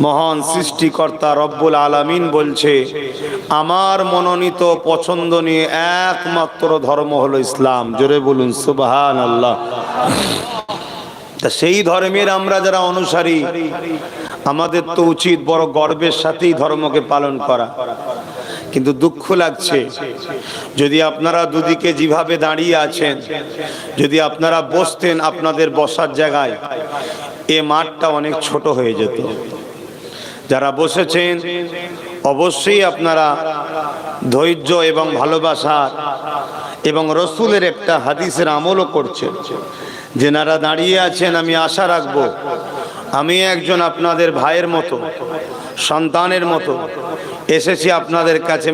মহান সৃষ্টিকর্তা রব্বুল আলামিন বলছে, আমার মনোনীত পছন্দনীয় একমাত্র ধর্ম হলো ইসলাম। জোরে বলুন সুবহানাল্লাহ। তা সেই ধর্মের আমরা যারা অনুসারী, আমাদের তো উচিত বড় গর্বের সাথেই ধর্মকে পালন করা। কিন্তু দুঃখ লাগছে, যদি আপনারা দুদিকে যেভাবে দাঁড়িয়ে আছেন, যদি আপনারা বসতেন আপনাদের বসার জায়গায়, এ মাঠটা অনেক ছোট হয়ে যেত। যারা বসেছেন অবশ্যই আপনারা ধৈর্য এবং ভালোবাসা এবং রসুলের একটা হাদিসের আমলও করছেন। যেনারা দাঁড়িয়ে আছেন, আমি আশা রাখবো আমি একজন আপনাদের ভাইয়ের মতো, সন্তানের মতো এসেছি আপনাদের কাছে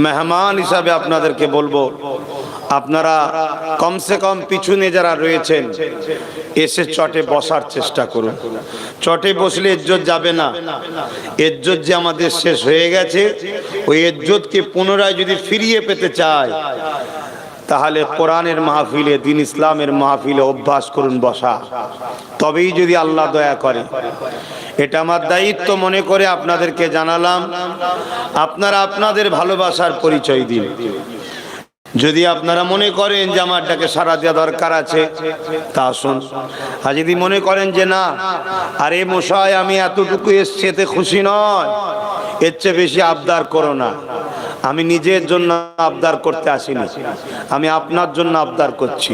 মেহমান হিসাবে। আপনাদেরকে বলবো, আপনারা কমসে কম পিছনে যারা রয়েছেন এসে চটে বসার চেষ্টা করুন। চটে বসলে ইজ্জত যাবে না। ইজ্জত যে আমাদের শেষ হয়ে গেছে, ওই ইজ্জতকে পুনরায় যদি ফিরিয়ে পেতে চায়, তাহলে কোরআনের মাহফিলে, দিন ইসলামের মাহফিলে অভ্যাস করুন বসা। তবেই যদি আল্লাহ দয়া করে। এটা আমার দায়িত্ব মনে করে আপনাদেরকে জানালাম। আপনারা আপনাদের ভালোবাসার পরিচয় দিন। যদি আপনারা মনে করেন যে আমার ডাকে সাড়া দেওয়া দরকার আছে, তা আসুন। আর যদি মনে করেন যে না, আরে মশাই আমি এতটুকু এসছি, এতে খুশি নয়, এর চেয়ে বেশি আবদার করো না। আমি নিজের জন্য আবদার করতে আসিনি, আমি আপনার জন্য আবদার করছি।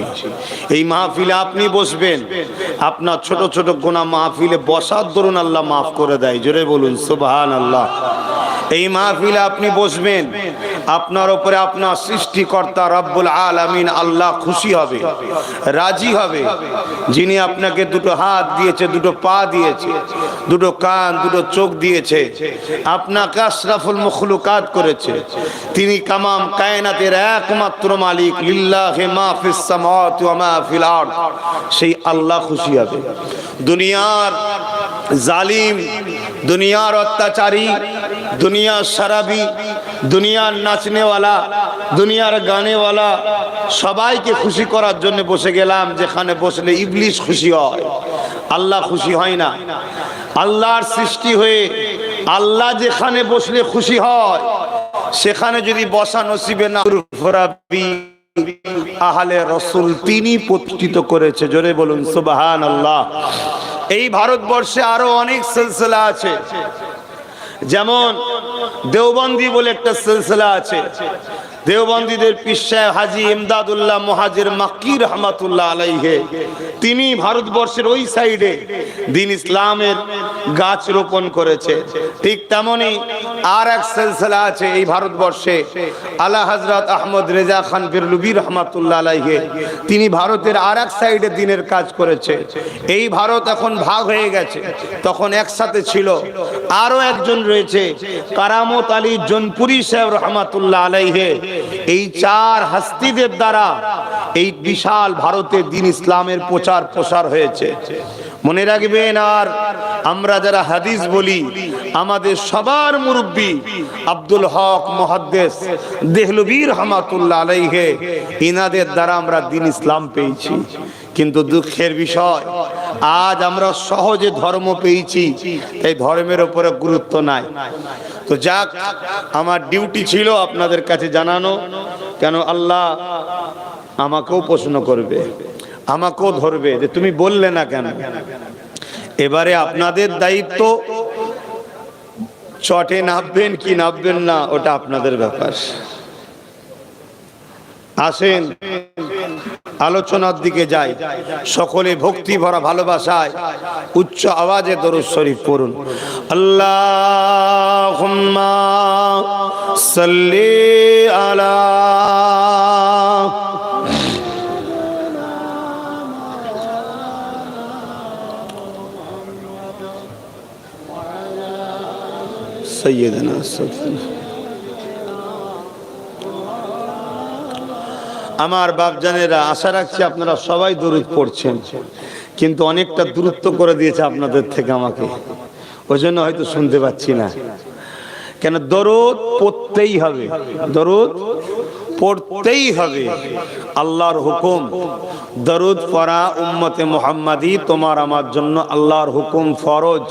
এই মাহফিলে আপনি বসবেন, আপনার ছোট ছোট গুনাহ মাহফিলে বসার দরুন আল্লাহ মাফ করে দেয়। জোরে বলুন সুবহানাল্লাহ। এই মাহফিলে আপনি বসবেন, আপনার উপরে আপনার সৃষ্টিকর্তা রব্বুল আলামিন আল্লাহ খুশি হবে, রাজি হবে। যিনি আপনাকে দুটো হাত দিয়েছে, দুটো পা দিয়েছে, দুটো কান, দুটো চোখ দিয়েছে, আপনাকে আশরাফুল মখলুকাত করেছে, তিনি তামাম কায়নাতের একমাত্র মালিক। লিল্লাহি মা ফিস সামাওয়াতি ওয়া মা ফিল আরদ। সেই আল্লাহ খুশি হবে। দুনিয়ার জালিম, দুনিয়ার অত্যাচারী, দুনিয়ার শরাবি, দুনিয়ার নাচনেওয়ালা, দুনিয়ার গানেওয়ালা সবাইকে খুশি করার জন্য বসে গেলাম। যেখানে বসলে ইবলিশ খুশি হয়, আল্লাহ খুশি হয় না। আল্লাহর সৃষ্টি হয়ে আল্লাহ যেখানে বসলে খুশি হয়, সেখানে যদি বসা নসিবে না, আহলে রসুল তিনি প্রতিষ্ঠিত করেছে। জোরে বলুন সুবহানাল্লাহ। এই ভারতবর্ষে আরো অনেক সিলসিলা আছে, যেমন দেওবন্দি বলে একটা সিলসিলা আছে। দেওবন্দীদের পীর সাহেব হাজী ইমদাদুল্লাহ মুহাজির মাক্কি রহমাতুল্লাহ আলাইহি, তিনি ভারতবর্ষের ওই সাইডে দিন ইসলামের গাছ রোপণ করেছে। ঠিক তেমনি আর এক সিলসিলা আছে এই ভারতবর্ষে, আলা হযরত আহমদ রেজা খান বেরলভী রহমাতুল্লাহ আলাইহি, তিনি ভারতের আর এক সাইডে দিনের কাজ করেছে। এই ভারত এখন ভাগ হয়ে গেছে, তখন একসাথে ছিল। আরো একজন রয়েছে কারামত আলী জনপুরি সাহেব রহমাতুল্লাহ আলাইহি। এই চার হাস্তিদের দ্বারা এই বিশাল ভারতে দিন ইসলামের প্রচার প্রসার হয়েছে। মনে রাখবেন। আর আমরা যারা হাদিস বলি, আমাদের সবার মুরব্বী আব্দুল হক মুহাদ্দিস দেহলভী রহমাতুল্লাহ আলাইহি, ইনাদের দ্বারা আমরা দিন ইসলাম পেয়েছি। কিন্তু দুঃখের বিষয়, আজ আমরা সহজে ধর্ম পেয়েছি, এই ধর্মের উপরে গুরুত্ব নাই। তো যাক, আমার ডিউটি ছিল আপনাদের কাছে জানানো। কেন আল্লাহ আমাকেও প্রশ্ন করবে, আমাকেও ধরবে যে তুমি বললে না কেন। এবারে আপনাদের দায়িত্ব, চটে নামবেন কি নামবেন না ওটা আপনাদের ব্যাপার। আসেন আলোচনার দিকে যাই। সকলে ভক্তি ভরা ভালোবাসায় উচ্চ আওয়াজে দরুদ শরীফ পড়ুন। আল্লাহুম্মা সাল্লি আলা সাইয়্যিদিনা। আমার বাপজানেরা, আশা রাখছি আপনারা সবাই দরুদ পড়ছেন, কিন্তু অনেকটা দূরত্ব করে দিয়েছে আপনাদের থেকে আমাকে, ওই জন্য হয়তো শুনতে পাচ্ছি না। কেন দরুদ পড়তেই হবে, দরুদ পড়তেই হবে। আল্লাহর হুকুম, দরুদ পড়া উম্মতে মুহাম্মাদি তোমার আমার জন্য আল্লাহর হুকুম ফরজ,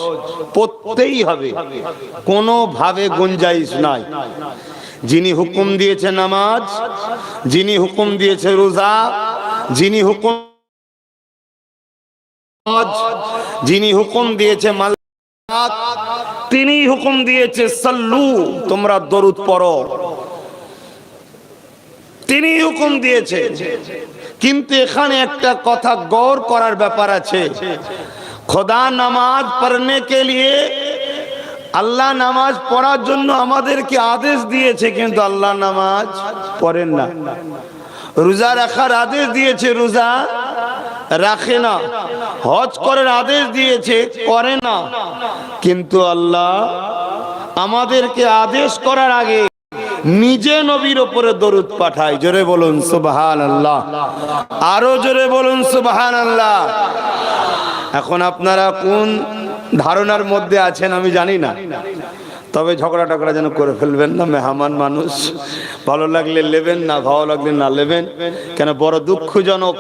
পড়তেই হবে, কোনো ভাবে গুঞ্জাইশ নাই। যিনি হুকুম দিয়েছে নামাজ, যিনি হুকুম দিয়েছে রোজা, যিনি হুকুম যিনি হুকুম দিয়েছে মালাত, তিনি হুকুম দিয়েছে সাল্লু, তোমরা দরুদ পড়ো, তিনি হুকুম দিয়েছে। কিন্তু এখানে একটা কথা গৌর করার ব্যাপার আছে। খোদা নামাজ পড়নে কে লিয়ে, আল্লাহ নামাজ পড়ার জন্য আমাদেরকে আদেশ দিয়েছে, কিন্তু আল্লাহ নামাজ পড়েন না। রোজা রাখার আদেশ দিয়েছে, রোজা রাখে না। হজ করার আদেশ দিয়েছে, করে না। কিন্তু আল্লাহ আমাদেরকে আদেশ করার আগে নিজে নবীর উপরে দরুদ পাঠায়। জোরে বলুন সুবহানাল্লাহ, আরো জোরে বলুন সুবহানাল্লাহ। এখন আপনারা কোন ধারণার মধ্যে আছেন আমি জানি না, তবে ঝগড়া টগড়া যেন করে ফেলবেন না। মেহমান মানুষ, ভালো লাগলে নেবেন, না ভালো লাগলে না নেবেন। কেন বড় দুঃখজনক,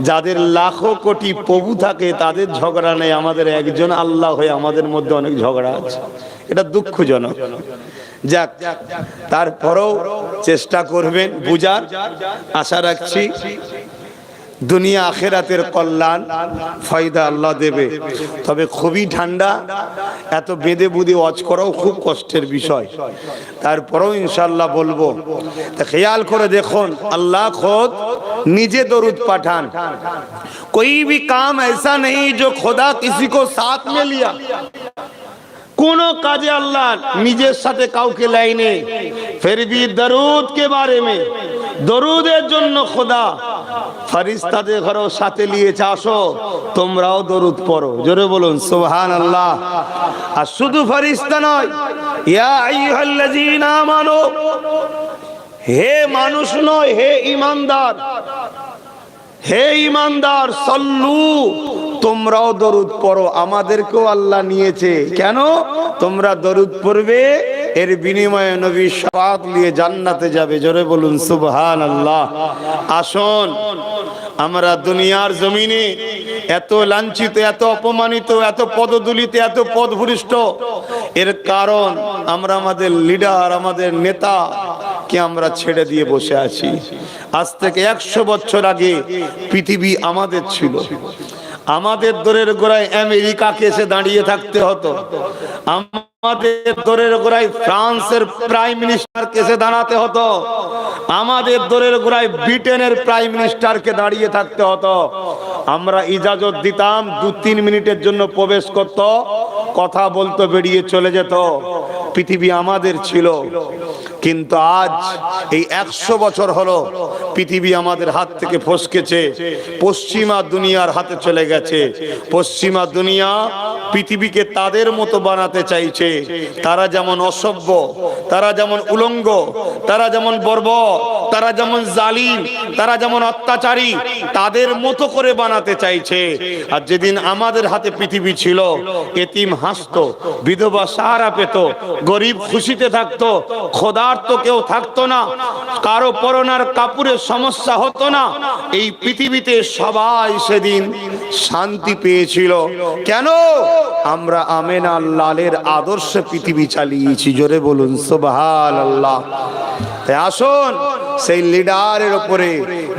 যাদের লাখো কোটি প্রভু থাকে তাদের ঝগড়া নেই, আমাদের একজন আল্লাহ হয়ে আমাদের মধ্যে অনেক ঝগড়া আছে। এটা দুঃখজনক। যাক, তারপরেও চেষ্টা করবেন বুঝার, আশা রাখছি দুনিয়া আখেরাতের কল্যাণ ফায়দা আল্লাহ দেবে। তবে খুবই ঠান্ডা, এত বেঁধে বুধে ওয়াজ করাও খুব কষ্টের বিষয়। তারপরেও ইনশাআল্লাহ বলবো। তা খেয়াল করে দেখুন, আল্লাহ खुद নিজে দরুদ পাঠান। कोई भी काम ऐसा नहीं जो खुदा किसी को साथ में लिया। কোন কাজে আল্লাহ নিজের সাথে কাউকে লাইনে, ফির ভি দরুদ কে বারে মে, দরুদের জন্য খোদা ফেরেশতাদের ঘরেও সাথে নিয়েছে, আসো তোমরাও দরুদ পড়ো। জোরে বলুন সুবহানাল্লাহ। আর শুধু ফেরেশতা নয়, ইয়া আইয়ুহাল্লাযীনা আমানু, হে মানুষ নয়, হে ঈমানদার, হে ঈমানদার, সাল্লু, তোমরাও দরুদ পড়ো। আমাদেরকেও আল্লাহ নিয়েছে, কেন? তোমরা দরুদ পড়বে, এর বিনিময়ে নবী শাফাত নিয়ে জান্নাতে যাবে। জোরে বলুন সুবহানাল্লাহ। আসুন, আমরা দুনিয়ার জমিনে এত লাঞ্ছিত, এত অপমানিত, এত পদদলিত, এত পদভূষ্ট, এর কারণ আমরা আমাদের লিডার, আমাদের নেতা কে আমরা ছেড়ে দিয়ে বসে আছি। আজ থেকে 100 বছর আগে পৃথিবী আমাদের ছিল। আমাদের দরের গোড়ায় আমেরিকাকে এসে দাঁড়িয়ে থাকতে হতো, আমাদের দরের গোড়ায় ফ্রান্সের প্রাইম মিনিস্টারকে এসে দাঁড়াতে হতো, আমাদের দরের গোড়ায় ব্রিটেনের প্রাইম মিনিস্টারকে দাঁড়িয়ে থাকতে হতো। আমরা ইজাজত দিতাম, 2-3 মিনিটের জন্য প্রবেশ করত, কথা বলতো, বেরিয়ে চলে যেত। পৃথিবী আমাদের ছিল। কিন্তু আজ এই 100 বছর হলো পৃথিবী আমাদের হাত থেকে ফসকেছে, পশ্চিমা দুনিয়ার হাতে চলে গেছে। পশ্চিমা দুনিয়া পৃথিবীকে তাদের মতো বানাতে চাইছে। তারা যেমন অসভ্য, তারা যেমন উলঙ্গ, তারা যেমন বর্বর, তারা যেমন জালিম, তারা যেমন অত্যাচারী, তাদের মতো করে বানাতে চাইছে। আর যেদিন আমাদের হাতে পৃথিবী ছিল, এতিম হাসতো, বিধবা সাহারা পেত, গরিব খুশিতে থাকতো, ক্ষুধার্ত কেউ থাকতো না, কারো পরনার কাপড়ের সমস্যা হতো না। এই পৃথিবীতে সবাই সেদিন শান্তি পেয়েছিল। কেন? আমরা আমেনা লালের আদর্শে পৃথিবী চালিয়েছি। জোরে বলুন সুবহানাল্লাহ। তাই আসুন, সেই লিডারের উপরে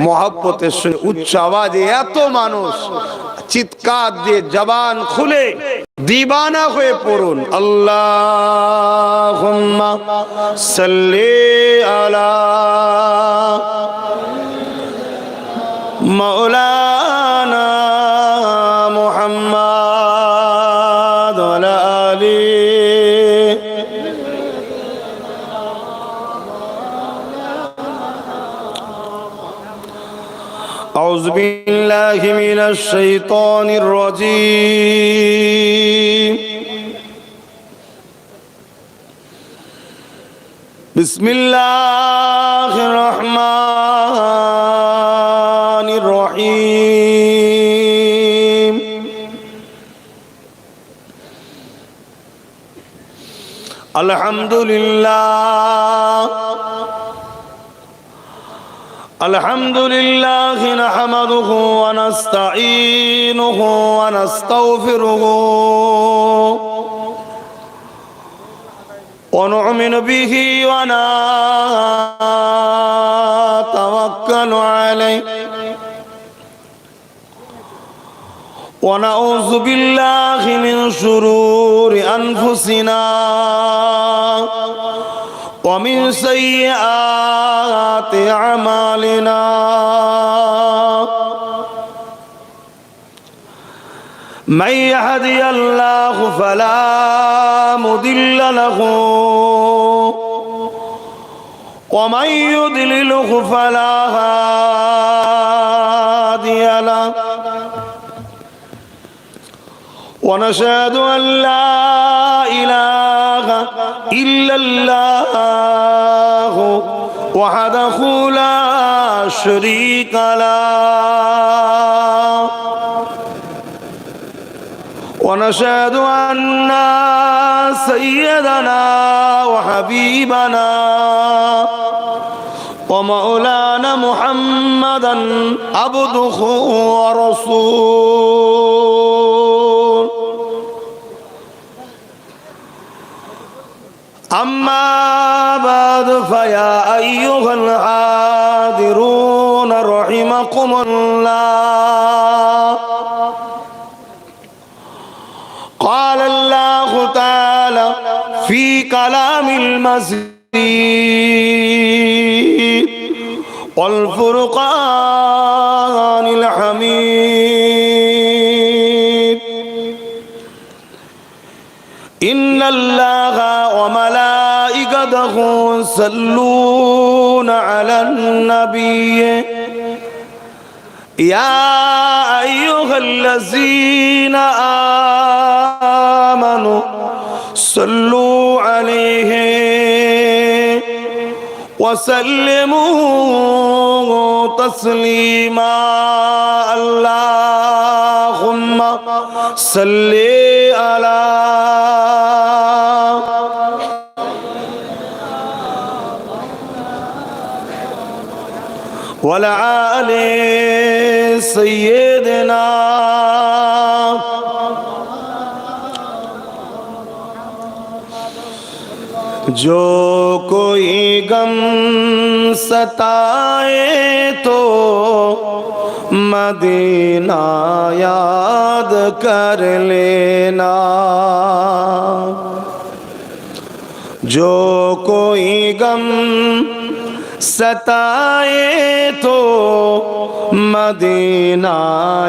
মহব্বতের সঙ্গে উচ্চ আওয়াজে এত মানুষ চিৎকার দিয়ে জবান খুলে দিবানা হয়ে পড়ুন, আল্লাহুম্মা সাল্লি আলা মাওলানা মুহাম্মাদ ওয়া আলা আলিহি। আউযু বিল্লাহি মিনাশ শাইতানির রাজীম। বিসমিল্লাহির রহমানির রহিম। আলহামদুলিল্লাহ الحمد لله نحمده ونستعينه ونستغفره ونؤمن به ونتوكل عليه ونعوذ بالله من شرور أنفسنا ومن سيئات أعمالنا من يهدي الله فلا مضل له ومن يضلله فلا هادي له ونشهد أن لا إله إلا الله وحده لا شريك له ونشهد أن سيدنا وحبيبنا ومولانا محمدا عبده ورسوله أما بعد فيا أيها الحاضرون رحمكم الله قال الله تعالى في كلام المجيد والفرقان الحميد إن الله وملائكته يصلون على النبي يا أيها الذين آمنوا صلوا عليه وسلموا تسليما اللهم صل على وعلى آل سيدنا जो कोई गम सताए तो मदीना याद कर लेना जो कोई गम सताए तो मदीना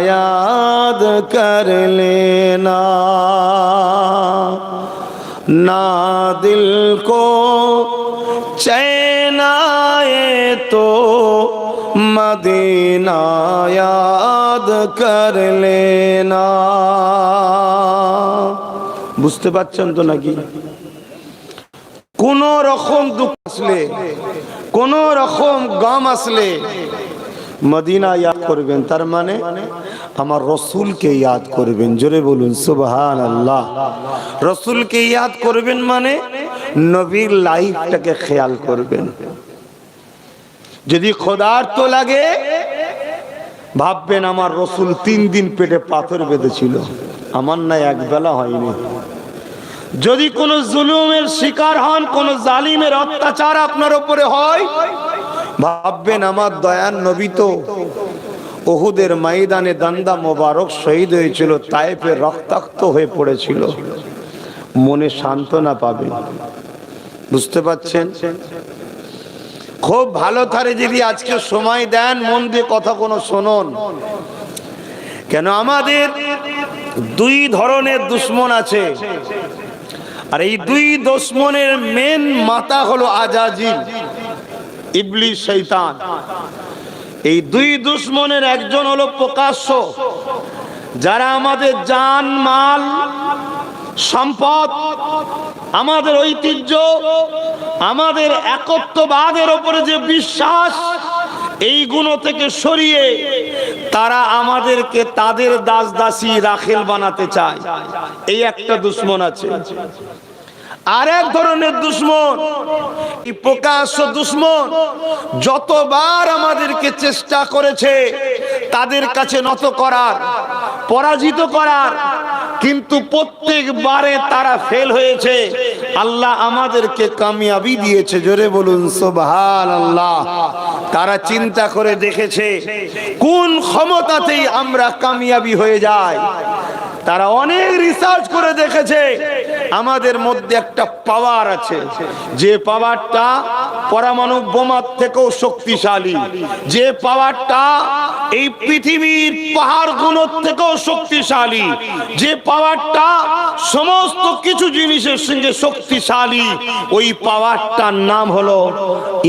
याद कर लेना ना दिल को चैन आए तो मदीना याद कर लेना বুঝতে পারছেন তো নাকি কোন রকম দুঃখ আসলে কোন রকম গম আসলে মদিনা ইয়াদ করবেন তার মানে আমার রসুলকে ইয়াদ করবেন জোরে বলুন সুবহানাল্লাহ রসুলকে ইয়াদ করবেন মানে নবীর লাইফটাকে খেয়াল করবেন যদি খোদার তো লাগে ভাববেন আমার রসুল 3 দিন পেটে পাথর বেঁধেছিল আমার না এক বেলা হয়নি যদি কোনো জুলুমের শিকার হন কোন জালিমের অত্যাচার আপনার উপরে হয় ভাববেন আমার দয়ার নবী তো উহুদের ময়দানে দান্দা মোবারক শহীদ হয়েছিল তায়েফে রক্তাক্ত হয়ে পড়েছিল মনে সান্ত্বনা পাবেন বুঝতে পাচ্ছেন খুব ভালো করে যদি আজকে সময় দেন মন দিয়ে কথা কোনো শুনুন কেন আমাদের দুই ধরনের দুশমন আছে আর এই দুই দুশমনের মেন মাথা হলো আজাজিল ইবলিস শয়তান এই দুই দুশমনের একজন হলো প্রকাশ্য যারা আমাদের জান মাল সম্পদ আমাদের ঐতিহ্য আমাদের একত্ববাদের উপরে যে বিশ্বাস এইগুলো থেকে সরিয়ে তারা আমাদেরকে তাদের দাস দাসী রাখেল বানাতে চায় এই একটা দুশমন আছে আর এক ধরনের দুশমন, এই প্রকাশ্য দুশমন যতবার আমাদেরকে চেষ্টা করেছে তাদের কাছে নত করার, পরাজিত করার, কিন্তু প্রত্যেকবারে তারা ফেল হয়েছে। আল্লাহ আমাদেরকে কামিয়াবি দিয়েছে। জোরে বলুন সুবহানাল্লাহ। তারা চিন্তা করে দেখেছে কোন ক্ষমতাতেই আমরা কামিয়াবি হয়ে যাই। তারা অনেক রিসার্চ করে দেখেছে আমাদের মধ্যে একটা পাওয়ার আছে, যে পাওয়ারটা পরমাণু বোমার থেকেও শক্তিশালী, যে পাওয়ারটা এই পৃথিবীর পাহাড়গুলোর থেকেও শক্তিশালী, যে পাওয়ারটা সমস্ত কিছু জিনিসের সঙ্গে শক্তিশালী, ওই পাওয়ারটার নাম হলো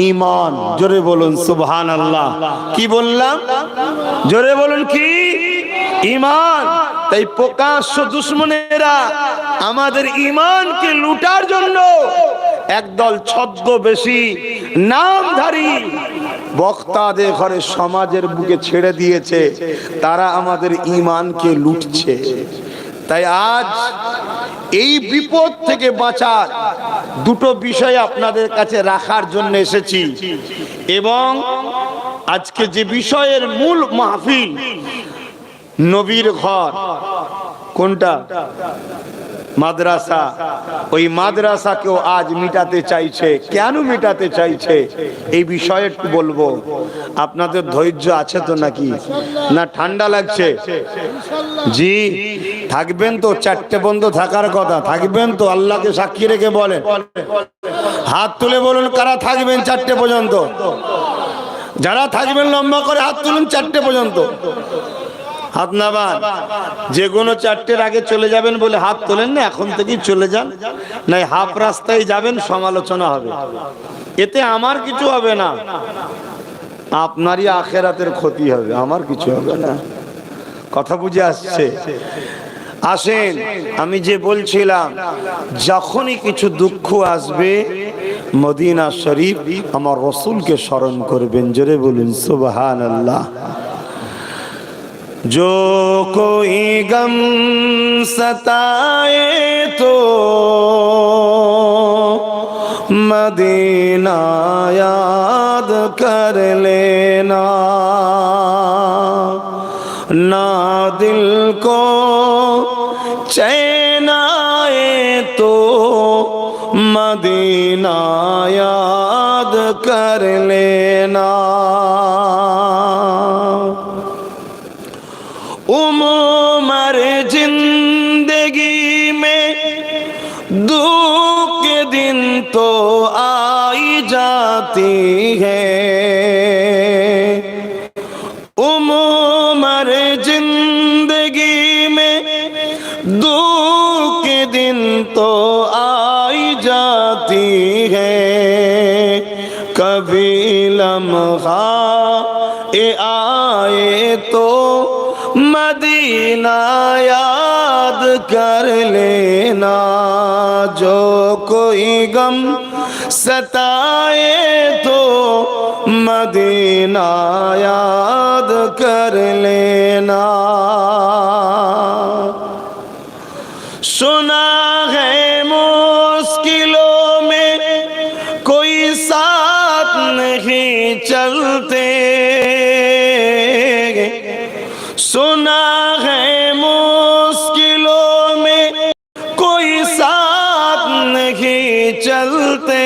ঈমান। জোরে বলুন সুবহানাল্লাহ। কি বললাম? জোরে বলুন কি? ঈমান। তাই প্রকাশ্য দুশমনেরা আমাদের ঈমানকে লুটার জন্য একদল ছদ্মবেশী নামধারী বক্তাদের ঘরে সমাজের বুকে ছেড়ে দিয়েছে। তারা আমাদের ঈমানকে লুটছে। তাই আজ এই বিপদ থেকে বাঁচার দুটো বিষয় আপনাদের কাছে রাখার জন্য এসেছি। এবং আজকে যে বিষয়ের মূল মাহফিল, নবীর ঘর, কোনটা? মাদ্রাসা। ওই মাদ্রাসাকেও আজ মিটাতে চাইছে। কেন মিটাতে চাইছে এই বিষয়ে একটু বলবো। আপনাদের ধৈর্য আছে তো নাকি? না ঠান্ডা লাগছে? জি থাকবেন তো? চারটে বন্ধ থাকার কথা, থাকবেন তো? আল্লাহকে সাক্ষী রেখে বলেন, হাত তুলে বলুন কারা থাকবেন চারটে পর্যন্ত। যারা থাকবেন লম্বা করে হাত তুলুন চারটে পর্যন্ত। হাত নামান। যে কোনো চারটের আগে চলে যাবেন বলে হাত তোলেন না, এখন থেকেই চলে যান, নাই হাফ রাস্তায় যাবেন, সমালোচনা হবে। এতে আমার কিছু হবে না, আপনারই আখেরাতের ক্ষতি হবে, আমার কিছু হবে না। কথা বুঝে আসছে? আসেন, আমি যে বলছিলাম, যখনই কিছু দুঃখ আসবে মদিনা শরীফ আমার রসুলকে স্মরণ করবেন। জোরে বলুন সুবহানাল্লাহ। जो कोई गम सताए तो मदीना याद कर लेना, ना दिल को चैन आए तो मदीना याद कर लेना। उमर जिंदगी में दुख के दिन तो आई जाती है, उमर जिंदगी में दुख के दिन तो आई जाती है, कभी लम्हा आए तो मदीना याद कर लेना। जो कोई गम सताए तो मदीना याद कर लेना। सुना है मुश्किलों में कोई साथ नहीं चलते, सुना है मुश्किलों में कोई साथ नहीं चलते,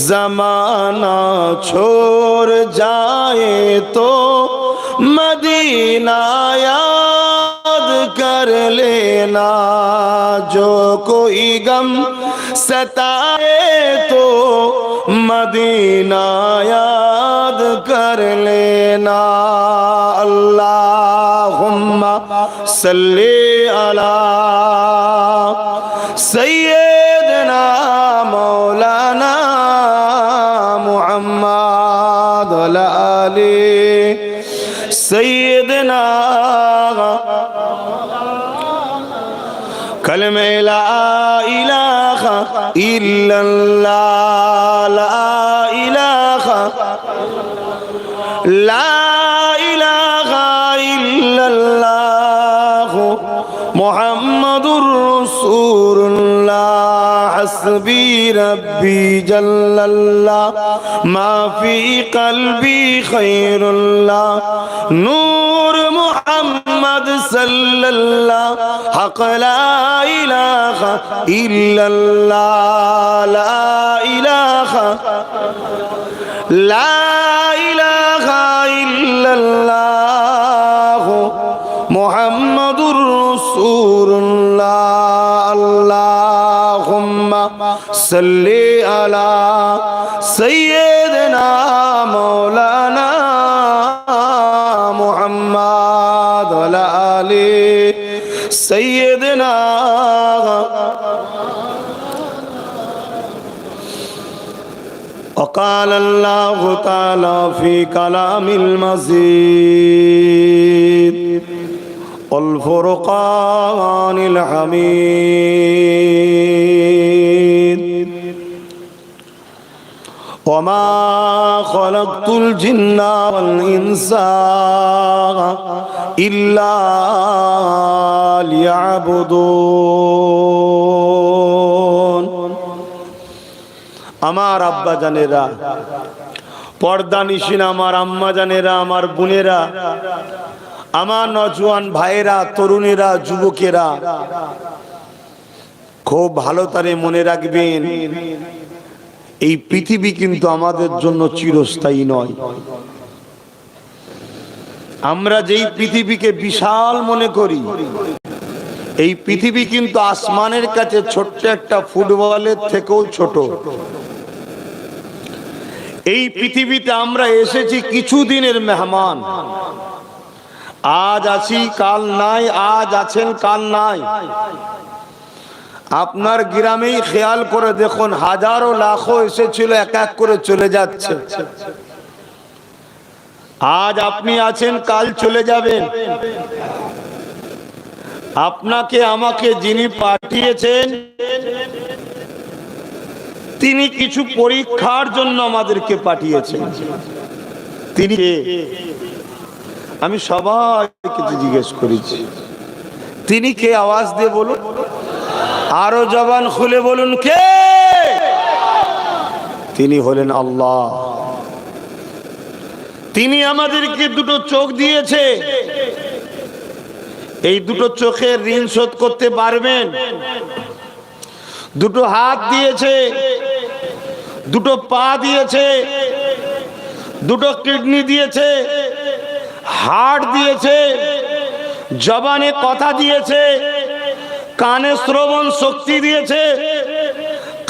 ज़माना छोड़ जाए तो मदीना याद कर लेना। जो कोई गम सताए तो मदीना याद कर लेना। अल्लाहुम्मा सल्ली अला सय्यदना मौलाना मुहम्मद व आले सय्यदना। कलमे ला इलाहा इल्लल्लाह, ला इलाहा इल्लल्लाह मुहम्मदुर রসুল্লাহ হাসবি রব্বি জাল্লাল্লাহ মা ফি কলবি খায়রুল্লাহ নূর মুহাম্মদ সাল্লাল্লাহ হক লা ইলাহা ইল্লাল্লাহ লা ইলাহা ইল্লাল্লাহ মুহাম্মাদুর রাসূলুল্লাহ আল্লাহুম্মা সাল্লি আলা সাইয়্যিদিনা মাওলানা মুহাম্মাদ ওয়া আলা আলি সাইয়্যিদিনা وقال الله تعالى في كلام المزيد والفرقان الحميد وما خلقت الجن والإنس إلا ليعبدون আমার আব্বা জানেরা, পর্দানিশীন আমার আম্মা জানেরা, আমার বোনেরা, আমার নওজোয়ান ভাইয়েরা, তরুণেরা, যুবকেরা, খুব ভালো করে মনে রাখবেন, এই পৃথিবী কিন্তু আমাদের জন্য চিরস্থায়ী নয়। আমরা যেই পৃথিবীকে বিশাল মনে করি, এই পৃথিবী কিন্তু আসমানের কাছে ছোট্ট একটা ফুটবলের থেকেও ছোট। এই পৃথিবীতে আমরা এসেছি কিছুদিনের মেহমান, আজ আছি কাল নাই, আজ আছেন কাল নাই। আপনার গ্রামেই খেয়াল করে দেখুন, হাজারো লাখো এসেছিল, এক এক করে চলে যাচ্ছে। আজ আপনি আছেন, কাল চলে যাবেন। আপনাকে আমাকে যিনি পাঠিয়েছেন, তিনি কিছু পরীক্ষার জন্য আমাদেরকে পাঠিয়েছেন। তিনি কে? আমি সবাইকে জিজ্ঞেস করেছি, তিনি কে? আওয়াজ দিয়ে বলুন, আরো জবান খুলে বলুন, কে? তিনি হলেন আল্লাহ। তিনি আমাদেরকে দুটো চোখ দিয়েছে। এই দুটো চোখের ঋণ শোধ করতে পারবেন? দুটো হাত দিয়েছে, দুটো পা দিয়েছে, দুটো কিডনি দিয়েছে, হার্ট দিয়েছে, জবানে কথা দিয়েছে, কানে শ্রবণ শক্তি দিয়েছে,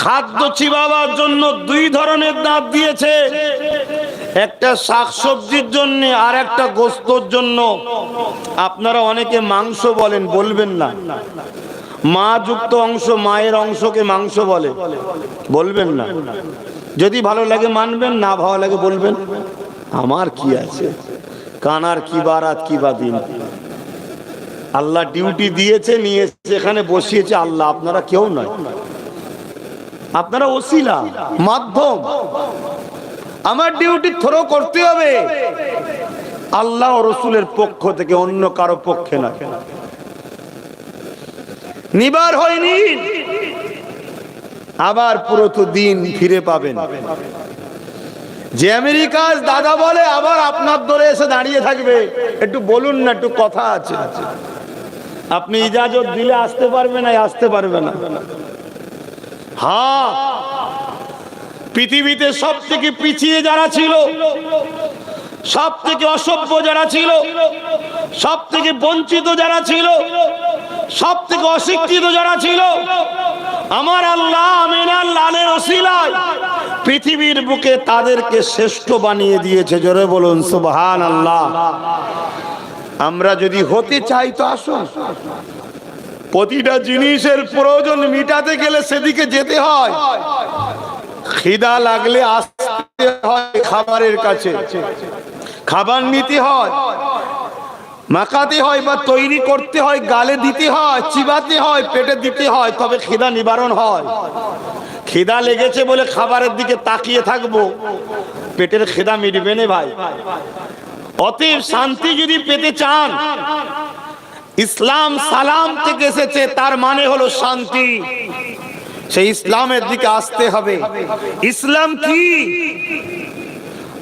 খাদ্য চিবাবার জন্য দুই ধরনের দাঁত দিয়েছে, একটা শাকসবজির জন্য আর একটা গোস্তর জন্য। আপনারা অনেকে মাংস বলেন, বলবেন না। মা যুক্ত অংশ, মায়ের অংশকে মাংস বলে, বলবেন না। যদি ভালো লাগে মানবেন, না ভালো লাগে বলবেন, আমার কি আছে, কানার কি বারাত কি বা দিন। আল্লাহ ডিউটি দিয়েছে, নিয়েছে, এখানে বসিয়েছে আল্লাহ, আপনারা কেউ নয়। আপনারা ওসিলা, মাধ্যম। আমার ডিউটি থ্রো করতে হবে আল্লাহ ও রসুলের পক্ষ থেকে, অন্য কারো পক্ষে না। নিবার হয়নি, আবার পুরো তো দিন ফিরে পাবেন। যে আমেরিকার দাদা বলে, আবার আপনার দরে এসে দাঁড়িয়ে থাকবে। একটু বলুন না, একটু কথা আছে। আপনি ইজাজত দিলে আসতে পারবে না, আসতে পারবে না। হ্যাঁ, পৃথিবীতে সব থেকে পিছিয়ে যারা ছিল, সব থেকে অসভ্য যারা ছিল, সব থেকে বঞ্চিত যারা ছিল, সব থেকে অশিক্ষিত যারা ছিল, আমার আল্লাহ আমিনার লালের ওসিলায় পৃথিবীর বুকে তাদেরকে শ্রেষ্ঠ বানিয়ে দিয়েছে। জোরে বলুন সুবহানাল্লাহ। আমরা যদি হতে চাই তো আসুন। প্রতিটা জিনিসের প্রয়োজন মিটাতে গেলে সেদিকে যেতে হয়। খিদা লাগলে আসতে হয় খাবারের কাছে, খাবার নিতে হয়, মাখাতে হয় বা তৈরি করতে হয়, গালে দিতে হয়, চিবাতে হয়, পেটে দিতে হয়, তবে খিদা নিবারণ হয়। খিদা লেগেছে বলে খাবারের দিকে তাকিয়ে থাকবো, পেটের খিদা মিটবে না ভাই। অতএব শান্তি যদি পেতে চান, ইসলাম সালাম থেকে এসেছে, তার মানে হলো শান্তি। সেই ইসলামের দিকে আসতে হবে। ইসলাম কি?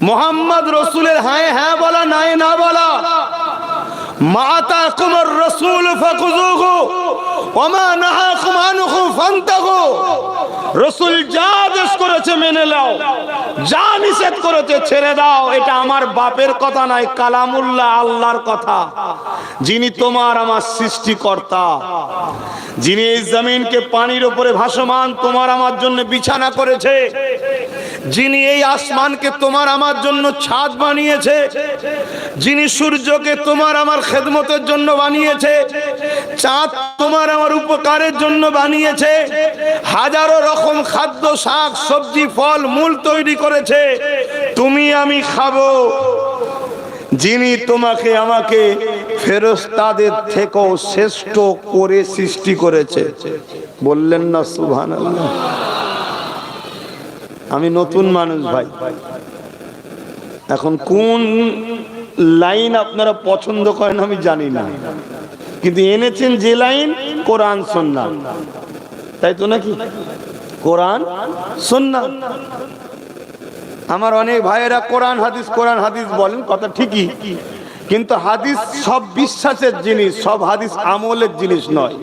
মোহাম্মদ রসুলের হ্যাঁ হ্যাঁ বলা, নাই না বলা। মা আতাকুমুর রাসূল ফাখুযুহু ওয়া মা নাহাকুম আনহু ফান্তাহু। রাসূল যা আদেশ করেছে মেনে নাও, যা নিষেধ করেছে ছেড়ে দাও। এটা আমার বাপের কথা নয়, কালামুল্লাহ, আল্লাহর কথা। যিনি তোমার আমার সৃষ্টিকর্তা, যিনি এই জমিনকে পানির উপরে ভাসমান তোমার আমার জন্য বিছানা করেছে, যিনি এই আসমানকে তোমার আমার জন্য ছাদ বানিয়েছে, যিনি সূর্যকে তোমার আমার খেদমতের জন্য বানিয়েছে, চাঁদ তোমার আমার উপকারের জন্য বানিয়েছে, হাজারো রকম খাদ্য, শাক সবজি, ফল মূল তৈরি করেছে তুমি আমি খাবো, যিনি তোমাকে আমাকে ফেরেশতাদের থেকেও শ্রেষ্ঠ করে সৃষ্টি করেছে। বললেন না সুবহানাল্লাহ? আমি নতুন মানুষ ভাই, এখন কোন লাইন আপনারা পছন্দ করেন আমি জানি না, কিন্তু এনেছেন যে লাইন কোরআন সুন্নাহ, তাই তো নাকি? কোরআন সুন্নাহ। আমার অনেক ভাইয়েরা কোরআন হাদিস বলেন, কথা ঠিকই, কিন্তু হাদিস সব বিশ্বাসের জিনিস, সব হাদিস আমলের জিনিস নয়।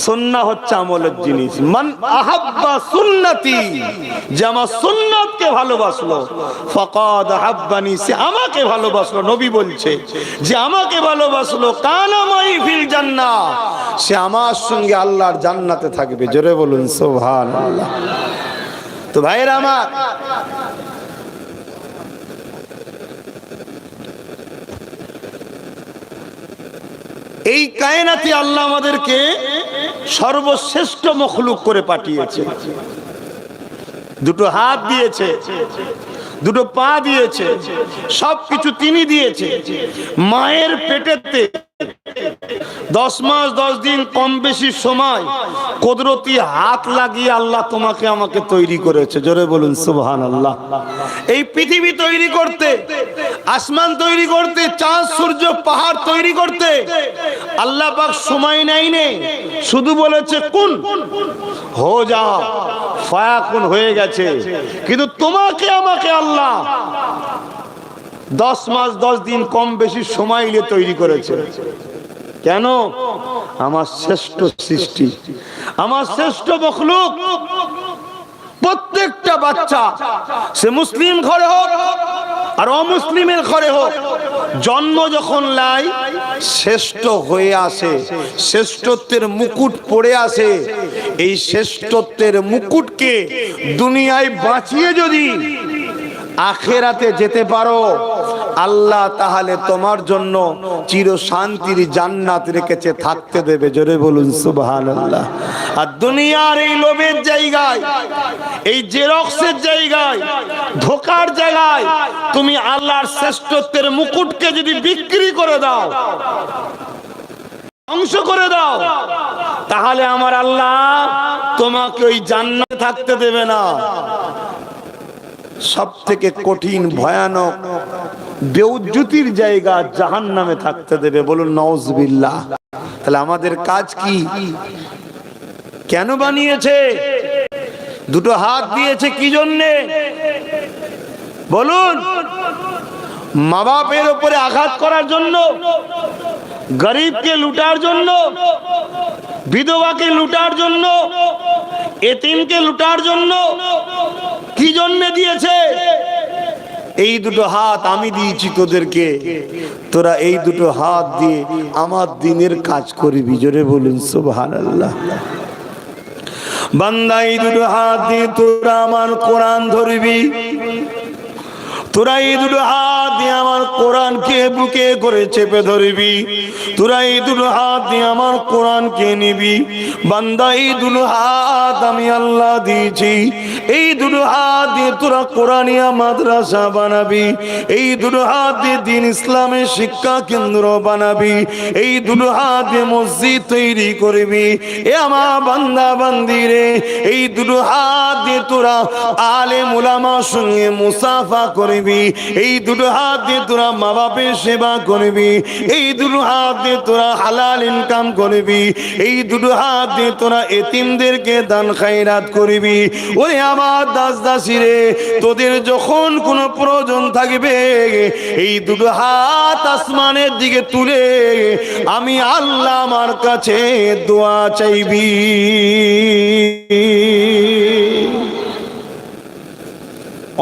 সুন্নাহ হচ্ছে আমলের জিনিস। মান আহাব্বা সুন্নতি, যে আমার সুন্নাতকে ভালোবাসলো, ফাকাদ আহাব্বানি, সে আমাকে ভালোবাসলো। নবী বলছে যে আমাকে ভালোবাসলো, কানা মাই ফিল জান্নাহ, সে আমার সঙ্গে আল্লাহর জান্নাতে থাকবে। জোরে বলুন সুবহানাল্লাহ। তো ভাইরা আমার, এই কায়নাতে আল্লাহ আমাদেরকে সর্বশ্রেষ্ঠ মখলুক করে পাঠিয়েছে। দুটো হাত দিয়েছে, দুটো পা দিয়েছে, সবকিছু তিনি দিয়েছে। মায়ের পেটেতে 10 মাস 10 দিন কম বেশি সময় কুদরতি হাত লাগিয়ে আল্লাহ তোমাকে আমাকে তৈরি করেছে। জোরে বলুন সুবহানাল্লাহ। এই পৃথিবী তৈরি করতে, আসমান তৈরি করতে, চাঁদ সূর্য পাহাড় তৈরি করতে আল্লাহ পাক সময় নেয়নি, শুধু বলেছে কুন হো যা, ফায়াকুন হয়ে গেছে। কিন্তু তোমাকে আমাকে আল্লাহ 10 মাস 10 দিন কম বেশি সময় নিয়ে তৈরি করেছে। কেন? আমার শ্রেষ্ঠ সৃষ্টি, আমার শ্রেষ্ঠ মখলুক। প্রত্যেকটা বাচ্চা, সে মুসলিম ঘরে হোক আর অমুসলিমের ঘরে হোক, জন্ম যখন লাই শ্রেষ্ঠ হয়ে আসে, শ্রেষ্ঠত্বের মুকুট পড়ে আসে। এই শ্রেষ্ঠত্বের মুকুটকে দুনিয়ায় বাঁচিয়ে যদি আখেরাতে যেতে পারো, আল্লাহ তাহলে তোমার জন্য চির শান্তির জান্নাত রেখেছে, থাকতে দেবে। জোরে বলুন সুবহানাল্লাহ। আর দুনিয়ার এই লোভের জায়গায়, এই জেরক্সের জায়গায়, ধোকার জায়গায় তুমি আল্লাহর শ্রেষ্ঠত্বের মুকুটকে যদি বিক্রি করে দাও, ধ্বংস করে দাও, তাহলে আমার আল্লাহ তোমাকে ওই জান্নাতে থাকতে দেবে না। সব থেকে কঠিন ভয়ানক বেউজ্জতির জায়গা জাহান্নামে থাকতে দেবে। বলুন নাউজুবিল্লাহ। তাহলে আমাদের কাজ কি? কেন বানিয়েছে? দুটো হাত দিয়েছে কি জন্যে? বলুন। মা বাপের উপরে আঘাত করার জন্য, গরিবকে লুটার জন্য, বিধবাকে লুটার জন্য, এতিমকে লুটার জন্য? কি জন্য দিয়েছে? এই দুটো হাত আমি দিয়েছি তোদেরকে, তোরা এই দুটো হাত দিয়ে আমার দিনের কাজ করবি। জোরে বলুন সুবহানাল্লাহ। বান্দা, এই দুটো হাত দিয়ে তোরা আমার কোরআন ধরবি, তোরা এই দুটো হাত দিয়ে আমার কোরআনকে বুকে করে চেপে ধরবি, তোরা এই দুটো হাত দিয়ে আমার কোরআনকে নিবি। বান্দা, এই দুটো হাত আমি আল্লাহ দিয়েছি, এই দুটো হাত দিয়ে তোরা কোরআনিয়া মাদ্রাসা বানাবি, এই দুটো হাত দিয়ে দ্বীন ইসলামের শিক্ষা কেন্দ্র বানাবি, এই দুটো হাত দিয়ে মসজিদ তৈরি করবি। এ আমার বান্দা বান্দি রে, এই দুটো হাত দিয়ে তোরা আলেম উলামার সঙ্গে মুসাফা করে করবি, এই দুটো হাত দিয়ে তোরা মা বাপের সেবা করবি, এই দুটো হাত দিয়ে তোরা হালাল ইনকাম করবি, এই দুটো হাত দিয়ে তোরা এতিমদেরকে দান খায়রাত করবি। ওরে আমার দাস দাসী রে, তোদের যখন কোনো প্রয়োজন থাকবে এই দুটো হাত আসমানের দিকে তুলে আমি আল্লাহ আমার কাছে দোয়া চাইবি।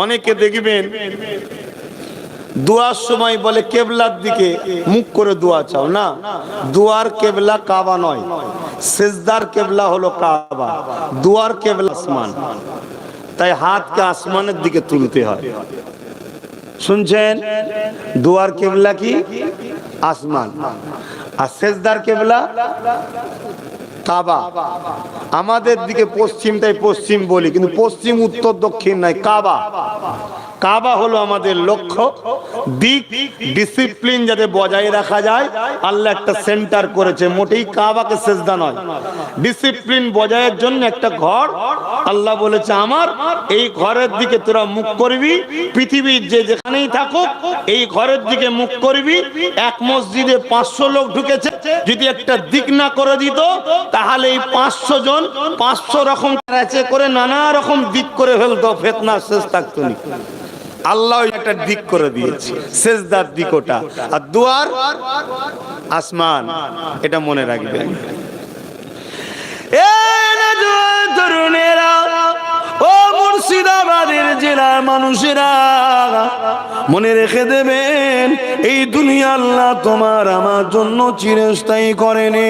অনেকে দেখবেন দোয়ার সময় বলে কেবলার দিকে মুখ করে দোয়া চাও, না, দোয়ার কেবলা কাবা নয়, সিজদার কেবলা হলো কাবা, দোয়ার কেবলা আসমান। তাই হাতকে আসমানের দিকে তুলতে হয়। শুনছেন? দোয়ার কেবলা কি? আসমান। আর সিজদার কেবলা কাবা। আমাদের দিকে পশ্চিম, তাই পশ্চিম বলি, কিন্তু পশ্চিম উত্তর দক্ষিণ নাই, কাবা। কাবা হলো আমাদের লক্ষ্য, দিক, ডিসিপ্লিন যাতে বজায় রাখা যায়। আল্লাহ একটা সেন্টার করেছে, মোটেই কাবাকে সেজদা নয়, ডিসিপ্লিন বজায়ের জন্য একটা ঘর আল্লাহ বলেছে আমার এই ঘরের দিকে তোরা মুখ করবি। পৃথিবীর যে যেখানেই থাকুক এই ঘরের দিকে মুখ করবি। এক মসজিদে 500 লোক ঢুকেছে, যদি একটা দিক না করে দিত তাহলে এই 500 জন 500 রকম করে নানা রকম দিক করে ফেলতো, ফিতনা শেষ থাকতো না। আল্লাহ একটা দিক করে দিয়েছে, সেজদার দিক ওটা, আর দুয়ার আসমান। এটা মনে রাখবেন। তরুণেরা, ও মুর্শিদাবাদের জেলার মানুষেরা, মনে রেখে দেবেন এই দুনিয়া আল্লাহ তোমার আমার জন্য চিরস্থায়ী করেনি।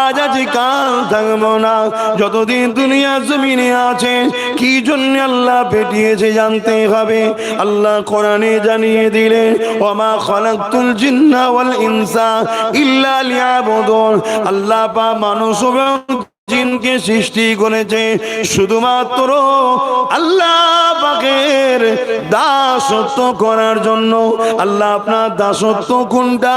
আজ আজ কাল থাকবো না, যতদিন দুনিয়া জমিনে আছে কি জন্য আল্লাহ পেটিয়েছে জানতে হবে। আল্লাহ কোরআনে জানিয়ে দিলেন ওমা খালাকতুল জিন্না ওয়াল ইনসা ইল্লা লিয়াবুদুন। আল্লাহ পাক মানুষ জিনকে সৃষ্টি করেছে শুধুমাত্র আল্লাহ পাকের দাসত্ব করার জন্য। আল্লাহ আপনার দাসত্ব কোনটা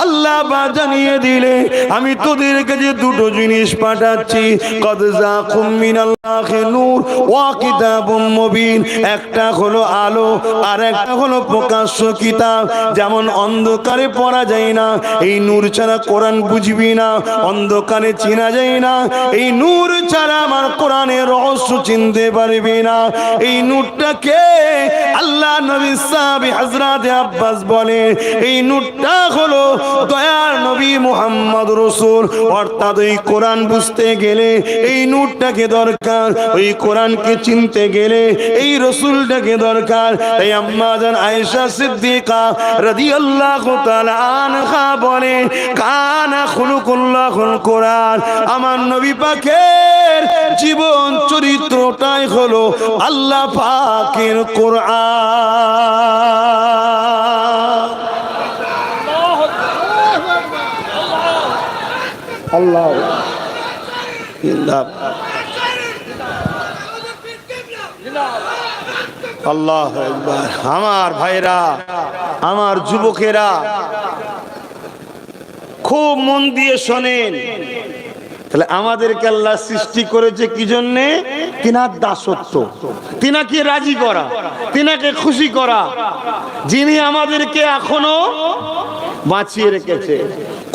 আল্লাহ পাক জানিয়ে দিলে, আমি তোদের কাছে দুটো জিনিস পাঠাচ্ছি, কদ জাকুম মিনাল্লাহি নূর ওয়া কিতাবুম মুবিন। একটা হলো আলো আর একটা হলো প্রকাশ্য কিতাব। যেমন অন্ধকারে পড়া যায় না, এই নূর ছাড়া কোরআন বুঝবি না, অন্ধকারে চেনা যায় না, এই নূর ছাড়া আমার কোরআনের রহস্য চিনতে পারবি না। এই নূরটাকে আল্লাহ নবী সাহাবী হযরত আব্বাস বলে এই নূরটা হলো দয়ার নবী মুহাম্মদ রাসূল। অর্থাৎ এই কোরআন বুঝতে গেলে এই নূরটাকে দরকার, ওই কোরআনকে চিনতে গেলে এই রাসূলটাকে দরকার। তাই আম্মা জান আয়েশা সিদ্দিকা রাদিয়াল্লাহু তাআলা আনহা বলে কানা খুলুকুল্লাহুল কোরআন। আমার নবী পাকের জীবন চরিত্রটাই হলো আল্লাহ পাকের কোরআন। আল্লাহ আল্লাহ আকবার। আমার ভাইরা, আমার যুবকেরা, খুব মন দিয়ে শোনেন। তাহলে আমাদেরকে আল্লাহ সৃষ্টি করেছে কি জন্যে? তিনার দাসত্ব, তিনাকে রাজি করা, তিনাকে খুশি করা, যিনি আমাদেরকে এখনো বাঁচিয়ে রেখেছে।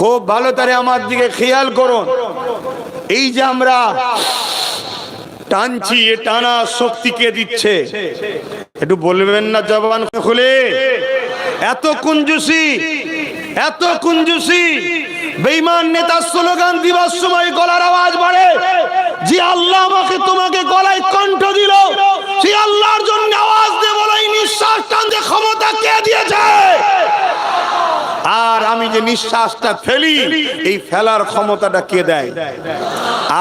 খুব ভালো করে আমার দিকে খেয়াল করুন। এই যে আমরা টানছি, এ টানা শক্তি কে দিচ্ছে? একটু বলবেন না জবান খুলে? এত কুঞ্জুসি, এত কুঞ্জুসি। বেঈমান নেতা স্লোগান দিবার সময় গলার আওয়াজ বাড়ে, যে আল্লাহ আমাকে তোমাকে গলায় কণ্ঠ দিল, সেই আল্লাহর জন্য আওয়াজ দে, বলো এই নিঃশ্বাস টানতে ক্ষমতা কে দিয়েছে? আর আমি যে নিঃশ্বাসটা ফেলি, এই ফেলার ক্ষমতাটা কে দেয়?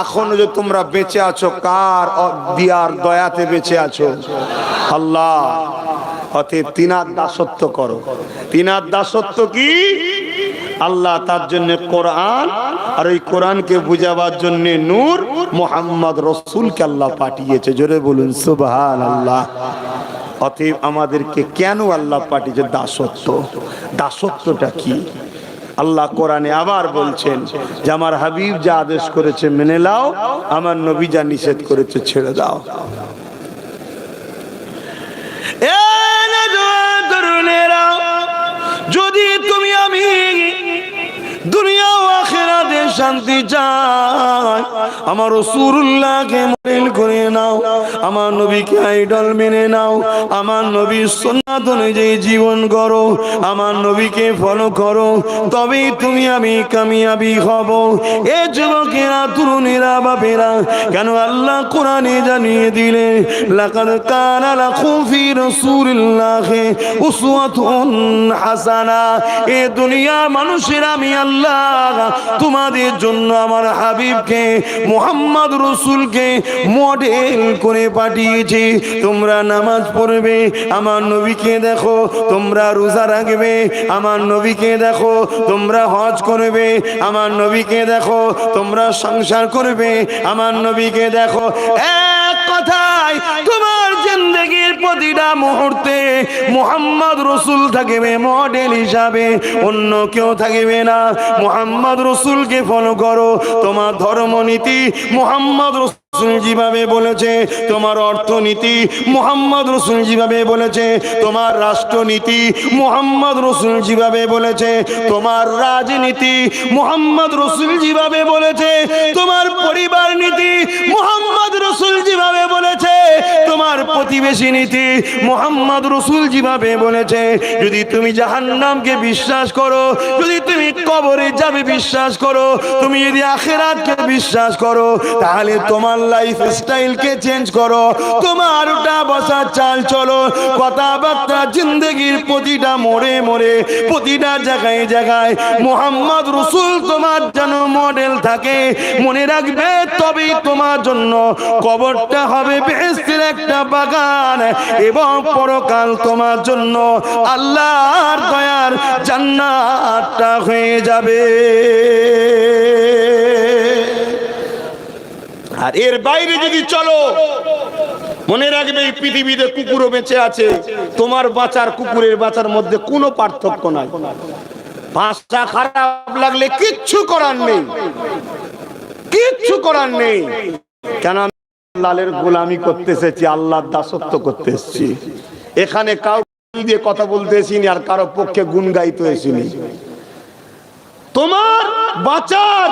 এখনো যে তোমরা বেঁচে আছো, কার দিয়ার দয়াতে বেঁচে আছো? আল্লাহ। অতএব তিনার দাসত্ব করো। তিনার দাসত্ব কি? আল্লাহ তার জন্য কোরআন, আর ওই কোরআনকে বুঝাবার জন্য নূর মুহাম্মদ রাসূলকে আল্লাহ পাঠিয়েছে। জোরে বলুন সুবহানাল্লাহ। অতএব আমাদেরকে কেন আল্লাহ পাঠিয়েছে? দাসত্ব। দাসত্বটা কি? আল্লাহ কোরআনে আবার বলছেন যে আমার হাবিব যা আদেশ করেছে মেনে নাও, আমার নবী যা নিষেধ করেছে ছেড়ে দাও। তরুণেরা, যদি তুমি আমি দুনিয়া ও আখিরাতে শান্তি চাই, আমার রাসূলুল্লাহকে মডেল করে নাও, আমার নবীকে আইডল মেনে নাও, আমার নবীর সুন্নাত অনুযায়ী জীবন করো, আমার নবীকে ফলো করো, তবেই তুমি আমি কামিয়াবি হব। এ যুবকেরা, তরুণেরা, বাপেরা, কেন আল্লাহ কোরআনে জানিয়ে দিলে লাকাদ কানা লাকুম ফি রাসূলিল্লাহি উসওয়াতুন হাসানা। এ দুনিয়ার মানুষেরা, আমি আল্লাহ তোমাদের জন্য আমার হাবিবকে মুহাম্মদ রাসূলকে মডেল করে পাঠিয়েছি। তোমরা নামাজ পড়বে, আমার নবীকে দেখো, তোমরা রোজা রাখবে, আমার নবীকে দেখো, তোমরা হজ করবে, আমার নবীকে দেখো, তোমরা সংসার করবে, আমার নবীকে দেখো। এক কথায় তোমার জিন্দেগির প্রতিটা মুহূর্তে মুহাম্মদ রাসূল থাকবে মডেল হিসাবে, অন্য কেউ থাকবে না। মুহাম্মদ রাসূলকে ফলো করো। তোমার ধর্মনীতি মুহাম্মদ রাসূল যেভাবে বলেছে, তোমার অর্থনীতি মুহাম্মদ রাসূল যেভাবে বলেছে, তোমার রাষ্ট্রনীতি মুহাম্মদ রাসূল যেভাবে বলেছে, তোমার রাজনীতি মুহাম্মদ রাসূল যেভাবে বলেছে, তোমার পরিবার নীতি মুহাম্মদ রাসূল যেভাবে বলেছে, তোমার প্রতিবেশী নীতি মুহাম্মদ রাসূল যেভাবে বলেছে। যদি তুমি জাহান্নামকে বিশ্বাস করো, যদি তুমি কবরে যাবে বিশ্বাস করো, তুমি যদি আখিরাতকে বিশ্বাস করো, তাহলে তোমার লাইফ স্টাইলকে চেঞ্জ করো। তোমার উঠা বসা চাল চলো, কথাবার্তা, জিন্দেগির প্রতিটা মোড়ে মোড়ে, প্রতিটা জায়গায় জায়গায় মুহাম্মদ রাসূল তোমার যেন মডেল থাকে। মনে রাখবে, তবেই তোমার জন্য কবরটা হবে বেহেশতের একটা বাগান, এবং পরকাল তোমার জন্য আল্লাহর দয়ার জান্নাতটা হয়ে যাবে। আর এর বাইরে যদি চলো, মনে রাখবে এই পৃথিবীতে কুকুরও বেঁচে আছে, তোমার বাঁচার কুকুরের বাঁচার মধ্যে কোনো পার্থক্য নাই। ভাষা খারাপ লাগলে কিচ্ছু করার নেই, কিচ্ছু করার নেই। কেন আমি লালের গোলামি করতে এসেছি, আল্লাহর দাসত্ব করতে এসেছি। এখানে কাউ দিয়ে কথা বলতে এসিনি, আর কারো পক্ষে গুণ গাইতে এসিনি। তোমার বাঁচার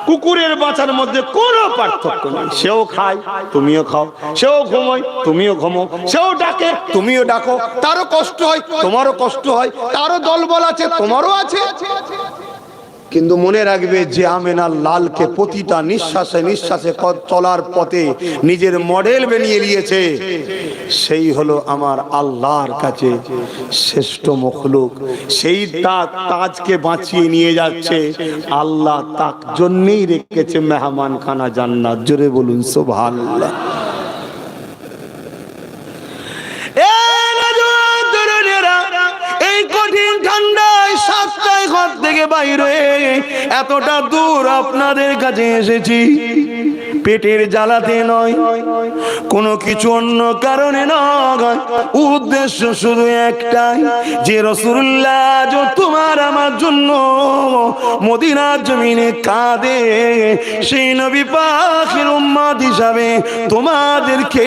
কুকুরের বাঁচার মধ্যে কোনো পার্থক্য নেই। সেও খায়, তুমিও খাও, সেও ঘুমোয়, তুমিও ঘুমো, সেও ডাকে, তুমিও ডাকো, তারও কষ্ট হয়, তোমারও কষ্ট হয়, তারও দলবল আছে, তোমারও আছে। কিন্তু মনে রাখবে, যে আমেনার লালকে প্রতিটা নিঃশ্বাসে নিঃশ্বাসে চলার পথে নিজের মডেল বানিয়ে নিয়েছে, সেই হলো আমার আল্লাহর কাছে শ্রেষ্ঠ মখলুক। সেই তাজকে বাঁচিয়ে নিয়ে যাচ্ছে আল্লাহ, তার জন্যই রেখেছে মেহমান খানা জান্নাত। জোরে বলুন সুবহানাল্লাহ। এই কঠিন ঠান্ডায় 7টায় ঘর থেকে বাইরে এতটা দূর আপনাদের কাছে এসেছি, পেটের জ্বালাতে নয়, কোনো কিছু অন্য কারণে নয়। উদ্দেশ্য শুধু একটাই, যে রাসূলুল্লাহ তোমার আমার জন্য মদিনার জমিনে কাঁদে, সেই নবী পাকের উম্মত হিসাবে তোমাদেরকে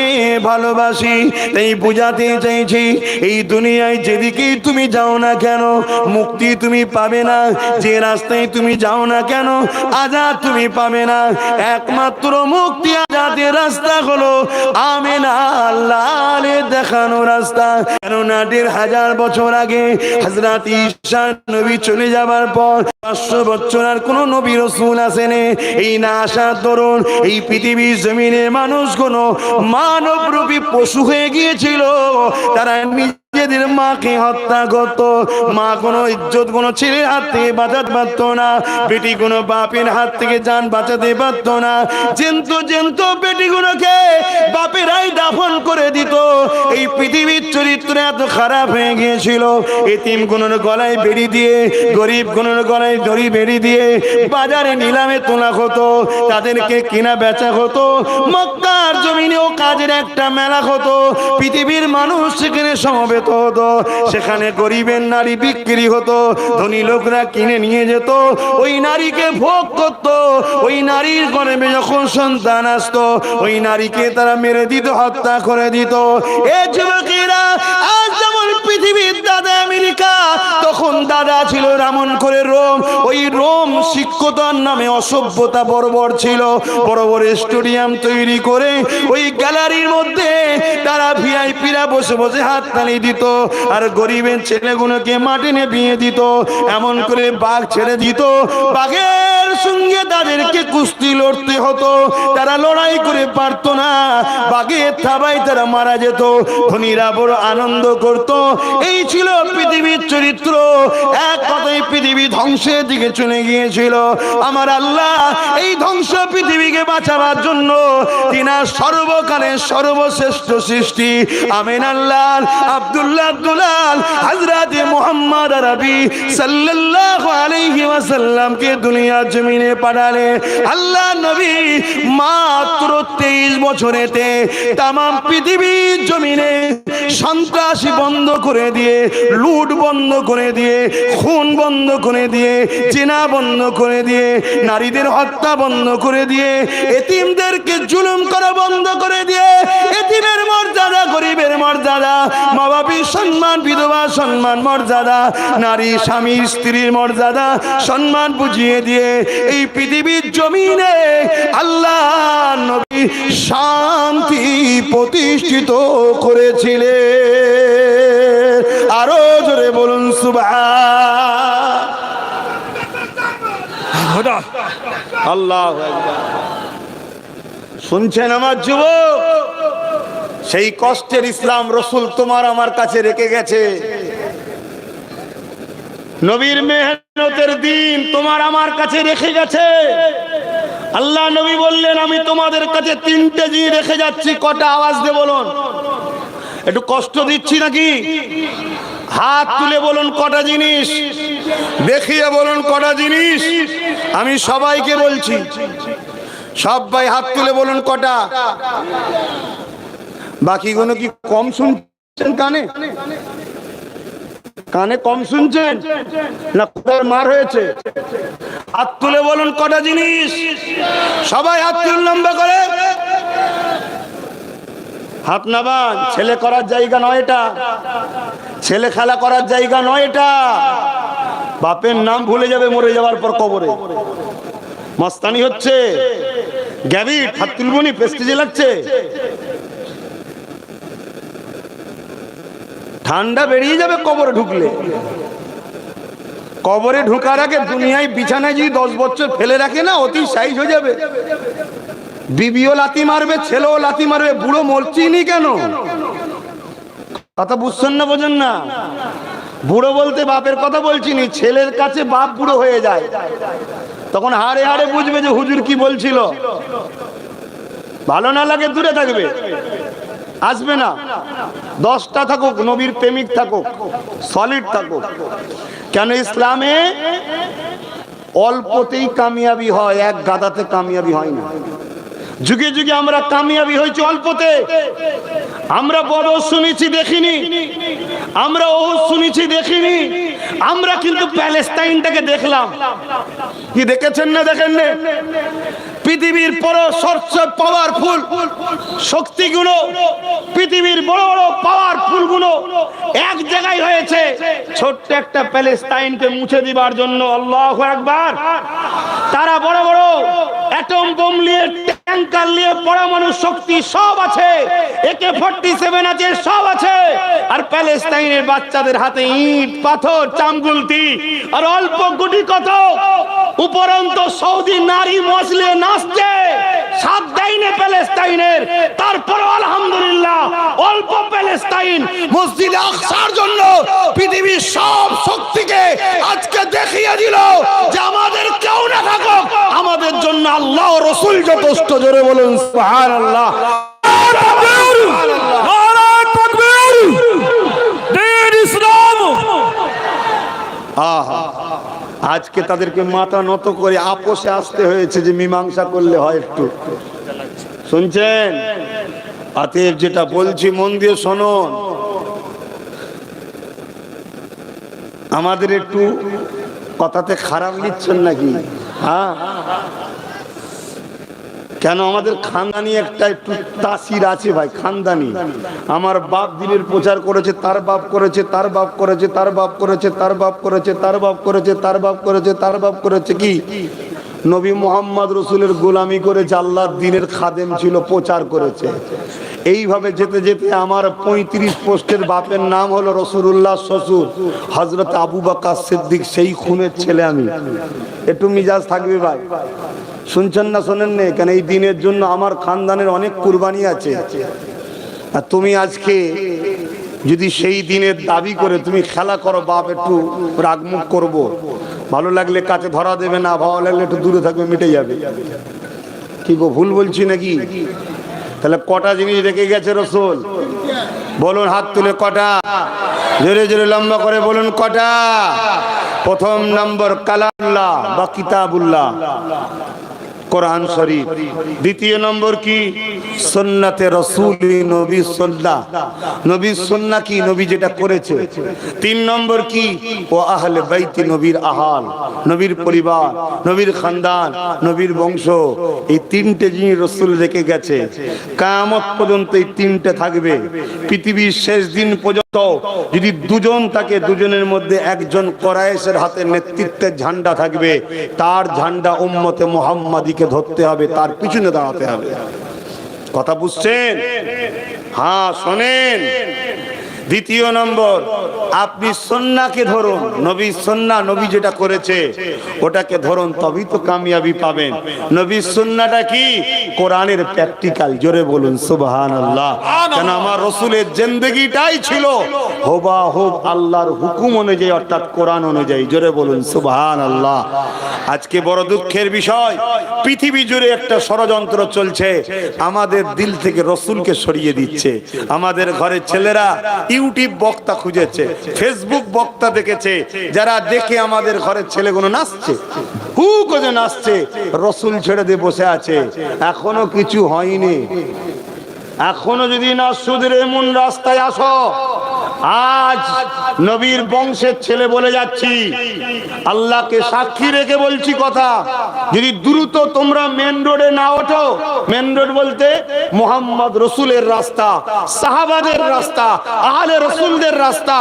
ভালোবাসি। তাই বুঝাতে চাইছি, এই দুনিয়ায় যেদিকে তুমি যাও না কেন, মুক্তি তুমি পাবে না। যে রাস্তায় তুমি যাও না কেন, আজাদ তুমি পাবে না। একমাত্র মুক্তি আজাদের রাস্তা হলো আমিনার লালের দেখানো রাস্তা। কেননা 1500 বছর আগে হযরত ঈসা নবী চলে যাবার পর 500 বছর আর কোন নবী রাসূল আসেনি। এই না আসার দরুন এই পৃথিবীর জমিনে মানুষগুলো মানবরূপী পশু হয়ে গিয়েছিল। তারা নিজেদের মাকে হত্যা করত। মা কোনো ইজ্জত কোনো ছেলের হাত থেকে বাঁচাতে পারত না, বেটি কোনো বাপের হাত থেকে জান বাঁচাতে পারত না। জেন্ত বেটিগুলোকে বাপেরাই দাফন করে দিত। এই পৃথিবীর চরিত্র এত খারাপ হয়ে গিয়েছিল, এতিম গুলোর গলায় বেড়ি দিয়ে, গরিব গুলোর গলায় দড়ি বেড়ি দিয়ে বাজারে নিলামে তোলা হতো, তাদেরকে কেনা বেচা হতো। মক্কার জমিনেও কাজের একটা মেলা হতো, পৃথিবীর মানুষ সেখানে সমবেত হতো। সেখানে গরিবের নারী বিক্রি হতো, ধনী লোকরা কিনে নিয়ে যেত, ওই নারীকে ভোগ করত। ওই নারীর গর্ভে যখন সন্তান আসতো, ওই নারীকে তারা মেরে দিত, হত্যা করে দিত। এ যুবকেরা, আজ যেমন পৃথিবীর দাদা আমেরিকা, তখন দাদা ছিল এমন করে রোম। ওই রোম শিক্ষতার নামে অসভ্যতা বর্বর ছিল। বড় বড় স্টেডিয়াম তৈরি করে ওই গ্যালারির মধ্যে তারা ভিআইপিরা বসে বসে হাত তালি দিত, আর গরিবের ছেলেগুলোকে মাঠে বিয়ে দিত। এমন করে বাঘ ছেড়ে দিত, বাঘের সঙ্গে তাদেরকে কুস্তি লড়তে হতো, তারা লড়াই করে পারতো না, বাঘের থাবায় তারা মারা যেত। ধনীরা বড় আনন্দ করত। এই ছিল পৃথিবীর চরিত্র। এক কথায় পৃথিবী ধ্বংসের দিকে চলে গিয়েছিল। আমার আল্লাহ এই ধ্বংস পৃথিবীকে বাঁচাবার জন্য তিনার সর্বকালের সর্বশ্রেষ্ঠ সৃষ্টি আমিন আল্লাহ আব্দুল্লাহ হযরত মুহাম্মদ আরবি সাল্লাল্লাহু আলাইহি ওয়াসাল্লামকে দুনিয়ার জমিনে পাঠালে। আল্লাহ নবী মাত্র 23 বছরেতে তাম পৃথিবীর জমিনে সন্ত্রাসী বন্ধ করে দিয়ে, লুট বন্ধ করে দিয়ে, খুন বন্ধ করে দিয়ে, জিনা বন্ধ করে দিয়ে, নারীদের হত্যা বন্ধ করে দিয়ে, এতিমদেরকে জুলুম করা বন্ধ করে দিয়ে, এতিমের মর্যাদা, গরিবের মর্যাদা, মা বাবার সম্মান, বিধবা সম্মান, মর্যাদা, নারী স্বামীর স্ত্রীর মর্যাদা সম্মান বুঝিয়ে দিয়ে এই পৃথিবীর জমিনে আল্লাহ নবী শান্তি প্রতিষ্ঠিত করেছিলেন। আরো জোরে বলুন সুবহান আল্লাহু আকবার। শুনছেন আমার যুবক, সেই কষ্টের ইসলাম রসুল তোমার আমার কাছে রেখে গেছে। নবীর মেহনতের দিন তোমার আমার কাছে রেখে গেছে। আল্লাহ নবী বললেন, আমি তোমাদের কাছে 3টে জিনিস রেখে যাচ্ছি। কটা? আওয়াজ দিয়ে বলুন। একটু কষ্ট দিচ্ছি নাকি? হাত তুলে বলুন কটা জিনিস, দেখিয়ে বলুন কটা জিনিস। আমি সবাইকে বলছি, সবাই হাত তুলে বলুন কটা। বাকিগুলো কি কম শুনছেন? কানে কানে কম শুনছেন না কোথায় মার হয়েছে? হাত তুলে বলুন কটা জিনিস। সবাই হাত তুলুন লম্বা করে। হাত নামান। ছেলে করার জায়গা নয় এটা, ছেলে খেলা করার জায়গা নয় এটা। বাপের নাম ভুলে যাবে মরে যাওয়ার পর কবরে। মস্তানি হচ্ছে, গ্যাবিট। হাত তুলবনি, প্রেস্টিজে লাগছে। ঠান্ডা বেরিয়ে যাবে কবরে ঢুকলে। কবরে ঢুকার আগে দুনিয়ায় বিছানায় যদি 10 বছর ফেলে রাখে না, অতি সাইজ হয়ে যাবে। বিবিও লাথি মারবে, ছেলেও লাথি মারবে। বুড়ো মরছিনি কেন? কথা বুঝছেন না, বোঝেন না? বুড়ো বলতে বাপের কথা বলছিনি। ছেলের কাছে বাপ বুড়ো হয়ে যায়, তখন হাড়ে হাড়ে বুঝবে যে হুজুর কি বলছিল। ভালো না লাগে দূরে থাকবে, আসবে না। 10টা থাকুক, নবীর প্রেমিক থাকুক, সলিড থাকুক। কেন ইসলামে অল্পতেই কামিয়াবি হয়, এক গাদাতে কামিয়াবি হয় না। যুগে যুগে আমরা কামিয়াবি হয়েছি অল্পতে। আমরা বদর শুনেছি দেখিনি, আমরা ওহুদ শুনেছি দেখিনি, আমরা কিন্তু প্যালেস্টাইনটাকে দেখলাম। কি দেখেছেন না দেখেন না? পৃথিবীর বড় সবচেয়ে পাওয়ারফুল শক্তিগুলো, পৃথিবীর বড় বড় পাওয়ারফুল গুলো এক জায়গায় হয়েছে ছোট্ট একটা প্যালেস্টাইনকে মুছে দিবার জন্য। আল্লাহু আকবার। তারা বড় বড় অ্যাটম বোম নিয়ে, ট্যাঙ্কার নিয়ে, পরমাণু শক্তি সব আছে, AK-47 আছে, সব আছে। আর প্যালেস্টাইনের বাচ্চাদের হাতে ইট, পাথর, চামগুলতি আর অল্প গুটি কত। উপরন্ত সৌদি নারী মসলে নাচছে, সাথ দেয়নি প্যালেস্টাইনের। তারপর আলহামদুলিল্লাহ অল্প প্যালেস্টাইন মসজিদে আকসার জন্য পৃথিবীর সব শক্তিকে আজকে দেখিয়ে দিল যে আমাদের কেউ না থাকুক, আমাদের জন্য আল্লাহ ও রাসূল যথেষ্ট। জোরে বলুন সুবহানাল্লাহ। নারায়ে তাকবীর, দ্বীন ইসলাম। আহা, আজকে তাদেরকে মাথা নত করে আপোষে আসতে হয়েছে যে মীমাংসা করলে হয়। একটু শুনছেন? অতএব যেটা বলছি মন দিয়ে শুনুন। আমাদের একটু কথাতে খারাপ নিচ্ছেন নাকি? হ্যাঁ, কেন আমাদের খানদানি একটা একটু তাসির আছে ভাই, খানদানি। আমার বাপ দিনের প্রচার করেছে, তার বাপ করেছে, তার বাপ করেছে, তার বাপ করেছে, তার বাপ করেছে, তার বাপ করেছে, তার বাপ করেছে, তার বাপ করেছে। কি নবী মোহাম্মদ রসুলের গোলামি করেছে, আল্লাহর দ্বীনের খাদেম ছিল, প্রচার করেছে। এইভাবে যেতে যেতে আমার 35 পোস্টের বাপের নাম হলো রসুলুল্লাহ শ্বশুর হযরত আবু বকর সিদ্দিক, সেই খুনের ছেলে আমি। একটু মিজাজ থাকবে ভাই, শুনছেন না শোনেন না? কেন এই দিনের জন্য আমার খানদানের অনেক কুরবানি আছে। আর তুমি আজকে যদি সেই দিনের দাবি করে তুমি খেলা করো, বাপ একটু রাগমুখ করবো, ভালো লাগলে কাছে ধরা দেবে, না ভালো লাগলে একটু দূরে থাকবে, মিটে যাবে। কি গো, ভুল বলছি নাকি? তাহলে কটা জিনিস রেখে গেছে রসুল? বলুন হাত তুলে কটা, জোরে জোরে লম্বা করে বলুন কটা। প্রথম নম্বর কালামুল্লাহ বা কিতাবুল্লাহ, কোরআন শরীফ। দ্বিতীয় নম্বর কি? সুন্নাতে রাসূল, নবী সুন্নাহ। নবী সুন্নাহ কি? নবী যেটা করেছে। তিন নম্বর কি? ও আহলে বাইত, নবীর আহাল, নবীর পরিবার, নবীর খানদান, নবীর বংশ। এই তিনটে জিনিস রাসূল রেখে গেছে। কিয়ামত পর্যন্ত এই তিনটে থাকবে। পৃথিবীর শেষ দিন পর্যন্ত যদি দুজন থাকে, দুজনের মধ্যে একজন কুরাইশের হাতে নেতৃত্বের ঝান্ডা থাকবে। তার ঝান্ডা উম্মতে মুহাম্মাদিকে ধরতে হবে, তার পিছনে দাঁড়াতে হবে। কথা বুঝছেন? হ্যাঁ শোনেন। দ্বিতীয় নম্বর, আপনি সুন্নাহকে ধরুন, নবী সুন্নাহ, নবী যেটা করেছে ওটাকে ধরুন, তবেই তো কামিয়াবি পাবেন। নবী সুন্নাহটা কি? কোরআনের প্র্যাকটিক্যাল। জোরে বলুন সুবহানাল্লাহ। কেন আমার রাসূলের জিন্দেগিটাই ছিল হুবহু আল্লাহর হুকুম অনুযায়ী, অর্থাৎ কোরআন অনুযায়ী। জোরে বলুন সুবহানাল্লাহ। আজকে বড় দুঃখের বিষয়, পৃথিবী জুড়ে একটা ষড়যন্ত্র চলছে, আমাদের দিল থেকে রাসূলকে সরিয়ে দিচ্ছে। আমাদের ঘরের ছেলেরা ইউটিউব বক্তা খুঁজেছে, ফেসবুক বক্তা দেখেছে, যারা দেখে আমাদের ঘরের ছেলেগুলো নাচছে, হু করে নাচছে, রাসূল ছেড়ে দিয়ে বসে আছে। এখনো কিছু হয়নি। এখনো যদি না সুদের এমন রাস্তায় আসো, আজ নবীর বংশের ছেলে বলে যাচ্ছি, আল্লাহকে সাক্ষী রেখে বলছি কথা, যদি দ্রুত তোমরা মেন রোডে না ওঠো, মেন রোড বলতে মুহাম্মদ রসুলের রাস্তা, সাহাবাদের রাস্তা, আহলে রসুলদের রাস্তা,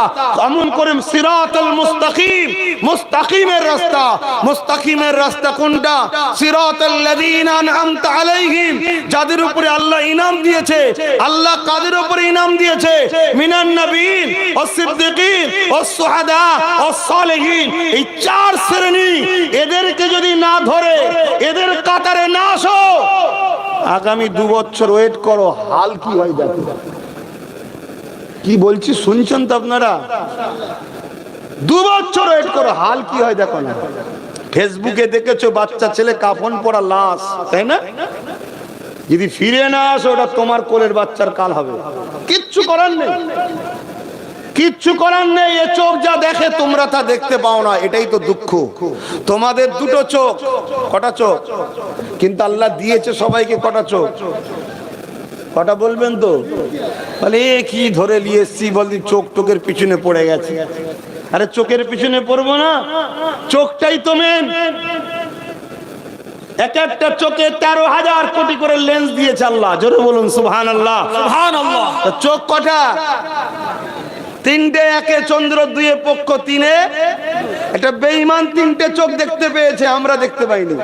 এমন করে সিরাতুল মুস্তাকিম, মুস্তাকিমের রাস্তা। মুস্তাকিমের রাস্তা কোনটা? সিরাতুল লাযীনা আনআমতা আলাইহিম, যাদের উপরে আল্লাহ ইনাম দিয়েছে। আল্লাহ কাদের উপরে ইনাম দিয়েছে? মিনান নবীন ওয়াস সিদ্দিকিন ওয়াস শুহাদা ওয়াস সালিহিন। এই চার শ্রেণী, এদেরকে যদি না ধরে, এদের কাতারে না আসো, আগামী 2 বছর ওয়েট করো, হাল কি হয় দেখো। কি বলছি শুনছেন তো আপনারা? 2 বছর ওয়েট করো, হাল কি হয় দেখো না। ফেসবুকে দেখেছো বাচ্চা ছেলে কাফন পরা লাশ, তাই না? যদি ফিরে না আসো, ওটা তোমার কোলের বাচ্চার কাল হবে। কিচ্ছু করার নেই, কিচ্ছু করার নেই। এ চোখ যা দেখে তোমরা তা দেখতে পাও না, এটাই তো দুঃখ। তোমাদের দুটো চোখ, কটা চোখ? কিন্তু আল্লাহ দিয়েছে সবাইকে কটা চোখ? কটা বলবেন তো? বলে কি ধরে নিয়ে এসছি, বলছি চোখ টোকের পিছনে পড়ে গেছে। আরে চোখের পিছনে পড়বো না, চোখটাই তো মেন। এক একটা চোখে 13,000 কোটি করে লেন্স দিয়েছে আল্লাহ। জোরে বলুন সুবহানাল্লাহ। সুবহানাল্লাহ। চোখ কটা? 3টে, একে চন্দ্র, 2 পক্ষ, 3 একটা বেঈমান 3টে চোখ দেখতে পেয়েছে, আমরা দেখতে পাইনি।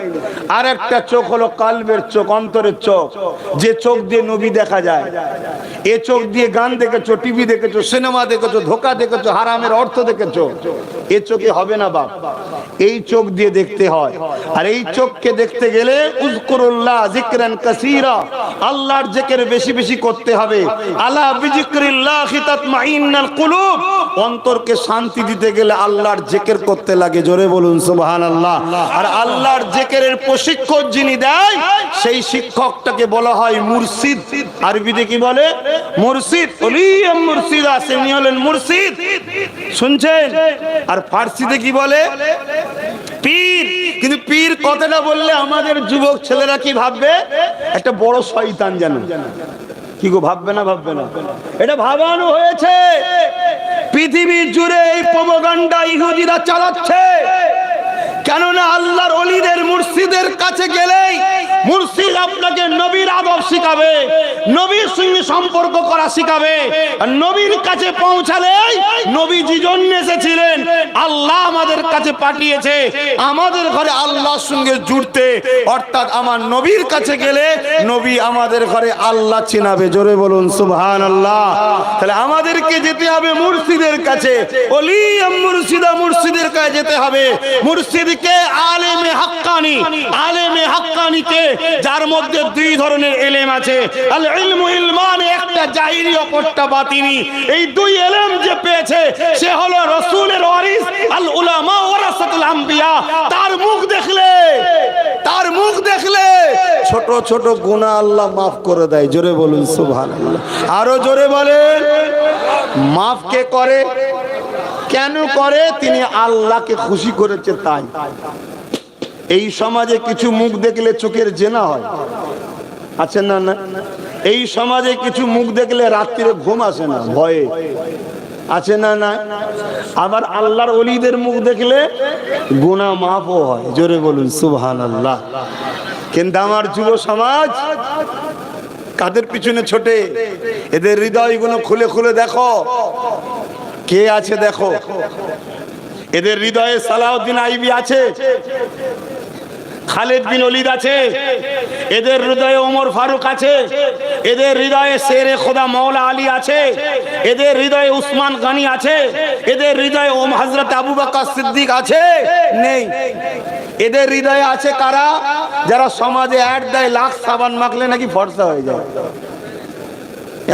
আর একটা চোখ হলো কালবের চোখ, অন্তরের চোখ, যে চোখ দিয়ে নবী দেখা যায়। এ চোখ দিয়ে গান দেখেছো, টিভি দেখেছো, সিনেমা দেখেছো, ধোঁকা দেখেছো, হারামের অর্থ দেখেছো। এ চোখে হবে না বাপ, এই চোখ দিয়ে দেখতে হয়। আর এই চোখকে দেখতে গেলে উযকুরুল্লাহ যিকরান কাসীরা, আল্লাহর জিকির বেশি বেশি করতে হবে। আলা বিযিকরিল্লাহি তাতমাইন্নাল কুলুব, অন্তরকে শান্তি দিতে গেলে আল্লাহর জিকির করতে লাগে। জোরে বলুন সুবহানাল্লাহ। আর আল্লাহর জিকিরের প্রশিক্ষণ যিনি দেয়, সেই শিক্ষকটাকে বলা হয় মুরশিদ। আরবিতে কি বলে? মুরশিদ। ওলিয়াম মুরশিদ আছে, উনি হলেন মুরশিদ। শুনছেন? আর ফার্সিতে কি বলে? পীর। কিন্তু পীর কথাটা বললে আমাদের যুবক ছেলেরা কি ভাববে? একটা বড় শয়তান জানো। কি গো, ভাববে না? ভাববে না? এটা ভাবানো হয়েছে। পৃথিবী জুড়ে এই প্রোপাগান্ডা ইহুদিরা চালাচ্ছে। কেননা আল্লাহর ওলিদের মুর্শিদের কাছে গেলেই মুর্শিদ আপনাকে নবীর আদব শিখাবে, নবীর সঙ্গে সম্পর্ক করা শিখাবে। আর নবীর কাছে পৌঁছালে নবীজি জন্য এসেছিলেন, আল্লাহ আমাদের কাছে পাঠিয়েছে আমাদের ঘরে আল্লাহর সঙ্গে জুড়তে। অর্থাৎ আমার নবীর কাছে গেলে নবী আমাদের ঘরে আল্লাহ চিনাবে। জোরে বলুন সুবহানাল্লাহ। তাহলে আমাদেরকে যেতে হবে মুর্শিদের কাছে, ওলি মুর্শিদা মুর্শিদের কাছে যেতে হবে। মুর্শিদকে আলেমে হাক্কানি, আলেমে হাক্কানিকে যার মধ্যে দুই ধরনের ইলম আছে, আল ইলমু ইলমান, একটা জাহিরি অপরটা বাতিনি। এই দুই ইলম যে পেয়েছে সে হলো রাসূলের ওয়ারিস, আল উলামা ওয়ারাসাতুল আম্বিয়া। তার মুখ দেখলে, তার মুখ দেখলে ছোট ছোট গুনাহ আল্লাহ মাফ করে দেয়। জোরে বলুন সুবহানাল্লাহ। আরো জোরে বলেন। মাফ কে করে? কেন করে? তিনি আল্লাহকে খুশি করেছে তাই। এই সমাজে কিছু মুখ দেখলে চোখের জেনা হয়, আছে না? না, এই সমাজে কিছু মুখ দেখলে রাত্রিরে ঘুম আসে না ভয়ে, আছে না? না। আবার আল্লাহর ওলিদের মুখ দেখলে গুনাহ মাফও হয়। জোরে বলুন সুবহানাল্লাহ। কিন্তু আমার যুব সমাজ কাদের পিছনে ছোটে? এদের হৃদয়গুলো খুলে খুলে দেখো কে আছে, দেখো এদের হৃদয়ে সালাউদ্দিন আইবি আছে, খালিদ বিন ওলিদ আছে, এদের হৃদয়ে ওমর ফারুক আছে, এদের হৃদয়ে শেরে খোদা মওলা আলী আছে, এদের হৃদয়ে উসমান গনি আছে, এদের হৃদয়ে হযরত আবু বকর সিদ্দিক আছে? নেই। এদের হৃদয়ে আছে কারা? যারা সমাজে অ্যাড দেয় লাখ সাবান মাখলে নাকি ফর্সা হয়ে যায়,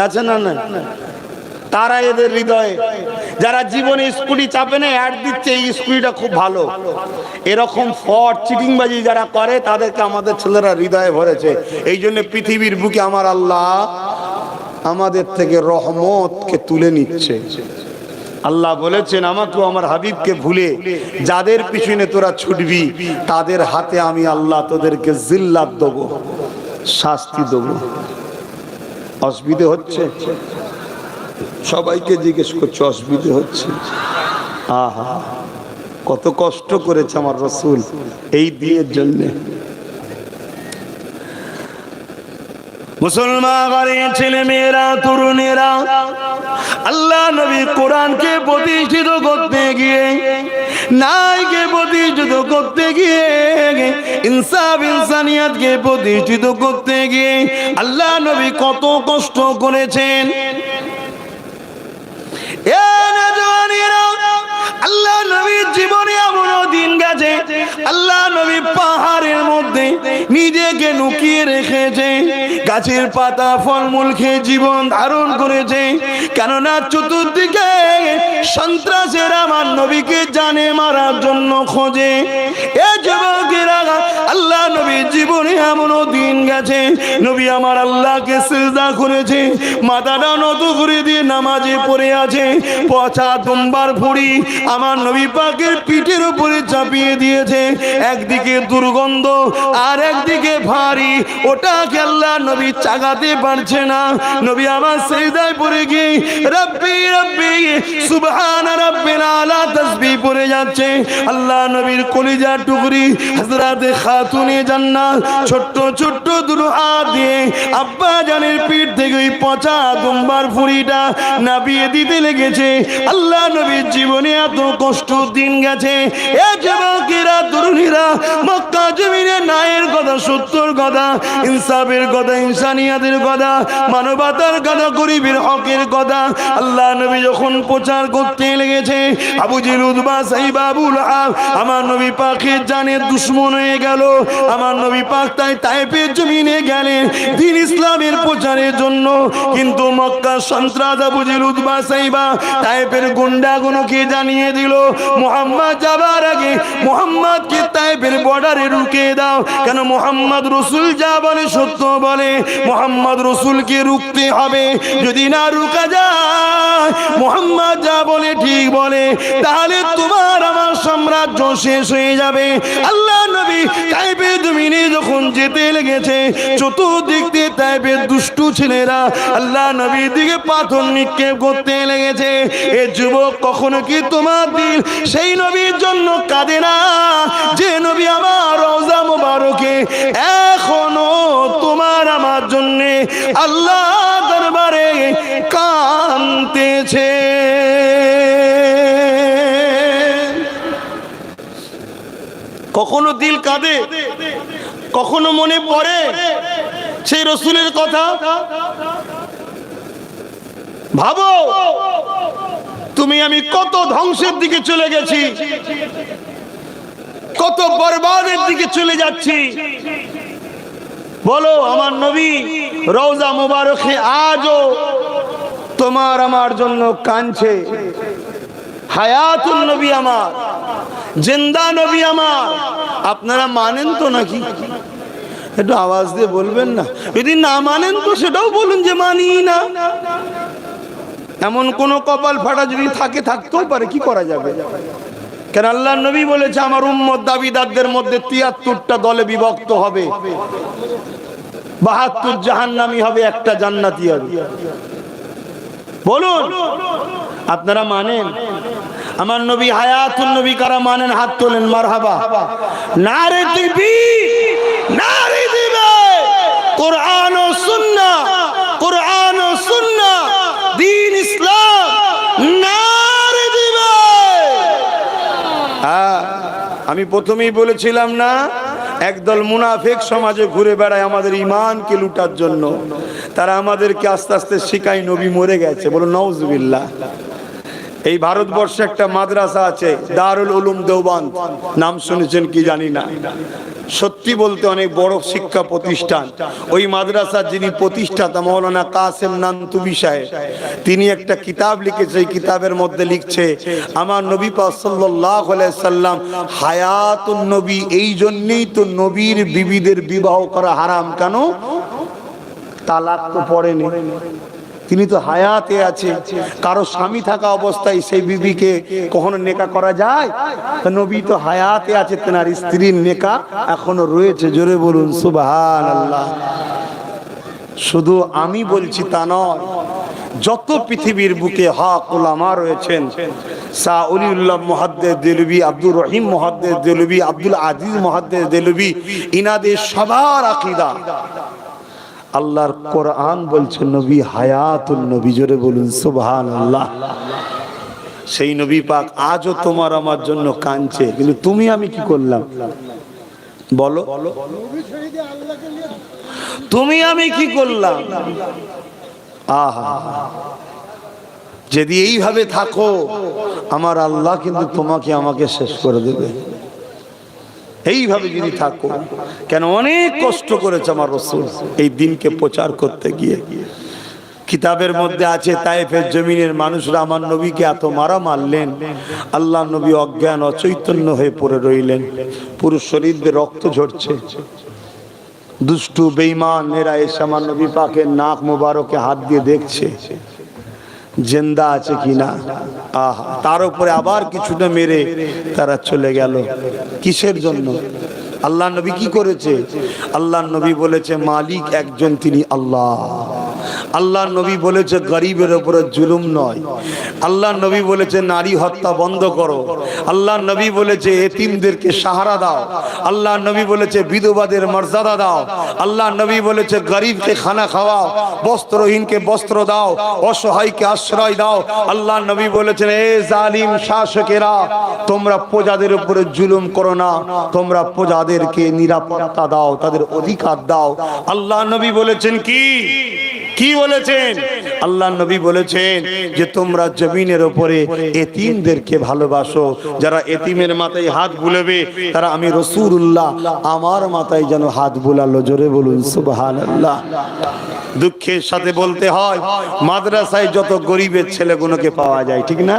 আছে না? না, তারা এদের হৃদয়ে। যারা জীবনে স্কুটি চাপে না, অ্যাড দিচ্ছে এই স্কুটিটা খুব ভালো, এরকম ফট চিটিংবাজি যারা করে তাদেরকে আমাদের ছেলেরা হৃদয়ে ভরেছে। এই জন্য পৃথিবীর বুকে আমার আল্লাহ আমাদের থেকে রহমতকে তুলে নিচ্ছে। আল্লাহ বলেছেন, আমাকেও আমার হাবিবকে ভুলে যাদের পিছনে তোরা ছুটবি তাদের হাতে আমি আল্লাহ তোদেরকে জিল্লাত দেব, শাস্তি দেব। অসুবিধে হচ্ছে? সবাইকে জিজ্ঞেস করছে অসুবিধে হচ্ছে? আহা, কত কষ্ট করেছে আমার রাসূল এই দিনের জন্য। মুসলমান ঘরের ছেলে মেয়েরা, তরুণেরা, আল্লাহ নবী কোরআনকে প্রতিষ্ঠিত করতে গিয়ে, ন্যায়কে প্রতিষ্ঠিত করতে গিয়ে, ইনসাফ ইনসানিয়াতকে প্রতিষ্ঠিত করতে গিয়ে আল্লাহ নবী কত কষ্ট করেছেন। আল্লাহ নবীর জীবনে এমন দিন গেছে, আল্লাহ নবী পাহাড়ের মধ্যে নিজেকে লুকিয়ে রেখেছে, গাছের পাতা ফলমূল খেয়ে জীবন ধারণ করেছে। কেননা চতুর্দিকে সন্ত্রাসের আমার নবীকে জানে মারার জন্য খোঁজে। এ যুবকেরা, আল্লাহ নবীর জীবনে এমন দিন গেছে নবী আমার আল্লাহকে সিজদা করেছে, মাথাটা নত করে দিয়ে নামাজে পড়ে আছে। পচা দুম্বার ভুঁড়ি আমার নবী পাকের পিঠের উপরে চাপিয়ে দিয়েছে। একদিকে দুর্গন্ধ আর একদিকে ভারী, ওটাকে আল্লাহ নবী চাগাতে পারছে না। নবী আমার সিজদায় পড়ে গিয়ে রব্বি রব্বি সুবহান রাব্বিল আলা তাসবিহ পড়ে যাচ্ছে। আল্লাহ নবীর কলিজার টুকরি হযরতে খাতুনে জান্নাত ছোট্ট ছোট্ট দুটো হাত দিয়ে আব্বা জানের পিঠ থেকে ওই পচা দুম্বার ভুঁড়িটা নাবিয়ে দিতে লেগেছে। আল্লাহ নবীর জীবনে এত কষ্ট দিন গেছে। এ যুবকেরা, তরুণীরা, মক্কা জমিনে ন্যায়ের কথা, সত্যর কথা, ইনসাফের কথা, ইনসানিয়াতের কথা, মানবতার কথা, গরিবের হকের কথা আল্লাহ নবী যখন প্রচার করতে লেগেছে, আবু জেহেল, উতবা, সাইবা, আবু লাহাব আমার নবী পাকের জানের দুশমন হয়ে গেল। আমার নবী পাক তাই তায়েফের জমিনে গেলেন দ্বীন ইসলামের প্রচারের জন্য। কিন্তু মক্কার সন্ত্রাস আবু জেহেল, উতবা, সাইবা তায়েফের গুন্ডাগুলোকে জানিয়ে দিল, মুহাম্মদ যাবার আগে মুহাম্মদকে তায়েফের বর্ডারে রুকিয়ে দাও। কেন? মুহাম্মদ রাসূল যা বলে সত্য বলে, মুহাম্মদ রাসূলকে রুখতে হবে। যদি না রুকা যায়, মুহাম্মদ যা বলে ঠিক বলে, তাহলে তোমার আমার সাম্রাজ্য শেষ হয়ে যাবে। আল্লাহ নবী তায়েফের জমিনে যখন যেতে লেগেছে, চতুর্দিক দিয়ে তায়েফের দুষ্টু ছেলেরা আল্লাহ নবীর দিকে পাথর নিক্ষেপ করতে লেগেছে। এ যুবক, কখনো কি তোমার দিল সেই নবীর জন্য কাঁদে না যে নবী আমার রওজা মুবারকে এখনো কখনো দিল কাঁদে, কখনো মনে পড়ে সেই রসুলের কথা। ভাবো তুমি আমি কত ধ্বংসের দিকে চলে গেছি, কত বরবাদের দিকে চলে যাচ্ছি। বলো আমার নবী রওজা মুবারকে আজও তোমার আমার জন্য কাঁদছে। হায়াতুল নবী আমার, জিন্দা নবী আমার। আপনারা মানেন তো নাকি? একটু আওয়াজ দিয়ে বলবেন না। যদি না মানেন তো সেটাও বলুন যে মানি না। এমন কোন কপাল ফাটা যদি থাকে, থাকতেও পারে, কি করা যাবে? কেন আল্লাহর নবী বলেছে আমার উম্মত দাবিদারদের মধ্যে ৭৩টা দলে বিভক্ত হবে, ৭২ জাহান্নামী হবে, একটা জান্নাতি হবে। বলুন আপনারা মানেন? আমার নবী হায়াতুল নবী কারা মানেন? হাত তোলেন, মারহাবা। নারে তাকবীর, নারে দিবে কোরআন ও সুন্নাহ, কোরআন ও সুন্নাহ, দ্বীন ইসলাম, নারে দিবে। আমি প্রথমেই বলেছিলাম না, একদল মুনাফিক সমাজে ঘুরে বেড়ায় আমাদের ঈমানকে লুটার জন্য। তারা আমাদেরকে আস্তে আস্তে শিখায় নবী মরে গেছে। বলো নাউজুবিল্লাহ। এই ভারতবর্ষে একটা মাদ্রাসা আছে, দারুল উলুম দেওবন্দ, নাম শুনেছেন কি জানি না। সত্যি বলতে অনেক বড় শিক্ষা প্রতিষ্ঠান। ওই মাদ্রাসার যিনি প্রতিষ্ঠাতা মাওলানা কাসেম নানতুবি সাহেব, তিনি একটা কিতাব লিখেছে। এই কিতাবের মধ্যে লিখছে আমার নবী পাক সাল্লাল্লাহু আলাইহি সাল্লাম হায়াতুন নবী, এই জন্যই তো নবীর বিবিদের বিবাহ করা হারাম। কেন? তালাক তো পড়েনি, তিনি তো হায়াতে আছে। কারো স্বামী থাকা অবস্থায় সেই বিবিকে কখনো নেকা করা যায়? নবী তো হায়াতে আছে, তেনার স্ত্রীর নেকা এখনো রয়েছে। জোরে বলুন সুবহানাল্লাহ। শুধু আমি বলছি তা নয়, যত পৃথিবীর বুকে হক উলামা রয়েছেন, শাহ ওলিউল্লাহ মুহাদ্দিস দেলভী, আব্দুর রহিম মুহাদ্দিস দেলভী, আব্দুল আজিজ মুহাদ্দিস দেলভী, ইনাদের সবার আকীদা আল্লাহর কোরআন বলছে নবী হায়াতুল নবী। জোরে বলুন সুবহানাল্লাহ। সেই নবী পাক আজও তোমার আমার জন্য কাঁদছে, কিন্তু তুমি আমি কি করলাম বলো? তুমি আমি কি করলাম? আহা, যদি এইভাবে থাকো আমার আল্লাহ কিন্তু তোমাকে আমাকে শেষ করে দেবে। এইভাবে যদি থাকো, কেন অনেক কষ্ট করেছে আমার রাসূল এই দিনকে প্রচার করতে গিয়ে। কিতাবের মধ্যে আছে তায়েফের জমিনের মানুষরা আমার নবীকে এত মারলেন, আল্লাহ নবী অজ্ঞান অচৈতন্য হয়ে পড়ে রইলেন, পুরো শরীর দিয়ে রক্ত ঝরছে। দুষ্টু বেঈমান এরা এসে আমার নবী পাকের নাক মোবারকে হাত দিয়ে দেখছে জিন্দা আছে কিনা। আহা, তার উপরে আবার কিছুটা মেরে তারা চলে গেল। কিসের জন্য? আল্লাহ নবী কি করেছে? আল্লাহ নবী বলেছে মালিক একজন, তিনি আল্লাহ। আল্লাহ নবী বলেছে গরিবের উপরে জুলুম নয়। আল্লাহ নবী বলেছে নারী হত্যা বন্ধ করো। আল্লাহ নবী বলেছে এতিমদেরকে সাহারা দাও। আল্লাহ নবী বলেছে বিধবাদের মর্যাদা দাও। আল্লাহ নবী বলেছে গরিবকে খানা খাওয়াও, বস্ত্রহীনকে বস্ত্র দাও, অসহায়কে আশ্রয় দাও। আল্লাহ নবী বলেছেন এ জালিম শাসকেরা, তোমরা প্রজাদের উপরে জুলুম করো না, তোমরা প্রজাদেরকে নিরাপত্তা দাও, তাদের অধিকার দাও। আল্লাহ নবী বলেছেন কি কি বলেছেন? আল্লাহ নবী বলেছেন যে তোমরা জমিনের উপরে এতিমদেরকে ভালোবাসো। যারা এতিমের মাথায় হাত বুলাবে তারা আমি রাসূলুল্লাহ আমার মাথায় যেন হাত বুলালো। জোরে বলুন সুবহানাল্লাহ। দুঃখের সাথে বলতে হয় মাদ্রাসায় যত গরিবের ছেলেগুলোকে পাওয়া যায়, ঠিক না?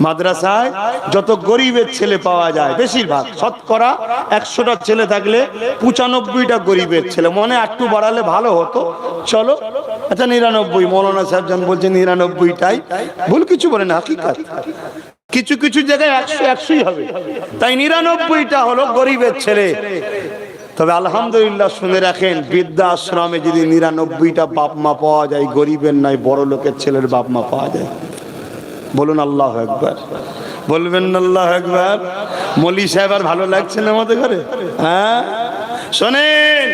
মাদ্রাসায় যত গরিবের ছেলে পাওয়া যায়, বেশিরভাগ শতকরা 100টা ছেলে থাকলে 95টা গরিবের ছেলে। মনে একটু বাড়ালে ভালো হতো, চলো আচ্ছা 99। মৌলানা সাহেব জান বলছেন 99টাই, ভুল কিছু বলেন, হাকিকাত। কিছু কিছু জায়গায় 100-100ই হবে, তাই 99টা হলো গরিবের ছেলে। তবে আলহামদুলিল্লাহ শুনে রাখেন, বৃদ্ধাশ্রমে যদি 99টা বাপ মা পাওয়া যায়, গরিবের নয় বড় লোকের ছেলের বাপ মা পাওয়া যায়। বলুন আল্লাহু আকবার, বলবেন আল্লাহু আকবার। মৌলী সাহেব আর ভালো লাগছে না আমাদের ঘরে? হ্যাঁ শোনেন,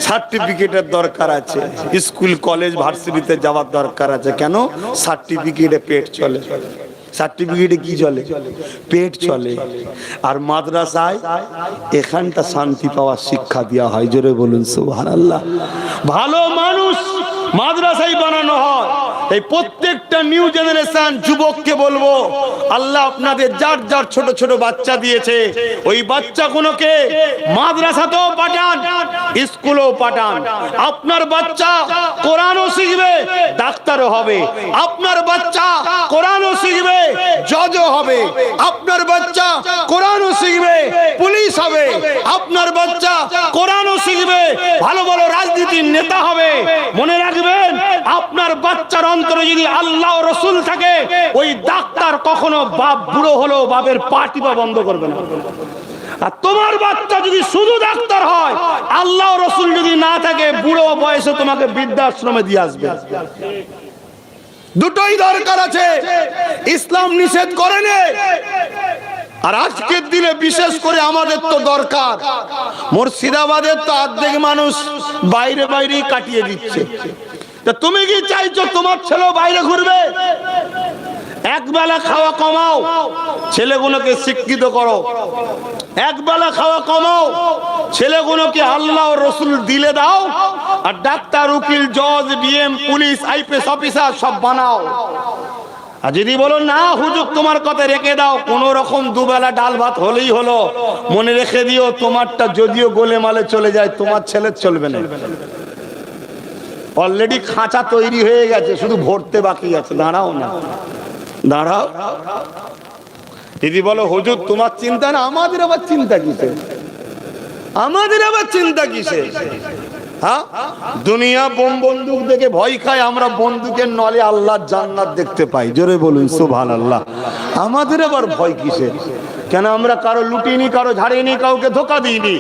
সার্টিফিকেটের দরকার আছে, স্কুল কলেজ ভার্সিটিতে যাওয়ার দরকার আছে। কেন? সার্টিফিকেটে পেট চলে। সার্টিফিকেটে কি চলে? পেট চলে। আর মাদ্রাসায় এখানটা শান্তি পাওয়ার শিক্ষা দেওয়া হয়। জোরে বলুন সুবহানাল্লাহ। ভালো মানুষ মাদ্রাসায় বানানো হয়। এই প্রত্যেকটা নিউ জেনারেশন যুবককে বলবো, আল্লাহ আপনাদের যার যার ছোট ছোট বাচ্চা দিয়েছে, ওই বাচ্চাগুলোকে মাদ্রাসাতেও পাঠান, স্কুলেও পাঠান। আপনার বাচ্চা কোরআনও শিখবে, ডাক্তারও হবে। আপনার বাচ্চা কোরআনও শিখবে, জজও হবে। আপনার বাচ্চা কোরআনও শিখবে, পুলিশ হবে। আপনার বাচ্চা কোরআনও শিখবে, ভালো ভালো রাজনীতির নেতা হবে। মনে রাখবেন, আপনার বাচ্চার অন্তরে যদি আল্লাহ ও রাসূল থাকে, ওই ডাক্তার কখনো বাপ বুড়ো হলেও বাপের পা টিপা বন্ধ করবে না। আর তোমার বাচ্চা যদি শুধু ডাক্তার হয়, আল্লাহ ও রাসূল যদি না থাকে, বুড়ো বয়সে তোমাকে বৃদ্ধাশ্রমে দিয়ে আসবে। দুটোই দরকার আছে, ইসলাম নিষেধ করেনি। আর আজকের দিনে বিশেষ করে আমাদের তো দরকার। মুর্শিদাবাদের তো অর্ধেক মানুষ বাইরে বাইরেই কাটিয়ে দিচ্ছে। তা তুমি কি চাইছো তোমার ছেলে বাইরে ঘুরবে? একবেলা খাওয়া কমাও, ছেলেগুলোকে শিক্ষিত করো। একবেলা খাওয়া কমাও, ছেলেগুলোকে আল্লাহ ও রাসূল দিলে দাও। আর ডাক্তার, উকিল, জজ, ডিএম, পুলিশ, আইপিএস অফিসার সব বানাও। আর যদি বলো না হুজুর তোমার কথা রেখে দাও, কোন রকম দুবেলা ডাল ভাত হলেই হলো, মনে রেখে দিও তোমারটা যদিও গোলে মালে চলে যায়, তোমার ছেলের চলবে না। অলরেডি খাঁচা তৈরি হয়ে গেছে, শুধু ভরতে বাকি আছে। দাঁড়াও না, দাঁড়াও। যদি বলো হুজুর তোমার চিন্তা না, আমাদের আবার চিন্তা কিসে? আমাদের আবার চিন্তা কিসে? হ্যাঁ, দুনিয়া বোম বন্দুক দেখে ভয় খায়, আমরা বন্দুকের নলে আল্লাহর জান্নাত দেখতে পাই। জোরে বলুন সুবহানাল্লাহ। আমাদের আবার ভয় কিসে? কেন আমরা কারো লুটিনি, কারো ঝাড়িনি, কাউকে ধোকা দিইনি।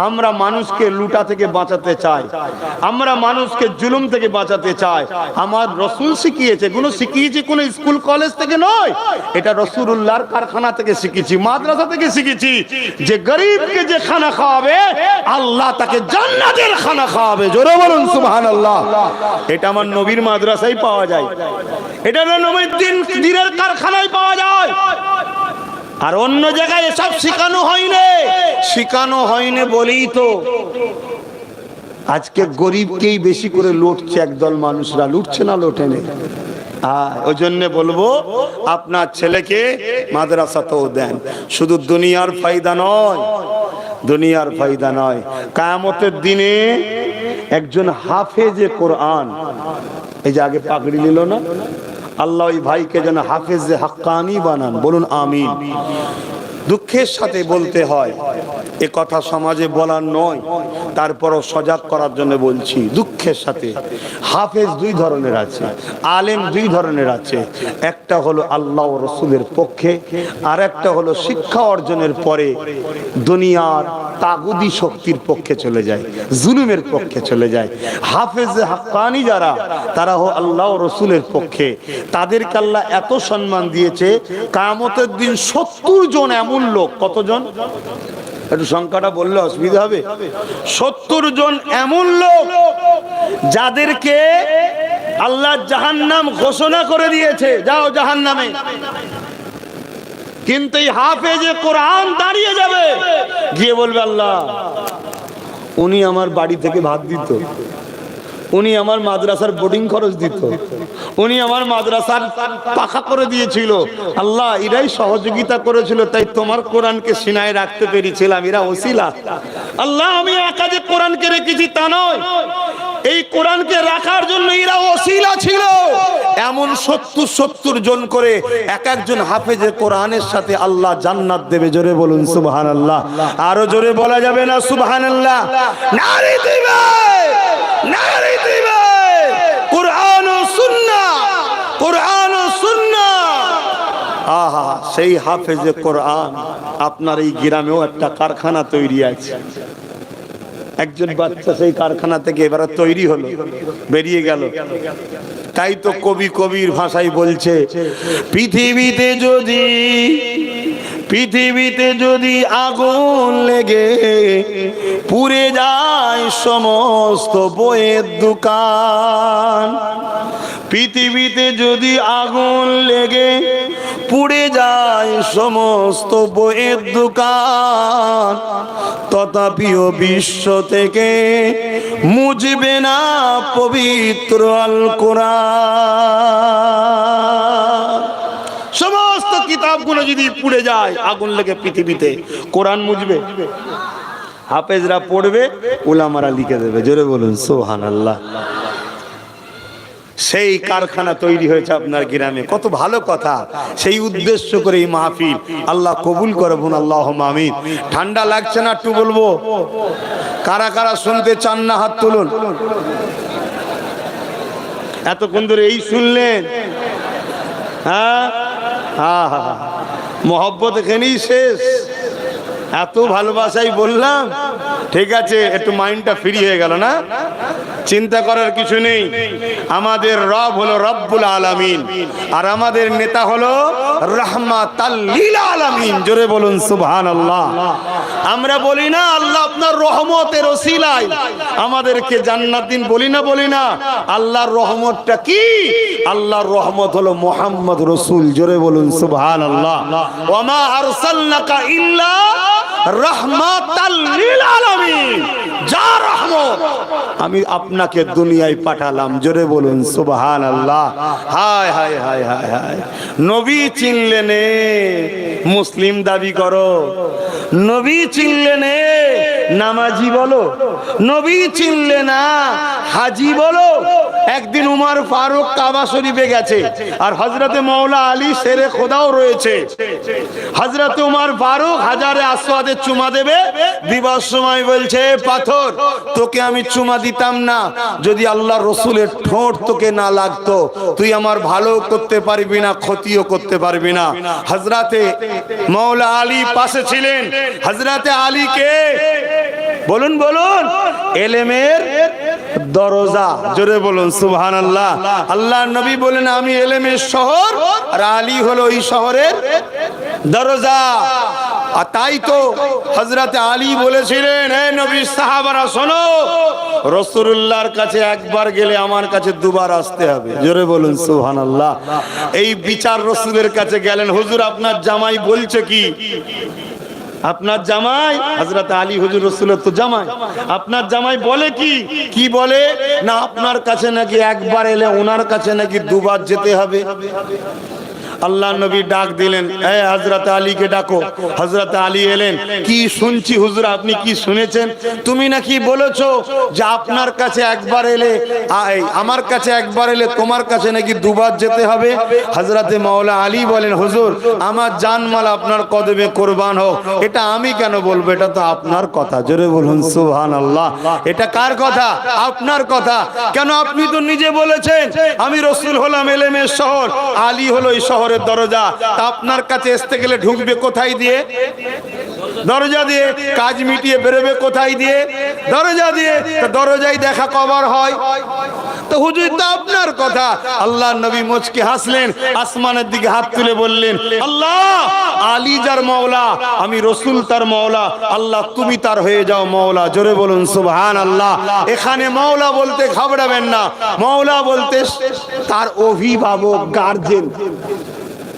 আমরা মানুষকে লুটা থেকে বাঁচাতে চাই, আমরা মানুষকে জুলুম থেকে বাঁচাতে চাই। আমার রাসূল শিখিয়েছে, কোনো শিখিয়েছি কোনো স্কুল কলেজ থেকে নয়, এটা রাসূলুল্লাহর কারখানা থেকে শিখেছি, মাদ্রাসা থেকে শিখেছি। যে গরিবকে যে খানা খাওয়াবে, আল্লাহ তাকে জান্নাতের খানা খাওয়াবে। জোরে বলুন সুবহানাল্লাহ। এটা আমার নবীর মাদ্রাসায় পাওয়া যায়, এটা নবীর দ্বীনের কারখানায় পাওয়া যায়। আর অন্য জায়গায় এসব শেখানো হয়নি। শেখানো হয়নি বলেই তো আজকে গরিবকেই বেশি করে লুটছে একদল মানুষরা। লুটছে না, লোটেনি। ওই জন্য বলবো আপনার ছেলেকে মাদ্রাসাতেও দেন। শুধু দুনিয়ার ফায়দা নয়, দুনিয়ার ফায়দা নয়, কিয়ামতের দিনে একজন হাফেজে কোরআন, এই যে আগে পাগড়ি নিল না, আল্লাহ ওই ভাইকে যেন হাফেজে হাক্কানি বানান। বলুন আমিন। দুঃখের সাথে বলতে হয়, এ কথা সমাজে বলার নয়, তারপরও সজাগ করার জন্য বলছি। দুঃখের সাথে হাফেজ দুই ধরনের আছে, আলেম দুই ধরনের আছে। একটা হলো আল্লাহ ও রাসূলের পক্ষে, আর একটা হলো শিক্ষা অর্জনের পরে দুনিয়ার তাগুদি শক্তির পক্ষে চলে যায়, জুলুমের পক্ষে চলে যায়। হাফেজে হাক্কানি যারা, তারা হলো আল্লাহ ও রাসূলের পক্ষে। তাদেরকে আল্লাহ এত সম্মান দিয়েছে, কিয়ামতের দিন 70 জন এমন লোক, কতজন একটু সংখ্যাটা বললে অসুবিধা হবে, 70 জন এমন লোক যাদেরকে আল্লাহ জাহান্নাম ঘোষণা করে দিয়েছে, যাও জাহান্নামে। কিন্তু এই হাফেজে কোরআন দাঁড়িয়ে যাবে, গিয়ে বলবে আল্লাহ উনি আমার বাড়ি থেকে ভাত দিত, উনি আমার মাদ্রাসার বোর্ডিং খরচ দিত, উনি আমার মাদ্রাসার পাকা করে দিয়েছিল, আল্লাহ এরাই সহযোগিতা করেছিল, তাই তোমার কোরআনকে সিনায় রাখতে পেরেছিলাম, এরা ওসিলা। আল্লাহ আমি একা যে কোরআনকে রেখেছি তা নয়, এই কোরআনকে রাখার জন্য এরা ওসিলা ছিল। এমন 70 জন করে এক একজন হাফেজে কোরআনের সাথে আল্লাহ জান্নাত দেবে। জোরে বলুন সুবহানাল্লাহ। আরো জোরে বলা যাবে না সুবহানাল্লাহ? নারে দিবে, নারে দিবে। কোরআন ও সুন্নাহ, কোরআন ও সুন্নাহ। আহা, সেই হাফেজে কোরআন আপনার এই গ্রামেও একটা কারখানা তৈরি আছে। একজন বাচ্চা সেই কারখানা থেকে এবারে তৈরি হলো, বেরিয়ে গেল। তাই তো কবি কবির ভাষায় বলছে, পৃথিবীতে যদি আগুন লেগে পুড়ে যায় সমস্ত বইয়ের দোকান, পৃথিবীতে যদি আগুন লেগে পুড়ে যায় সমস্ত বইয়ের দোকান, তথাপিও বিশ্ব থেকে মুছবে না পবিত্র আল কোরআন। সমস্ত কিতাবগুলো যদি পুড়ে যায় আগুন লেগে পৃথিবীতে, কোরআন মুছবে? হাফেজরা পড়বে, উলামারা লিখে দেবে। জোরে বলুন সুবহানাল্লাহ। সেই কারখানা তৈরি হয়েছে আপনার গ্রামে, কত ভালো কথা। সেই উদ্দেশ্য করে এই মাহফিল, আল্লাহ কবুল করবেন, আল্লাহুম্মা আমিন। ঠান্ডা লাগছে না একটু বলবো? কারা কারা শুনতে চান না হাত তুলুন। এতক্ষণ ধরে এই শুনলেন? হ্যাঁ হ্যাঁ হ্যাঁ, মোহব্বত এখানেই শেষ। এত ভালোবাসাই বললাম, ঠিক আছে, একটু মাইন্ডটা ফ্রি হয়ে গেল না? চিন্তা করার কিছু নেই। আমাদের রব হলো রব্বুল আলামিন, আর আমাদের নেতা হলো রাহমাতাল লিল আলামিন। জোরে বলুন সুবহানাল্লাহ। আমরা বলি না আল্লাহ আপনার রহমতের ওসিলায় আমাদেরকে জান্নাত দিন, বলি না? আল্লাহর রহমতটা কি? আল্লাহর রহমত হলো মুহাম্মদ রাসূল। জোরে বলুন সুবহানাল্লাহ। ওয়া মা আরসালনাকা ইল্লা রাহমাতাল লিল আলামিন। যা রহমত, আমি আপনাকে দুনিয়ায় পাঠালাম। জোরে বলুন সুবহানাল্লাহ। হায় হায় হায় হায় হায়। নবী চিনলে নে, মুসলিম দাবি করো। নবী চিনলে নে, নামাজি বলো। নবী চিনলে না, হাজি বলো। একদিন উমর ফারুক কাবা শরীফে গেছে, আর হযরতে মাওলা আলী শেরে খোদাও রয়েছে। হযরতে উমর ফারুক হাজারে আসওয়াদে চুমা দেবে, দিবার সময় বলছে, পাথর তোকে আমি চুমা দিতাম না যদি আল্লাহর রাসূলের ঠোঁট তোকে না লাগতো। তুই আমার ভালো করতে পারবি না, ক্ষতিও করতে পারবি না। হযরতে মাওলা আলী পাশে ছিলেন। হযরতে আলীকে বলুন এলেমের দরজা। জোরে বলুন সুবহানাল্লাহ। আল্লাহর নবী বলেন আমি এলেমের শহর, আর আলী হলো ওই শহরের দরজা। আর তাই তো হযরতে আলী বলেছিলেন, হে নবীর সাহাবারা শোনো, রাসূলুল্লাহর কাছে একবার গেলে আমার কাছে দুবার আসতে হবে। জোরে বলুন সুবহানাল্লাহ। এই বিচার রাসূলের কাছে গেলেন, হুজুর আপনার জামাই বলছে কি? আপনার জামাই হযরত আলী হুজুর রাসূলের তো জামাই, আপনার জামাই বলে কি বলে না, আপনার কাছে নাকি একবার এলে ওনার কাছে নাকি দুবার যেতে হবে। আল্লাহ নবী ডাক দিলেন, এই হযরত আলীকে ডাকো। হযরত আলী এলেন। কি শুনছি হুজুর, আপনি কি শুনেছেন? তুমি নাকি বলেছো যে আপনার কাছে একবার এলে, আমার কাছে একবার এলে তোমার কাছে নাকি দুবার যেতে হবে। হযরতে মাওলা আলী বলেন, হুজুর আমার জানমাল আপনার কদমে কুরবান হোক। এটা আমি কেন বলবো? এটা তো আপনার কথা। জোরে বলুন সুবহানাল্লাহ। এটা কার কথা? আপনার কথা। কেন? আপনি তো নিজে বলেছেন আমি রাসূল হলাম এলেমের শহর, আলী হলো এই শহর দরজা। তা আপনার কাছে আসতে গেলে ঢুকবে কোথায় দিয়ে? দরজা দিয়ে। কাজ মিটিয়ে বেরোবে কোথায় দিয়ে? দরজা দিয়ে। দরজায় দেখা কবার হয়। তো হুজুর তো আপনার কথা। আল্লাহর নবী মুচকি হাসলেন, আসমানের দিকে হাত তুলে বললেন, আল্লাহ আলী যার মওলা, আমি রাসূল তার মওলা। আল্লাহ তুমি তার হয়ে যাও মওলা। জোরে বলুন সুবহানাল্লাহ। এখানে মওলা বলতে ঘাবড়াবেন না, মওলা বলতে তার অভিভাবক, গার্জেন।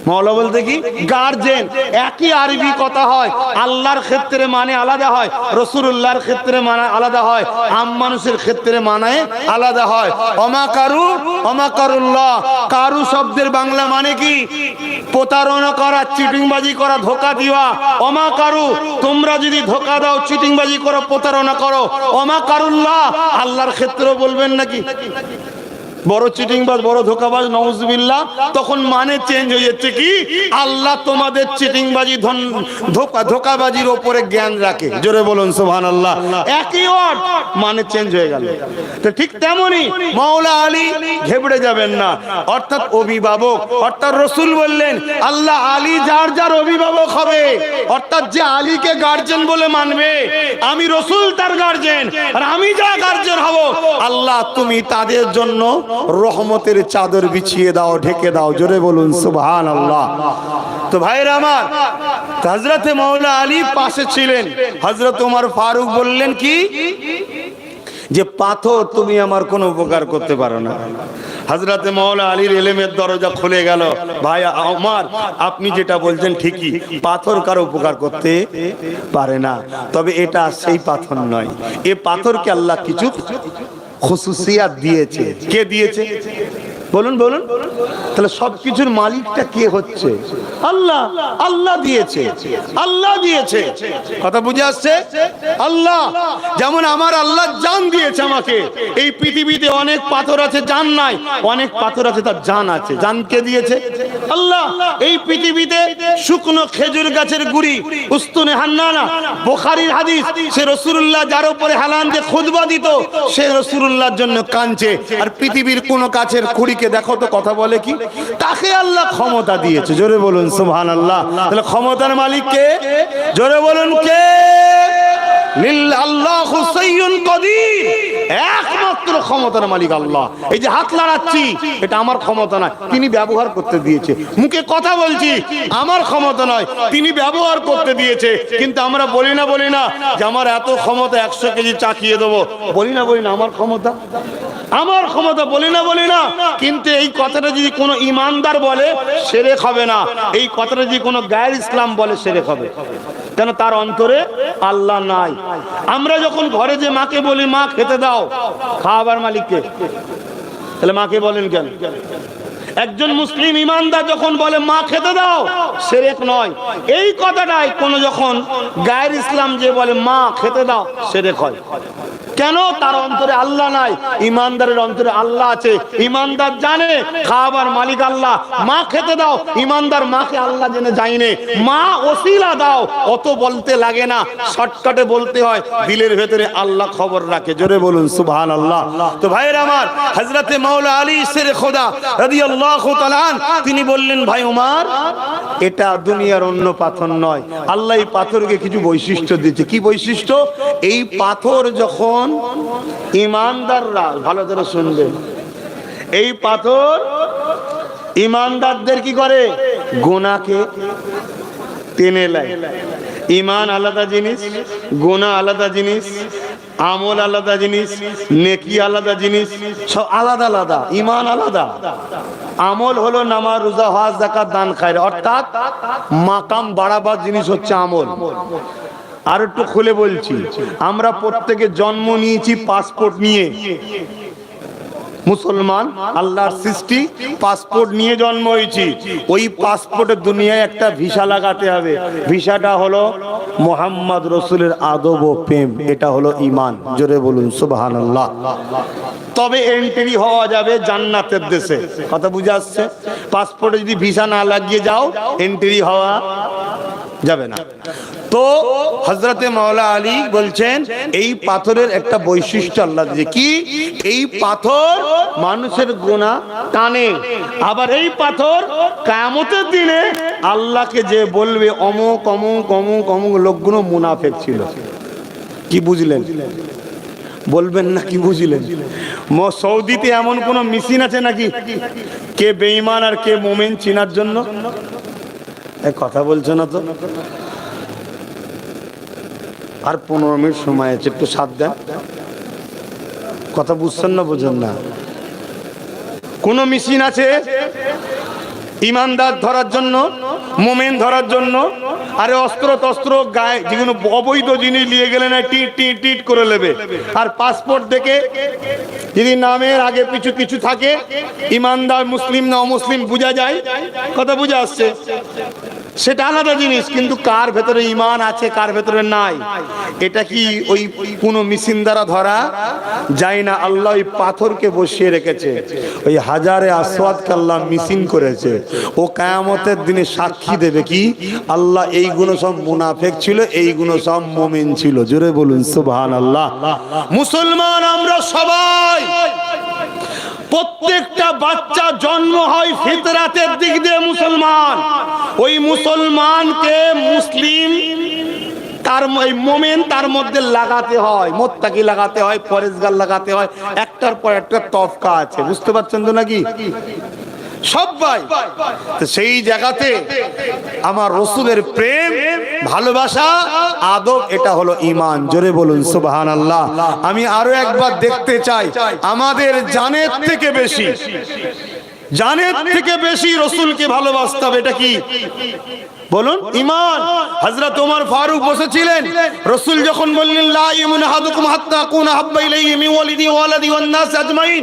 মওলা বলতে কি? গার্জেন। একই আরবি কথা হয়, আল্লাহর ক্ষেত্রে মানে আলাদা হয়, রাসূলুল্লাহর ক্ষেত্রে মানে আলাদা হয়, আম মানুষের ক্ষেত্রে মানে আলাদা হয়। অমাকারুল্লাহ, কারু শব্দের বাংলা মানে কি? প্রতারণা করা, চিটিংবাজি করা, ধোঁকা দেওয়া। অমাকারু, তোমরা যদি ধোঁকা দাও, চিটিংবাজি করো, প্রতারণা করো। অমাকারুল্লাহ, আল্লাহর ক্ষেত্রেও বলবেন নাকি? বড় চিটিংবাজ, বড় ধোঁকাবাজ, নাউজুবিল্লাহ। তখন মানে চেঞ্জ হয়ে যাচ্ছে কি? আল্লাহ তোমাদের চিটিংবাজি, ধোঁকাবাজির উপরে জ্ঞান রাখে। জোরে বলুন সুবহানাল্লাহ। একই ওয়ার্ড, মানে চেঞ্জ হয়ে গেল। তো ঠিক তেমনি মাওলা আলী, ঘেবড়ে যাবেন না, অর্থাৎ অভিভাবক। অর্থাৎ রাসূল বললেন আল্লাহ আলী যার যার অভিভাবক হবে, অর্থাৎ যে আলীকে গার্জেন বলে মানবে, আমি রাসূল তার গার্জেন, আর আমি যা গার্জেন হব, আল্লাহ তুমি তাদের জন্য রহমতের চাদর বিছিয়ে দাও, ঢেকে দাও। জোরে বলুন সুবহানাল্লাহ। তো ভাইরা আমার, হযরতে মাওলা আলী পাশে ছিলেন। হযরত ওমর ফারুক বললেন কি? যে পাথর তুমি আমার কোনো উপকার করতে পারো না। হযরতে মাওলা আলীর ইলমের দরজা খুলে গেল। ভাই ওমর, আপনি যেটা বলছেন ঠিকই, পাথর কারো উপকার করতে পারে না, তবে এটা সেই পাথর নয়। এই পাথরকে আল্লাহ কিছু খুসুসিয়াত দিয়েছে। কে দিয়েছে বলুন বলুন? তাহলে সবকিছুর মালিকটা কে হচ্ছে? আল্লাহ। আল্লাহ দিয়েছে, আল্লাহ দিয়েছে। কথা বুঝে আসছে? আল্লাহ। যেমন আমার আল্লাহ জান দিয়েছে আমাকে। এই পৃথিবীতে অনেক পাথর আছে জান নাই, অনেক পাথর আছে তার জান আছে। জান কে দিয়েছে? আল্লাহ। এই পৃথিবীতে শুকনো খেজুর গাছের গুড়ি, উস্তুনে হান্নানা, বুখারীর হাদিস, সে রাসূলুল্লাহ যার উপরে হালান দিয়ে খুতবা দিত, সে রাসূলুল্লাহর জন্য কাঁদছে। আর পৃথিবীর কোন গাছের কুড়ি দেখো তো কথা বলে কি? তাকে আল্লাহ ক্ষমতা দিয়েছে। জোরে বলুন সুবহানাল্লাহ। তাহলে ক্ষমতার মালিক কে? জোরে বলুন কে? লিল্লাহু সাইয়্যুন কাদির। একমাত্র ক্ষমতার মালিক আল্লাহ। এই যে হাত লাড়াচ্ছি, এটা আমার ক্ষমতা নয়, তিনি ব্যবহার করতে দিয়েছে। মুখে কথা বলছি, আমার ক্ষমতা নয়, তিনি ব্যবহার করতে দিয়েছে। কিন্তু আমরা বলি না যে আমার এত ক্ষমতা, 100 কেজি চাকিয়ে দেবো, বলি না আমার ক্ষমতা, আমার ক্ষমতা, বলি না। কিন্তু এই কথাটা যদি কোনো ইমানদার বলে, শিরক হবে না। এই কথাটা যদি কোনো গায়ের ইসলাম বলে, শিরক হবে। কেন? তার অন্তরে আল্লাহ নাই। আমরা যখন ঘরে যে মাকে বলি, মা খেতে দাও, খাওয়াবার মালিককে, তাহলে মাকে বলেন কেন? একজন মুসলিম ইমানদার যখন বলে মা খেতে দাও, শিরক নয়। এই কথাটাই কোন যখন গায়ের ইসলাম যে বলে মা খেতে দাও, শিরক হয়। কেন? তার অন্তরে আল্লাহ নাই। ইমানদারের অন্তরে আল্লাহ আছে। ইমানদার জানে খাবার মালিক আল্লাহ। মা খেতে দাও, ইমানদার মাকে আল্লাহ জেনে যায়নি। মা ওসিলা দাও, অত বলতে লাগে না, শর্টকাটে বলতে হয়, দিলের ভেতরে আল্লাহ খবর রাখে। জোরে বলুন সুবহানাল্লাহ। তো ভাইয়ের আমার, হযরতে মাওলা আলী শেরে খোদা রাদিয়াল্লাহু তাআলা তিনি বললেন, ভাই ওমর, এটা দুনিয়ার অন্য পাথর নয়। আল্লাহ এই পাথরকে কিছু বৈশিষ্ট্য দিয়েছে। কি বৈশিষ্ট্য? এই পাথর যখন ইমানদাররা, ভালো করে শুনবেন, এই পাথর ইমানদারদের কি করে? গুনাহকে টেনে নেয়। ঈমান আলাদা জিনিস, গুনাহ আলাদা জিনিস, আমল আলাদা জিনিস, নেকি আলাদা জিনিস, সব আলাদা আলাদা। ঈমান আলাদা, আমল হলো নামাজ, রোজা, হজ, যাকাত, দান, খায়র, অর্থাৎ মাকাম বাড়াবার জিনিস হচ্ছে আমল। আর একটু খুলে বলছি, আমরা প্রত্যেকে জন্ম নিয়েছি পাসপোর্ট নিয়ে। মুসলমান, আল্লাহর সৃষ্টি, পাসপোর্ট নিয়ে জন্ম হয়েছি। ওই পাসপোর্টে দুনিয়ায় একটা ভিসা লাগাতে হবে। ভিসাটা হলো মুহাম্মদ রাসূলের আদব ও প্রেম। এটা হলো ঈমান। জোরে বলুন সুবহানাল্লাহ। তবে এন্ট্রি হওয়া যাবে জান্নাতের দেশে। কথা বুঝে আসছে? পাসপোর্টে যদি ভিসা না লাগিয়ে যাও, এন্ট্রি হওয়া যাবে না। তো হযরতে মাওলা আলী বলছেন, এই পাথরের একটা বৈশিষ্ট্য আল্লাহ দিয়েছে। কি? এই পাথর মানুষের গুনাহ টানে। আবার এই পাথর কিয়ামতের দিনে আল্লাহকে যে বলবে, অমুক অমুক অমুক অমুক লোকগুলো মুনাফিক ছিল। কি বুঝলেন? বলবেন না কি বুঝলেন? সৌদিতে এমন কোন মেশিন আছে নাকি কে বেঈমান আর কে মুমিন চিনার জন্য? কথা বলছো না তো? আর 15 মিনিট সময় আছে, একটু সাথ দেন। কথা বুঝছেন না? বোঝেন না? কোন মেশিন আছে ইমানদার ধরার জন্য, মুমিন ধরার জন্য? আরে অস্ত্র তস্ত্র গায়ে যেগুলো অবৈধ জিনিস নিয়ে গেলে না, টিট টিট টিট করে নেবে। আর পাসপোর্ট দেখে যদি নামের আগে পিছু কিছু থাকে, ইমানদার মুসলিম না অমুসলিম বোঝা যায়। কথা বুঝে আসছে? সেটা আলাদা জিনিস, কিন্তু কার ভেতরে ঈমান আছে কার ভেতরে নাই, এটা কি ওই কোন মেশিন দ্বারা ধরা যায় না। আল্লাহ ওই পাথরকে বসিয়ে রেখেছে, ওই হাজারে আসওয়াদকে আল্লাহ মেশিন করেছে। ও কিয়ামতের দিনে সাক্ষী দেবে কি? আল্লাহ এইগুলো সব মুনাফিক ছিল, এইগুলো সব মুমিন ছিল। জোরে বলুন সুবহানাল্লাহ। মুসলমান আমরা সবাই, প্রত্যেকটা বাচ্চা জন্ম হয় ফিতরাতের দিক দিয়ে মুসলমান। ওই মুসলমানকে মুসলিম তার মুমিন তার মধ্যে লাগাতে হয়, মুত্তাকি লাগাতে হয়, পরেজগার লাগাতে হয়। একটার পর একটা তফকা আছে, বুঝতে পারছেন তো নাকি? সবাই। তো সেই জায়গাতে আমার রসুলের প্রেম, ভালোবাসা, আদব, এটা হলো ঈমান। জোরে বলুন সুবহানাল্লাহ। আমি আরো একবার দেখতে চাই, আমাদের জানের থেকে বেশি, জানের থেকে বেশি রসুলকে ভালোবাসতে হবে। এটা কি বলুন? ঈমান। হযরত ওমর ফারুক বসেছিলেন, রাসূল যখন বললেন লা ইয়ামিনু আহাদুকুম হাত্তা আকুনা হাব্বা ইলাইহি মিন ওয়ালিদি ওয়া ওয়ালাদি ওয়ান নাস আজমাইন,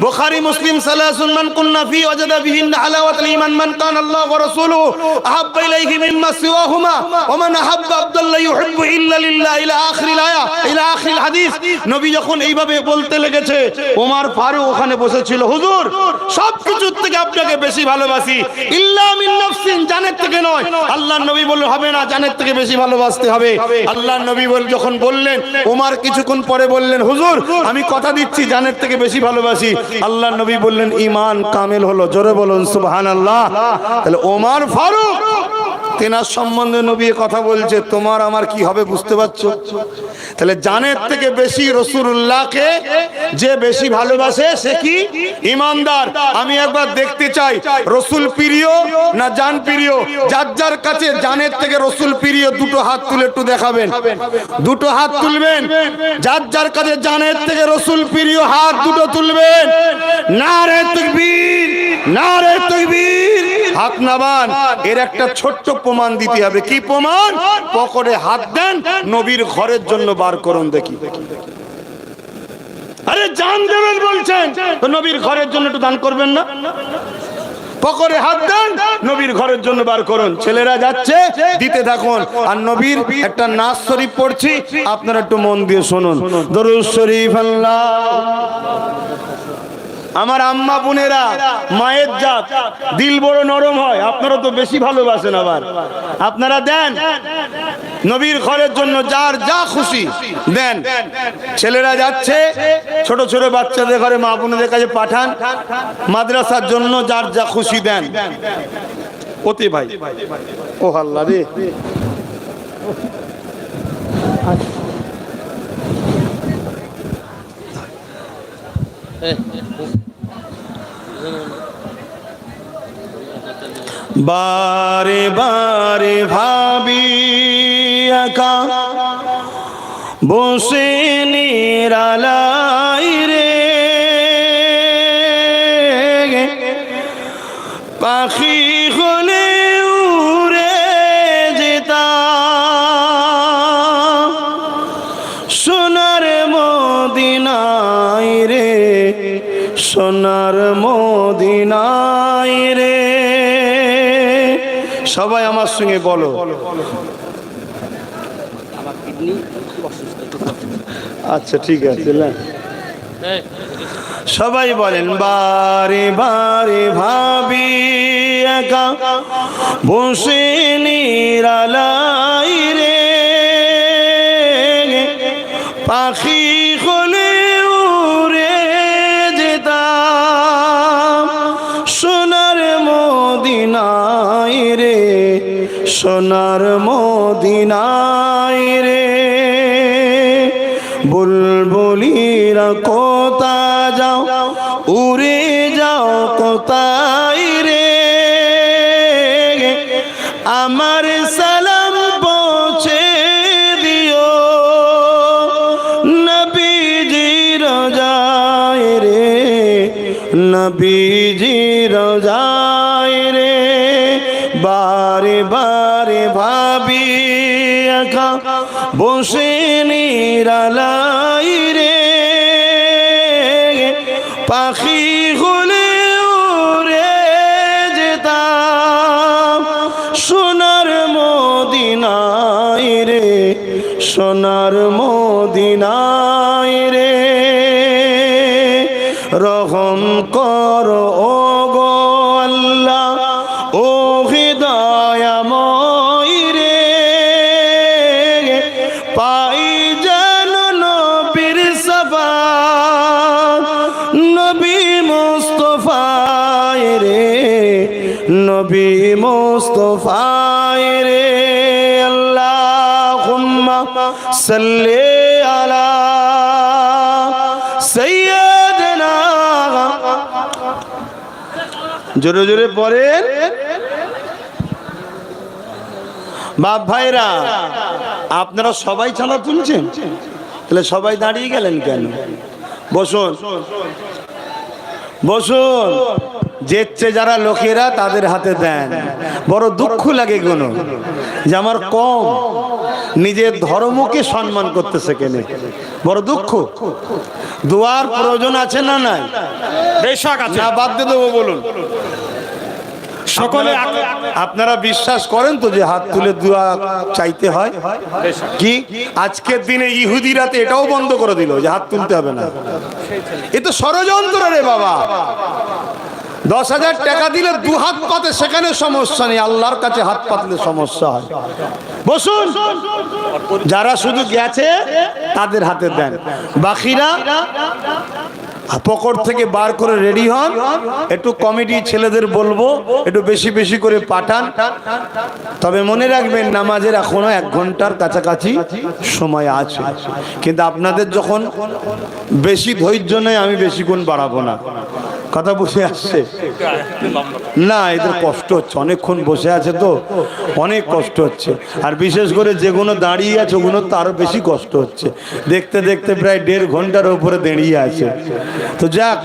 বুখারী মুসলিম সালাসুন মান কুননা ফি ওয়াজাদা বিহিন্না হালাওয়াতুল ঈমান মান কানা আল্লাহু ওয়া রাসূলুহু আহাব্বা ইলাইহি মিম্মা সিওয়াহুমা ওয়া মান আহাব্বা আবদাল্লাহ ইউহিব্বু ইল্লা লিল্লাহ ইলা আখিরিল আয়া ইলা আখিরিল হাদিস। নবী যখন এইভাবে বলতে লেগেছে, ওমর ফারুক ওখানে বসেছিল, হুজুর সবকিছুর থেকে আপনাকে বেশি ভালোবাসি, ইল্লা মিন নাফসিন, জানের থেকে নয়। আল্লাহর নবী বললেন হবে না, জানের থেকে বেশি ভালোবাসতে হবে। আল্লাহর নবী যখন বললেন, ওমর কিছুক্ষণ পরে বললেন, হুজুর আমি কথা দিচ্ছি জানের থেকে বেশি ভালোবাসি। আল্লাহর নবী বললেন ঈমান কামেল হলো। জোরে বলুন সুবহানাল্লাহ। তাহলে ওমর ফারুক তেনার সম্বন্ধে নবী কথা বলছে, তোমার আমার কি হবে বুঝতে পারছো? তাহলে জানের থেকে বেশি রাসূলুল্লাহকে যে বেশি ভালোবাসে সে কি ঈমানদার। আমি একবার দেখতে চাই, রাসূল প্রিয় না জান প্রিয়? যার যার কাছে জানের থেকে রাসূল প্রিয় দুটো হাত তুলে একটু দেখাবেন, দুটো হাত তুলবেন। যার যার কাছে জানের থেকে রাসূল প্রিয় হাত দুটো তুলবেন। নারে তাকবীর, নারে তাকবীর। হাত নামান। এর একটা ছোট্ট প্রমাণ দিতে হবে। কি প্রমাণ? পকেটে হাত দেন, নবীর ঘরের জন্য বার করুন দেখি। আরে জান দেবেন বলছেন তো নবীর ঘরের জন্য একটু দান করবেন না? পকেটে হাত দেন, নবীর ঘরের জন্য বার করুন। ছেলেরা যাচ্ছে, দিতে থাকুন। আর নবীর একটা নাজ শরীফ পড়ছি, আপনারা একটু মন দিয়ে শুনুন। দরুদ শরীফ। আল্লাহ আমার আম্মা বোনেরা, মায়ের জাত, দিল বড় নরম হয়, আপনারা তো বেশি ভালোবাসেন। আবার আপনারা দেন নবীর ঘরের জন্য, যার যা খুশি দেন। ছেলেরা যাচ্ছে, ছোট ছোট বাচ্চাদের ঘরে মা বোনদের কাছে পাঠান, মাদ্রাসার জন্য যার যা খুশি দেন। ওতে ভাই, ও আল্লাহ রে, বারে বারে ভাবি একা বসে নিরালাই রে, পাখি হলে উড়ে যেতাম সোনার মদিনায় রে, সোনার মদিনায় রে। সবাই আমার সঙ্গে বলো। আচ্ছা ঠিক আছে, সবাই বলেন। বারে বারে ভাবি একা বসে নিরালাই রে, পাখি হলে উড়ে যেতাম সোনার মদিনায় রে, সোনার মদিনায় রে। বুলবুলিরা কোথা যাও, উড়ে যাও কোথায় রে, আমার সালাম পৌঁছে দিও নবীজি রোজায় রে, নবীজি রোজায় রে। বারে বারে ভাবি একা বসে নিরালাই রে, পাখি হলে উড়ে যেতাম সোনার মদিনায় রে, সোনার মদিনায় রে। রহম করো ও গো আল্লাহ, ও হৃদয়াময় রে, পাই যেন নবীর শাফাত, নবী মুস্তাফায় রে, নবী মুস্তাফায় রে। আল্লাহুম্মা সাল্লি আলা সাইয়্যিদিনা জোরে জোরে পড়েন। বাপ ভাইরা, আপনারা সবাই চাঁদা তুলছেন, তাহলে সবাই দাঁড়িয়ে গেলেন কেন? বসুন বসুন। যেচ্ছে যারা লোকেরা তাদের হাতে দেন। বড় দুঃখ লাগে কোনো যে আমার কম নিজের ধর্মকে সম্মান করতেছে কেন, বড় দুঃখ। দোয়ার প্রয়োজন আছে না নাই? বেশক আছে। না বাদ দিয়ে দেবো বলুন? সকলে আপনারা বিশ্বাস করেন তো যে হাত তুলে দোয়া চাইতে হয়? কি আজকের দিনে ইহুদিরাতে এটাও বন্ধ করে দিল যে হাত তুলতে হবে না? এ তো ষড়যন্ত্র রে বাবা। 10,000 টাকা দিলে 2 হাত পাতে, সেখানে সমস্যা নেই, আল্লাহর কাছে হাত পাতলে সমস্যা হয়। বসুন। যারা শুধু গেছে তাদের হাতে দেন, বাকিরা পকেট থেকে বার করে রেডি হন। একটু কমিটি ছেলেদের বলবো একটু বেশি বেশি করে পাঠান। তবে মনে রাখবেন নামাজের এখনো 1 ঘন্টার কাছাকাছি সময় আছে, কিন্তু আপনাদের যখন বেশি ধৈর্য নেই আমি বেশিক্ষণ বাড়াবো না। কথা বুঝে আসছে না? এদের কষ্ট হচ্ছে, অনেকক্ষণ বসে আছে তো অনেক কষ্ট হচ্ছে। আর বিশেষ করে যেগুলো দাঁড়িয়ে আছে ওগুলো তো আরো বেশি কষ্ট হচ্ছে। দেখতে দেখতে প্রায় 1.5 ঘন্টার উপরে দাঁড়িয়ে আছে। তো যাক,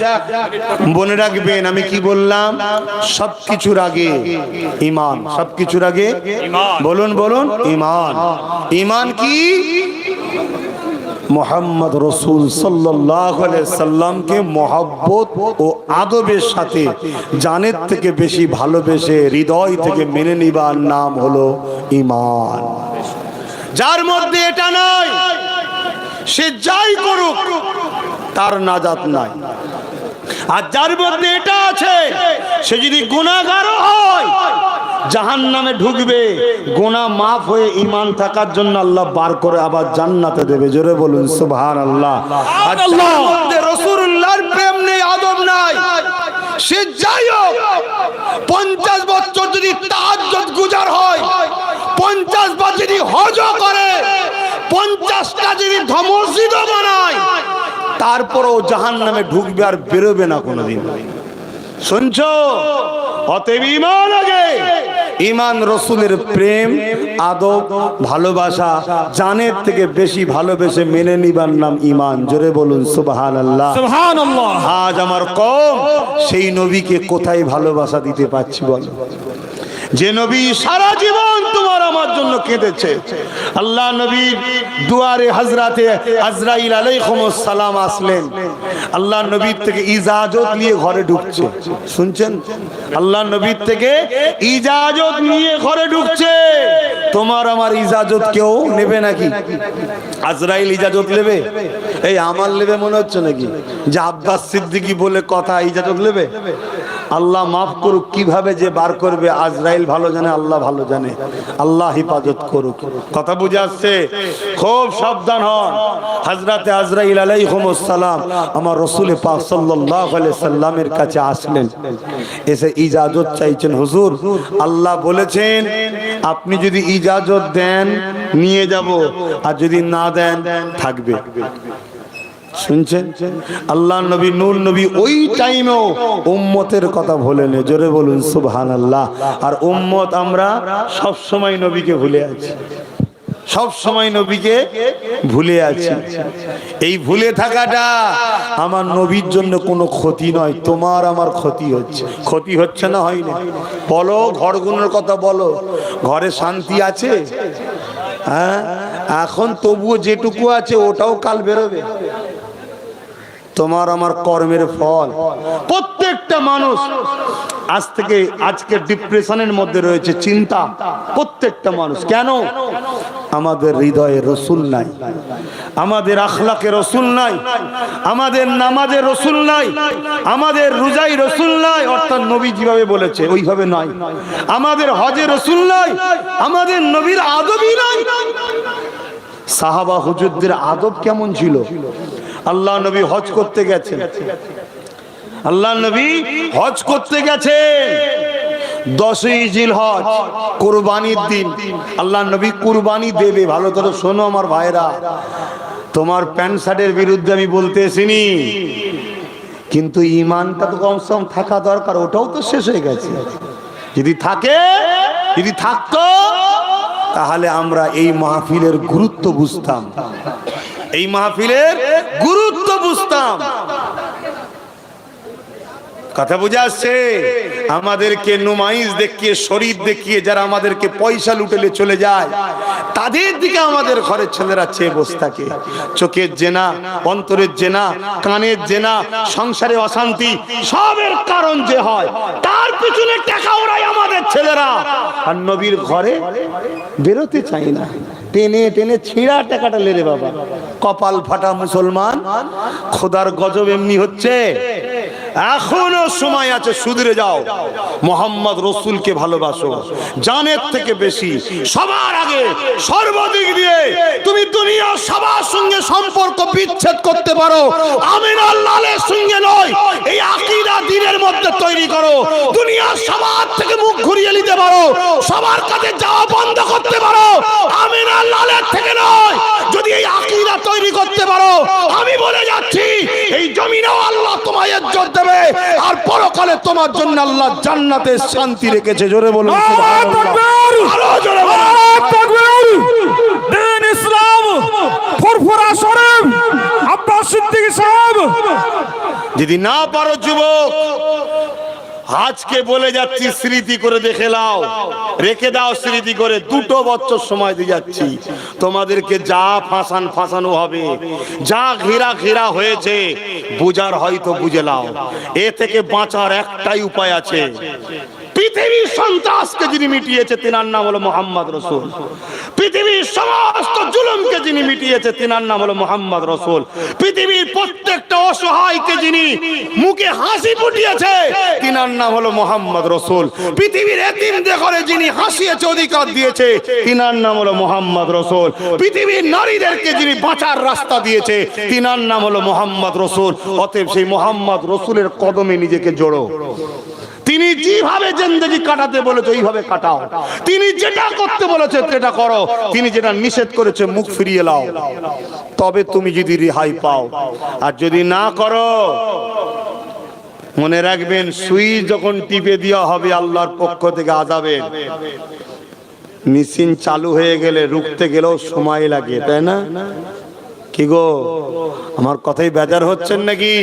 মনে রাখবেন আমি কি বললাম? সবকিছুর আগে ঈমান, সবকিছুর আগে বলুন বলুন ঈমান। ঈমান কি? মোহাম্মদ রসুল সাল্লাল্লাহু আলাইহি সাল্লামকে মহব্বত ও আদবের সাথে জানের থেকে বেশি ভালোবেসে হৃদয় থেকে মেনে নিবার নাম হলো ঈমান। যার মধ্যে এটা নাই সে যাই করুক তার নাজাত নাই। আর যার মধ্যে এটা আছে সে যদি গুনাহগার হয় জাহান্নামে ঢুকবে, গুনাহ মাফ হয়ে ঈমান থাকার জন্য আল্লাহ বার করে আবার জান্নাতে দেবে। জোরে বলুন সুবহানাল্লাহ। আর যার মধ্যে রাসূলুল্লাহর প্রেম নেই, আদব নাই, সে যাই হোক 50 বছর যদি তাহাজ্জুদ গুজার হয়, 50 বার যদি হজ করে, 50টা যদি মসজিদও বানায়, তারপরও জাহান্নামে ঢুকবে আর বেরোবে না কোনোদিন। শুনছো? অতএব ঈমান আগে। ঈমান রসুলের প্রেম, আদব, ভালোবাসা, জানের থেকে বেশি ভালোবেসে মেনে নিবার নাম ঈমান। জোরে বলুন সুবহানাল্লাহ। সুবহানাল্লাহ। আজ আমার কম সেই নবীকে কোথায় ভালোবাসা দিতে পারছি বল? যে নবী সারা জীবন তোমার আমার জন্য কেঁদেছে। আল্লাহ নবীর দুয়ারে হযরতে আজরাইল আলাইহিস সালাম আসলেন, আল্লাহ নবীর থেকে ইজাজত নিয়ে ঘরে ঢুকছে। শুনছেন? আল্লাহ নবীর থেকে ইজাজত নিয়ে ঘরে ঢুকছে। তোমার আমার ইজাজত কেউ নেবে নাকি? আজরাইল ইজাজত নেবে? এই আমার নেবে মনে হচ্ছে নাকি যে আব্বাস সিদ্দিকী বলে কথা ইজাজত নেবে? আল্লাহ মাফ করুক, কিভাবে যে বার করবে আজরাইল ভালো জানে, আল্লাহ ভালো জানে। আল্লাহ হিফাজত করুক। কথা বুঝে আসছে? খুব সাবধান হন। হযরতে আজরাইল আলাইহিস সালাম আমার রাসূল পাক সাল্লাল্লাহু আলাইহি সাল্লামের কাছে আসলেন, এসে ইজাজত চাইছেন। হুজুর, আল্লাহ বলেছেন আপনি যদি ইজাজত দেন নিয়ে যাব, আর যদি না দেন থাকবে। শুনছেন? আল্লাহ নবী নূর নবী ওই টাইমেও উম্মতের কথা ভোলেন। জোরে বলুন সুবহানাল্লাহ। আর উম্মত আমরা সব সময় নবীকে ভুলে আছি, সব সময় নবীকে ভুলে আছি। এই ভুলে থাকাটা আমার নবীর জন্য কোনো ক্ষতি নয়, তোমার আমার ক্ষতি হচ্ছে। ক্ষতি হচ্ছে না? হয় না? বলো, ঘরগুলোর কথা বলো, ঘরে শান্তি আছে? হ্যাঁ, এখন তবুও যেটুকু আছে ওটাও কাল বেরোবে। তোমার আমার কর্মের ফল। প্রত্যেকটা মানুষ আজ থেকে আজকে ডিপ্রেশনের মধ্যে রয়েছে, চিন্তা। প্রত্যেকটা মানুষ কেন? আমাদের হৃদয়ে রসুল নাই, আমাদের আখলাকে রসুল নাই, আমাদের নামাজে রসুল নাই, আমাদের রোজাই রসুল নাই, অর্থাৎ নবী যেভাবে বলেছে ওইভাবে নাই, আমাদের হজে রসুল নাই, আমাদের নবীর আদবই নাই। সাহাবা হুজুরদের আদব কেমন ছিল? আল্লাহ নবী হজ করতে গেছেন, আল্লাহ নবী হজ করতে গেছেন 10ই জিলহজ কুরবানির দিন। আল্লাহ নবী কুরবানি দেবে। ভালো করে শোনো আমার ভাইরা, তোমার প্যান্ট শার্টের বিরুদ্ধে আমি বলতে আসিনি, কিন্তু ইমানটা তো কমসে কম থাকা দরকার, ওটাও তো শেষ হয়ে গেছে। যদি থাকতো তাহলে আমরা এই মাহফিলের গুরুত্ব বুঝতাম, এই মাহফিলের গুরুত্ব বুঝতাম। কথা বুঝে আসছে? আমাদেরকে নুমাইশ দেখিয়ে, শরীর দেখিয়ে যারা আমাদেরকে পয়সা লুটেলে চলে যায়, তাদের দিকে আমাদের ঘরের ছেলেরা চেয়ে বসে থাকে। চোখের জেনা, অন্তরের জেনা, কানের জেনা, সংসারে অশান্তি, সবের কারণ যে হয় তার পিছনে টাকা ওরাই আমাদের ছেলেরা। আর নবীর ঘরে বেরোতে চাই না, টেনে টেনে ছিঁড়া টাকাটা লেরে বাবা। কপাল ফাটা মুসলমান, খোদার গজব এমনি হচ্ছে। এখনো সময় আছে, সুধরে যাও। মোহাম্মদ রসুলকে ভালোবাসো জানের থেকে বেশি, সবার আগে, সর্বদিক দিয়ে। তুমি দুনিয়ার সবার সঙ্গে সম্পর্ক বিচ্ছেদ করতে পারো, আমিনার লালের সঙ্গে নয়। এই আকীদা দ্বীনের মধ্যে তৈরি করো। দুনিয়ার সবার থেকে মুখ ঘুরিয়ে নিতে পারো, সবার কাছে যাওয়া বন্ধ করতে পারো, আমিনার লালের থেকে নয়। যদি এই আকীদা তৈরি করতে পারো, আমি বলে যাচ্ছি এই জমিনেও আল্লাহ তোমায় ইজ্জত দেবে, আর পরকালে তোমার জন্য আল্লাহ জান্নাতে শান্তি রেখেছে। জোরে বলুন সুবহানাল্লাহ। আরো জোরে বলুন তাকবীর। দ্বীন ইসলাম ফুরফুরা শরীফ আব্বাস সিদ্দিকী সাহেব। যদি না পারো যুবক, আজকে বলে যাচ্ছি, স্মৃতি করে দেখে নাও, রেখে দাও স্মৃতি করে। 2 বছর সময় দিয়ে যাচ্ছি তোমাদেরকে। যা ফাঁসানো হবে, যা ঘেরা হয়েছে, বুঝার হয়তো বুঝে নাও। এ থেকে বাঁচার একটাই উপায় আছে। পৃথিবীর সন্ত্রাসকে যিনি মিটিয়েছে তিনার নাম হলো মোহাম্মদ রসুল। পৃথিবীর সমস্ত জুলুমকে যিনি মিটিয়েছে তিনার নাম হলো মোহাম্মদ রসুল। পৃথিবীর প্রত্যেকটা অসহায়কে যিনি মুখে হাসি ফুটিয়েছে তিনার নাম হলো মোহাম্মদ রসুল। পৃথিবীর এতিমদের ঘরে যিনি হাসিয়েছে, অধিকার দিয়েছে, তিনার নাম হলো মোহাম্মদ রসুল। পৃথিবীর নারীদেরকে যিনি বাঁচার রাস্তা দিয়েছে তিনার নাম হলো মোহাম্মদ রসুল। অতএব সেই মোহাম্মদ রসুলের কদমে নিজেকে জোড়ো। তিনি যেভাবে জিন্দেগি কাটাতে বলেছে ওইভাবে কাটাও। তিনি যেটা করতে বলেছে সেটা করো। তিনি যেটা নিষেধ করেছে মুখ ফিরিয়ে নাও। তবে তুমি যদি রেহাই পাও, আর যদি না করো, মনে রাখবেন সুইচ যখন টিপে দেওয়া হবে আল্লাহর পক্ষ থেকে আযাবের, মেশিন চালু হয়ে গেলে রুখতে গেলেও সময় লাগে, তাই না? কি গো, আমার কথাই বেজার হচ্ছেন নাকি?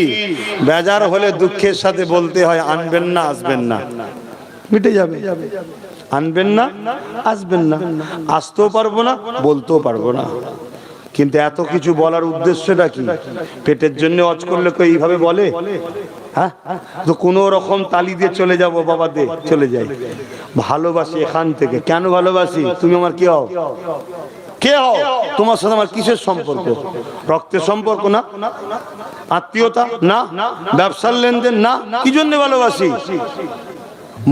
বেজার হলে দুঃখের সাথে বলতে হয়, আনবেন না, আসবেন না, মিটে যাবে। আনবেন না, আসবেন না, আসতেও পারবো না, বলতেও পারবো না। কিন্তু এত কিছু বলার উদ্দেশ্যটা কি? পেটের জন্য অজ করলে কেউ এইভাবে বলে? হ্যাঁ, তো কোনো রকম তালি দিয়ে চলে যাব, বাবা দে, চলে যাই। ভালোবাসি এখান থেকে। কেন ভালোবাসি? তুমি আমার কি হও? কে হও? তোমার সাথে আমার কিসের সম্পর্ক? রক্তের সম্পর্ক না, আত্মীয়তা না, ব্যবসার লেনদেন না। কি জন্য ভালোবাসি?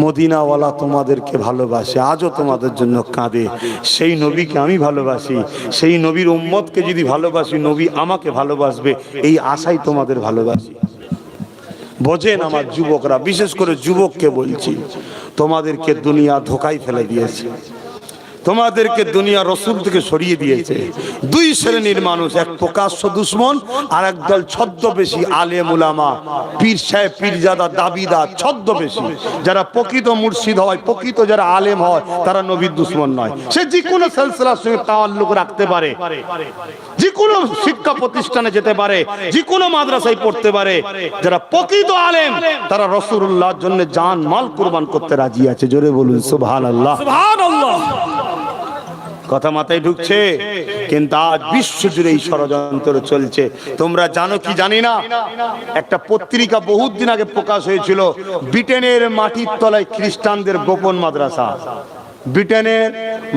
মদিনাওয়ালা তোমাদেরকে ভালোবাসে, আজও তোমাদের জন্য কাঁদে। সেই নবীকে আমি ভালোবাসি, সেই নবীর উম্মতকে যদি ভালোবাসি, নবী আমাকে ভালোবাসবে, এই আশাই তোমাদের ভালোবাসি। বোঝেন আমার যুবকরা, বিশেষ করে যুবককে বলছি, তোমাদেরকে দুনিয়া ধোকায় ফেলে দিয়েছে, তোমাদেরকে দুনিয়া রসুল থেকে সরিয়ে দিয়েছে। 2 শ্রেণীর মানুষ, এক প্রকাশ্য দুশ্মন, আর একদল ছদ্মবেশী আলেম উলামা, পীর সাহেব, পীরজাদা, দাবিদার, ছদ্মবেশী। যারা প্রকৃত মুর্শিদ হয়, প্রকৃত যারা আলেম হয়, তারা নবীর দুশ্মন নয়। সে যে কোনো সিলসিলার সঙ্গে তাআল্লুক রাখতে পারে, যে কোনো শিক্ষা প্রতিষ্ঠানে যেতে পারে, যে কোনো মাদ্রাসায় পড়তে পারে। যারা প্রকৃত আলেম তারা রাসূলুল্লাহর জন্য জান মাল কুরবান করতে রাজি আছে। জোরে বলুন সুবহানাল্লাহ। সুবহানাল্লাহ। কথা মাথায় ঢুকছে? কিন্তু আজ বিশ্ব জুড়ে এই ষড়যন্ত্র চলছে। তোমরা জানো কি জানি না, একটা পত্রিকা বহুত দিন আগে প্রকাশ হয়েছিল, ব্রিটেনের মাটির তলায় খ্রিস্টানদের গোপন মাদ্রাসা। ব্রিটেনের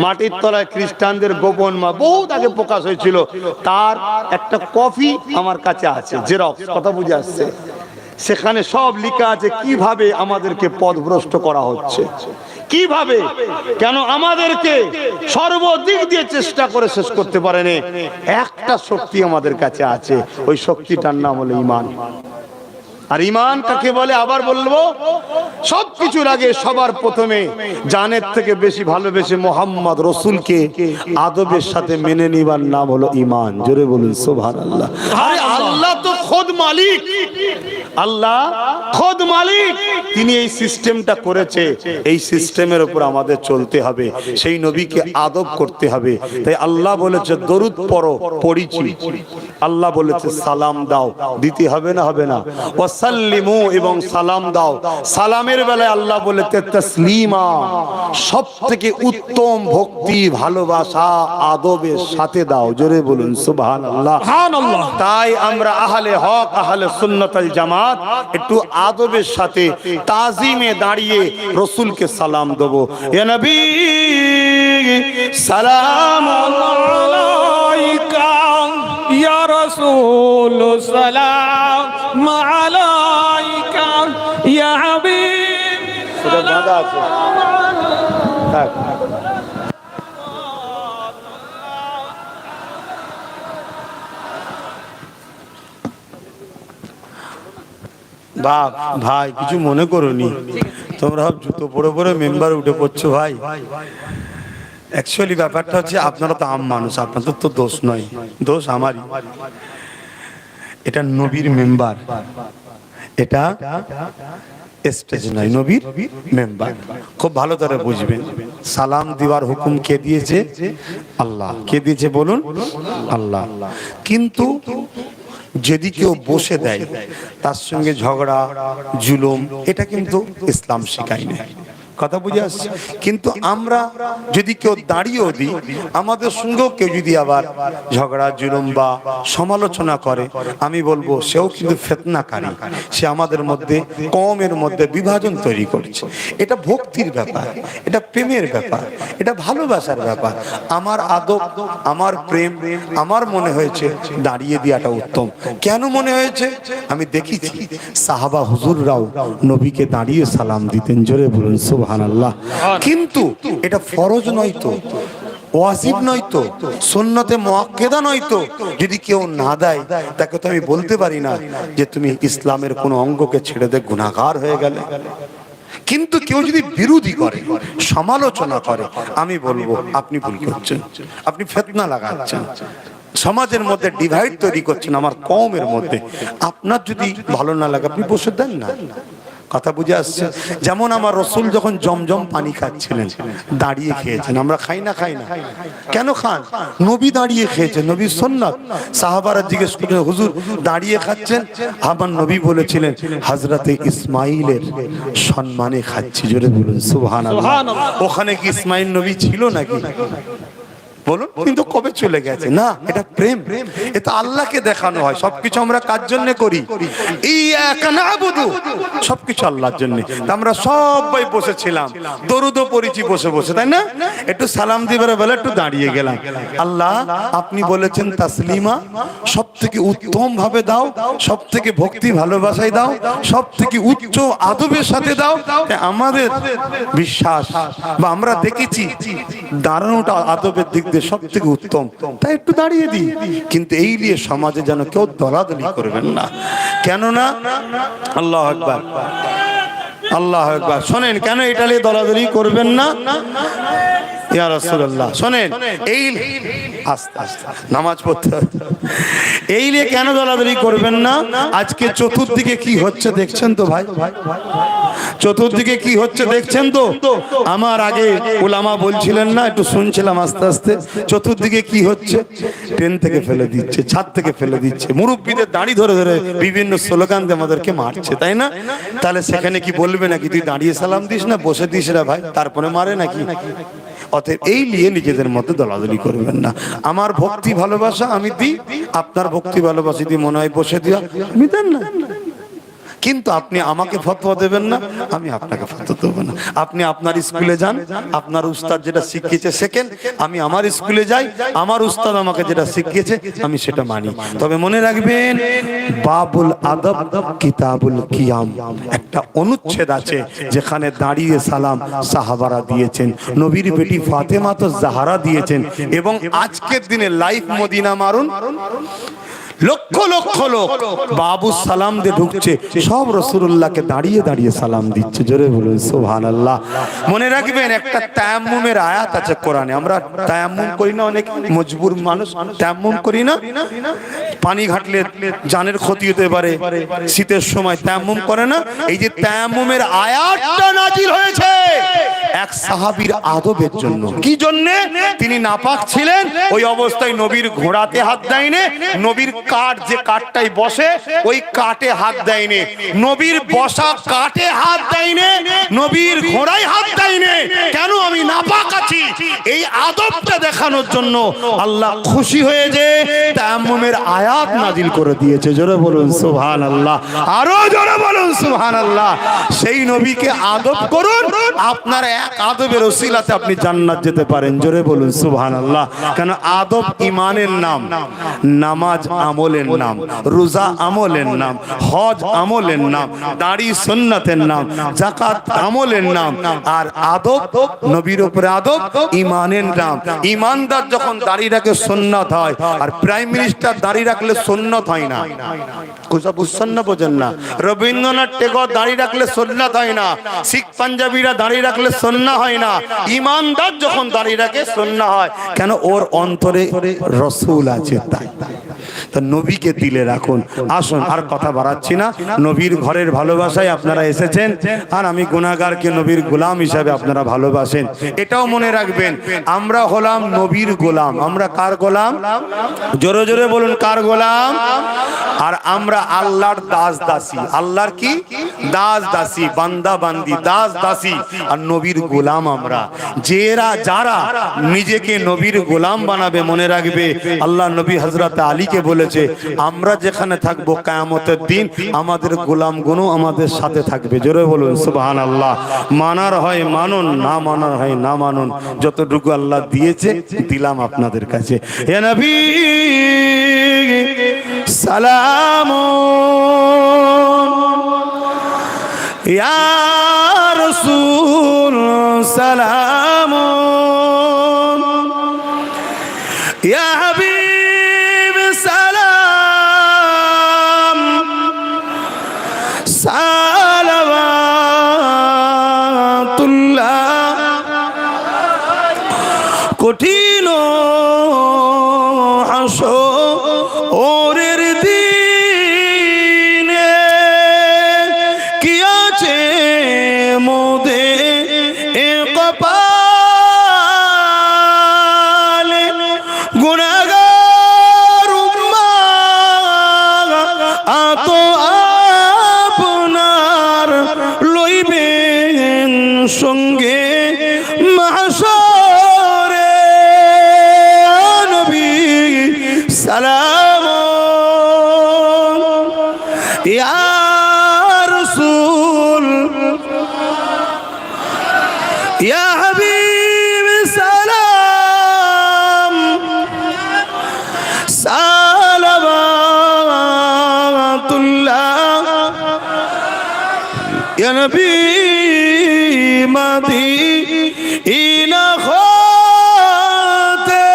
মাটির তলায় খ্রিস্টানদের গোপন বহুত আগে প্রকাশ হয়েছিল। তার একটা কপি আমার কাছে আছে, জেরক্স। কথা বুঝে আসছে? সেখানে সব লেখা আছে কিভাবে আমাদেরকে পথভ্রষ্ট করা হচ্ছে, কিভাবে, কেন আমাদেরকে সর্বদিক দিয়ে চেষ্টা করে শেষ করতে পারেনি। একটা শক্তি আমাদের কাছে আছে, ওই শক্তিটার নাম হলো ঈমান। আর ঈমান কাকে বলে আবার বলবো? সবকিছুর আগে সবার প্রথমে জানের থেকে বেশি ভালোবেসে মোহাম্মদ রসুলকে আদবের সাথে মেনে নিবার নাম হলো ঈমান। জোরে বলুন সুবহানাল্লাহ। আরে আল্লাহ তো খোদ মালিক, আল্লাহ খোদ মালিক, তিনি এই সিস্টেমটা করেছে। এই সিস্টেমের উপর আমাদের চলতে হবে, সেই নবীকে আদব করতে হবে। তাই আল্লাহ বলেছে দরুদ পড়ো, পড়িছি। আল্লাহ বলেছে সালাম দাও, দিতে হবে না হবে না? ওয়াসাল্লিমু, এবং সালাম দাও। সালামের বেলায় আল্লাহ বলেছে তাসলিমা, সব থেকে উত্তম ভক্তি ভালোবাসা আদবের সাথে দাও। জোরে বলুন সুবহানাল্লাহ। সুবহানাল্লাহ। তাই আমরা আহলে হক, আহলে সুন্নাত ওয়াল জামাত একটু আদবের সাথে তাজিমে দাঁড়িয়ে রসুলকে সালাম দেব। ইয়া নবী সালাম আলাইকা ইয়া রাসূল, সালাম আলাইকা ইয়া হাবিব। সেটা বাঁধা আছে, থাক। বাপ ভাই কিছু মনে করোনি, তোমরা জুতো পরে পরে মেম্বার উঠে পড়ছো ভাই। অ্যাকচুয়ালি ব্যাপারটা হচ্ছে আপনারা তো আম মানুষ, আপনাদের তো দোষ নয়, দোষ আমারই। এটা নবীর মেম্বার, এটা স্টেজ নয়, নবীর মেম্বার। খুব ভালো করে বুঝবেন, সালাম দিবার হুকুম কে দিয়েছে? আল্লাহ। কে দিয়েছে বলুন? আল্লাহ। কিন্তু যদি কেউ বসে দেয়, তার সঙ্গে ঝগড়া জুলুম, এটা কিন্তু ইসলাম শেখায় না। কথা বুঝে আসছে? কিন্তু আমরা যদি কেউ দাঁড়িয়েও দিই, আমাদের সঙ্গেও কেউ যদি আবার ঝগড়া জুলুম বা সমালোচনা করে, আমি বলবো সেও কিন্তু ফিতনাকারী, সে আমাদের মধ্যে কওমের মধ্যে বিভাজন তৈরি করছে। এটা ভক্তির ব্যাপার, এটা প্রেমের ব্যাপার, এটা ভালোবাসার ব্যাপার। আমার আদব, আমার প্রেম, আমার মনে হয়েছে দাঁড়িয়ে দেওয়াটা উত্তম। কেন মনে হয়েছে? আমি দেখেছি সাহাবা হুজুররাও নবীকে দাঁড়িয়ে সালাম দিতেন। জোরে বলুন সুবহানাল্লাহ। কিন্তু এটা ফরজ নয় তো, ওয়াজিব নয় তো, সুন্নতে মুআক্কাদা নয় তো। যদি কেউ না দেয়, তাকে তো আমি বলতে পারি না যে তুমি ইসলামের কোন অঙ্গকে ছেড়ে দে, গুনাহগার হয়ে গেলে। কিন্তু কেউ যদি বিরোধী করে, সমালোচনা করে, আমি বলবো আপনি ভুল করছেন, আপনি ফিতনা লাগাচ্ছেন, সমাজের মধ্যে ডিভাইড তৈরি করছেন আমার কওমের মধ্যে। আপনার যদি ভালো না লাগে, আপনি বসে দেন না। কথা বুঝে আসছে? যেমন আমার রসুল যখন জমজম পানি খাচ্ছিলেন, দাঁড়িয়ে খেয়েছেন। আমরা খাই না? খাই না। কেন খান? নবী দাঁড়িয়ে খেয়েছেন, নবীর সুন্নাত। সাহাবারা জিজ্ঞেস করলেন হুজুর দাঁড়িয়ে খাচ্ছেন? আমার নবী বলেছিলেন হযরতে ইসমাইলের সম্মানে খাচ্ছি। জোরে বলুন সুবহানাল্লাহ। ওখানে কি ইসমাইল নবী ছিল নাকি? বলুন। কিন্তু কবে চলে গেছে? না, এটা প্রেম, এটা আল্লাহকে দেখানো হয়। সবকিছু আমরা কার জন্য করি? ইয়াকা নাবুদু, সবকিছু আল্লাহর জন্য। আমরা সবাই বসেছিলাম, দরুদও পড়েছি বসে বসে, তাই না? একটু সালাম দিবার বেলা একটু দাঁড়িয়ে গেলাম। আল্লাহ আপনি বলেছেন তাসলিমা, সব থেকে উত্তম ভাবে দাও, সব থেকে ভক্তি ভালোবাসায় দাও, সব থেকে উচ্চ আদবের সাথে দাও। আমাদের বিশ্বাস বা আমরা দেখেছি দাঁড়ানোটা আদবের দিক দিয়ে সব থেকে উত্তম, তাই একটু দাঁড়িয়ে দিই। কিন্তু এই নিয়ে সমাজে যেন কেউ দলাদলি করবেন না। কেননা আল্লাহু আকবার, আল্লাহু আকবার। শোনেন, কেন এটা নিয়ে দলাদলি করবেন না? ইয়া রাসূলুল্লাহ শোনেন, এই আস্তে আস্তে নামাজ পড়তে হবে। এই নিয়ে কেন দলাদলি করবেন না? আজকে চতুর্দিকে কি হচ্ছে দেখছেন তো ভাই? চতুর্দিকে কি হচ্ছে দেখছেন তো? আমার আগে উলামা বলছিলেন না, একটু শুনছিলাম আস্তে আস্তে। চতুর্দিকে কি হচ্ছে? ট্রেন থেকে ফেলে দিচ্ছে, ছাদ থেকে ফেলে দিচ্ছে, মুরব্বীদের দাড়ি ধরে ধরে বিভিন্ন স্লোগান দিয়ে আমাদেরকে মারছে, তাই না? তাহলে সেখানে কি বলবে নাকি তুই দাঁড়িয়ে সালাম দিস না, বসে দিস না ভাই, তারপরে মারে নাকি? অতএব এই নিয়ে নিজেদের মধ্যে দলাদলি করবেন না। আমার ভক্তি ভালোবাসা আমি দিই, আপনার ভক্তি ভালোবাসা দিয়ে মনে হয় বসে দিয়া আমি দেন না। কিন্তু আপনি আমাকে ফতোয়া দেবেন না, আমি আপনাকে ফতোয়া দেব না। আপনি আপনার স্কুলে যান, আপনার উস্তাদ যেটা শিখিয়েছে শেখেন। আমি আমার স্কুলে যাই, আমার উস্তাদ আমাকে যেটা শিখিয়েছে আমি সেটা মানি। তবে মনে রাখবেন, বাবুল আদব কিতাবুল কিয়াম, একটা অনুচ্ছেদ আছে যেখানে দাঁড়িয়ে সালাম সাহাবারা দিয়েছেন, নবীর বেটি ফাতেমা তো জাহরা দিয়েছেন। এবং আজকের দিনে লাইফ মদিনা মারুন, লক্ষ লক্ষ লোক বাবু সালাম দিয়ে ঢুকছে, সব রাসূলুল্লাহকে দাঁড়িয়ে দাঁড়িয়ে সালাম দিচ্ছে। জোরে বলুন সুবহানাল্লাহ। মনে রাখবেন একটা তায়াম্মুমের আয়াত আছে কোরআনে। আমরা তায়াম্মুম করি না, অনেক মজবুর মানুষ তায়াম্মুম করি না, পানি ঘাটলে জানের ক্ষতি হতে পারে, শীতের সময় তায়াম্মুম করে না। এই যে তায়াম্মুমের আয়াতটা নাজিল হয়েছে এক সাহাবীর আদবের জন্য। কি জন্য? তিনি নাপাক ছিলেন, ওই অবস্থায় নবীর ঘোড়াতে হাত দেয়নি, নবীর কাঠ যে কাঠটাই বসে ওই কাঠে হাত দেয়নি, নবীর বসা কাঠে হাত দেয়নি, নবীর ঘোড়ায় হাত দেয়নি। কেন? আমি নাপাক আছি। এই আদবটা দেখানোর জন্য আল্লাহ খুশি হয়ে যে তায়াম্মুমের আয়াত নাজিল করে দিয়েছে। জোরে বলুন সুবহানাল্লাহ, আরো জোরে বলুন সুবহানাল্লাহ। সেই নবীকে আদব করুন, আপনার এক আদবের ওসিলাতে আপনি জান্নাত যেতে পারেন। জোরে বলুন সুবহানাল্লাহ। কেন? আদব ঈমানের নাম, নামাজ আমলের নাম, রোজা আমলের নাম, হজ আমলের নাম, দাড়ি সুন্নাতের নাম, যাকাত আমলের নাম, আর আদব নবীর উপরে আদব ঈমানের নাম। ঈমানদার যখন দাড়ি রাখে সুন্নাত হয়, আর প্রাইম মিনিস্টার দাড়ি রাখলে সুন্নাত হয় না। কোথা বুঝছেন না? বোঝেন না? রবীন্দ্রনাথ টেগোর দাড়ি রাখলে সুন্নাত হয় না, শিখ পাঞ্জাবিরা দাড়ি রাখলে সুন্নাত হয় না। ঈমানদার যখন দাড়ি রাখে সুন্নাত হয়। কেন? ওর অন্তরে রাসূল আছে তাই। তা নবীকে দিলে রাখুন। আসুন, আর কথা বাড়াচ্ছি না। নবীর ঘরের ভালোবাসায় আপনারা এসেছেন, আর আমি গুনাহগারকে নবীর গোলাম হিসাবে আপনারা ভালোবাসেন। এটাও মনে রাখবেন, আমরা হলাম নবীর গোলাম। আমরা কার গোলাম? জোরে জোরে বলুন, কার গোলাম? আর আমরা আল্লাহর দাস দাসী। আল্লাহর কি? দাস দাসী, বান্দা বান্দি, দাস দাসী, আর নবীর গোলাম আমরা। যারা নিজেকে নবীর গোলাম বানাবে, মনে রাখবে আল্লাহ নবী হযরত আলীকে বলেছে, আমরা যেখানে থাকবো কিয়ামতের দিন আমাদের গোলামগুলো আমাদের সাথে থাকবে। জোরে বলুন সুবহানাল্লাহ। মানার হয় মানুন, না মানার হয় না মানুন। যতটুকু আল্লাহ দিয়েছে দিলাম আপনাদের কাছে। হে নবী সালাম, ইয়া রাসূল সালাম, ইয়া হাবিব সালাম, সালাওয়াতুল্লাহ। কঠিন হাসরের দিনে কি আছে মোদের কপালে, গুনাহগার উম্মাহ আত আপনার লইবেন সঙ্গে মাহশরে। নবী সালাম, ইয়া রাসূল, ইয়া হাবিব সালাম, সালাওয়াতুল্লাহ, ইয়া নবী মদিনা হতে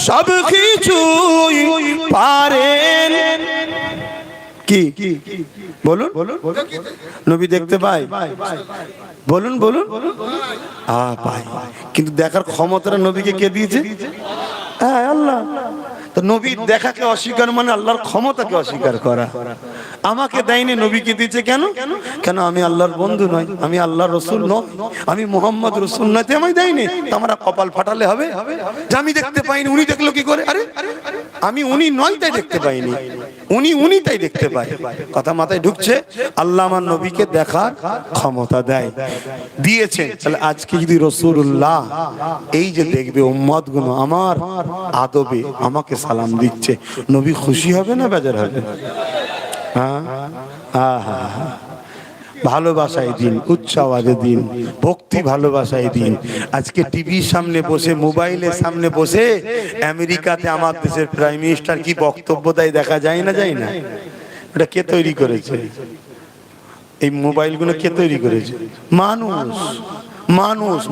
সব কিছুই পারেন। কি বলুন? নবী দেখতে পাই? বলুন বলুন। পাই, কিন্তু দেখার ক্ষমতাটা নবীকে কে দিয়েছে? হ্যাঁ, আল্লাহ। তো নবীর দেখাকে অস্বীকার মানে আল্লাহর ক্ষমতাকে অস্বীকার করা। আমাকে দেয়নি, নবীকে দিয়েছে। কেন? কেন? আমি আল্লাহর বন্ধু নই, আমি আল্লাহর রাসূল নই, আমি মুহাম্মদ রাসূল নই, আমায় দেয়নি। তোমরা কপাল ফাটালে হবে যে আমি দেখতে পাইনি, উনি দেখলো কি করে? আরে আমি উনি নই তাই দেখতে পাইনি, উনি তাই দেখতে পাই। কথা মাথায় ঢুকছে? আল্লাহ আমার নবীকে দেখার ক্ষমতা দেয়, দিয়েছে। তাহলে আজকে যদি রাসূলুল্লাহ এই যে দেখবে উম্মত গুলো আমার আদবে আমাকে সালাম দিচ্ছে, নবী খুশি হবে না বেজার হবে? ভালোবাসায় দিন, উচ্চ আওয়াজে দিন, ভক্তি ভালোবাসায় দিন। আজকে টিভির সামনে বসে, মোবাইলের সামনে বসে আমেরিকাতে আমার দেশের প্রাইম মিনিস্টার কি বক্তব্য দেয় দেখা যায় না? যায় না? এটা কে তৈরি করেছে? এই মোবাইলগুলো কে তৈরি করেছে? মানুষ।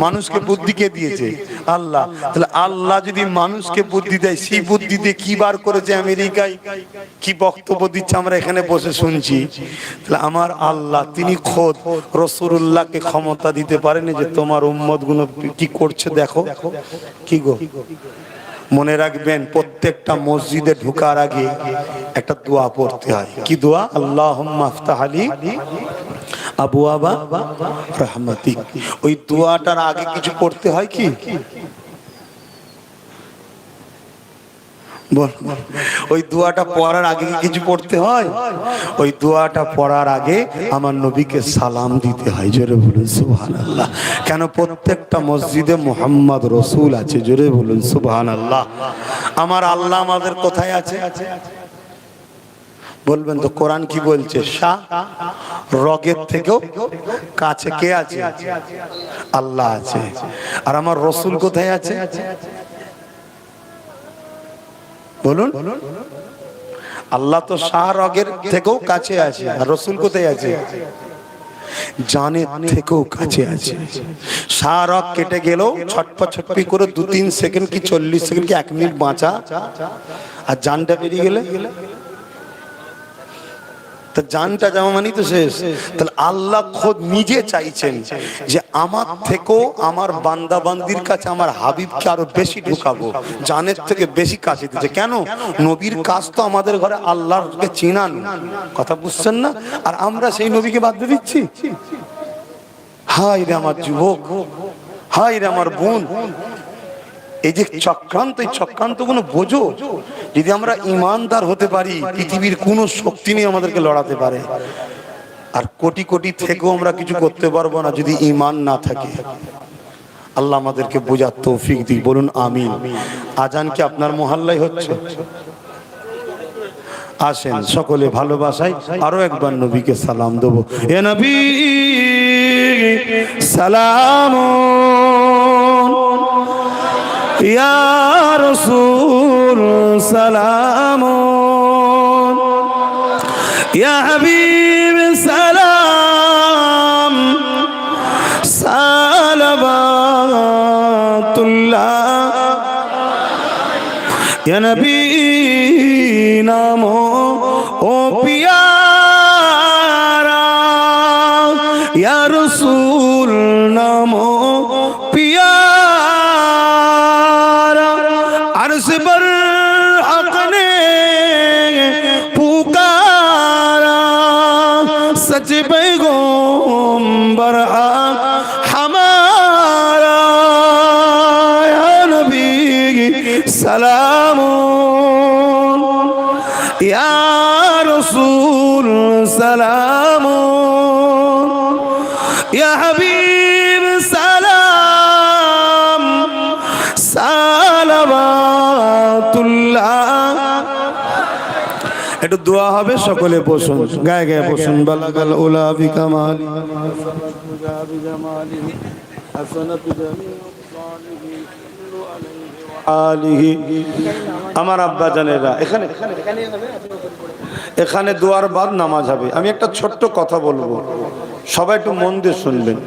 মানুষকে বুদ্ধি কে দিয়েছে? আল্লাহ। তাহলে আল্লাহ যদি মানুষকে বুদ্ধি দেয়, সেই বুদ্ধি দিয়ে কি বার করেছে আমেরিকায়, কি বক্তব্য দিচ্ছে আমরা এখানে বসে শুনছি। তাহলে আমার আল্লাহ তিনি খোদ রাসূলুল্লাহকে ক্ষমতা দিতে পারেন যে তোমার উম্মত গুলো কি করছে দেখো। কি গো, মনে রাখবেন প্রত্যেকটা মসজিদে ঢোকার আগে একটা দোয়া পড়তে হয়। কি দোয়া? আল্লাহুম্মা আফতাহ আলী আবওয়াবা রাহমাতিক। ওই দোয়াটার আগে কিছু পড়তে হয় কি? বল, ওই দোয়াটা পড়ার আগে কিছু পড়তে হয়? ওই দোয়াটা পড়ার আগে আমার নবীকে সালাম দিতে হয়। জোরে বলুন সুবহানাল্লাহ। কেন? প্রত্যেকটা মসজিদে মুহাম্মদ রাসূল আছে। জোরে বলুন সুবহানাল্লাহ। আমার আল্লাহ আমাদের কোথায় আছে? বলবেন তো কোরআন কি বলছে? শাহ রগের থেকেও কাছে কে আছে? আল্লাহ আছে। আর আমার রাসূল কোথায় আছে? বলুন। আল্লাহ তো শাহ রগের থেকেও কাছে আছে, আর রাসূল কোথায় আছে? জানের থেকেও কাছে আছে। শাহ রগ কেটে গেলেও ছটপট ছটপি করে 2-3 সেকেন্ড কি 40 সেকেন্ড কি 1 মিনিট বাঁচা, আর জানটা বেরিয়ে গেলে তা জানটা যাওয়া মানে তো শেষ। তাহলে আল্লাহ খোদ নিজে চাইছেন যে আমার থেকেও আমার বান্দা বান্দির কাছে আমার হাবিবকে আরো বেশি ঢুকাবো, জানের থেকে বেশি কাছে দিচ্ছে। কেন? নবীর কাজ তো আমাদের ঘরে আল্লাহকে চিনানো। কথা বুঝছেন না? আর আমরা সেই নবীকে বাদ দিয়ে দিচ্ছি। হায় রে আমার যুবক, হায় রে আমার বোন, এই যে চক্রান্ত, এই চক্রান্ত গুলো বোঝো। যদি আমরা ইমানদার হতে পারি, পৃথিবীর কোনো শক্তি নেই আমাদেরকে লড়াতে পারে। আর কোটি কোটি থেকেও আমরা কিছু করতে পারবো না যদি ইমান না থাকে। আল্লাহ আমাদেরকে বোঝার তৌফিক দিক। বলুন আমিন। আজান কি আপনার মহল্লায় হচ্ছে? আসেন সকলে ভালোবাসায় আরো একবার নবীকে সালাম দেবো। এ নবী সালাম ইয়া রাসূল সালাম ইয়া হাবিব সালাম সালাওয়াতুল্লাহ ইয়া নবী নামো ও পিয়ারা ইয়া রাসূল নামো পিয়ারা আরশ पर हक ने पुकारा सच पैगंबर हमारा या नबी सलाम या रसूल सलाम या हबीब सलाम সালাওয়াতুল্লাহ। একটু দোয়া হবে, সকলে বসুন, গায়ে গায়ে বসুন। বালাগাল উলা বিকামালি আলিহি। আমার আব্বা জানেরা এখানে দোয়ার বাদ নামাজ হবে। আমি একটা ছোট্ট কথা বলবো, সবাই একটু মন দিয়ে শুনবেন।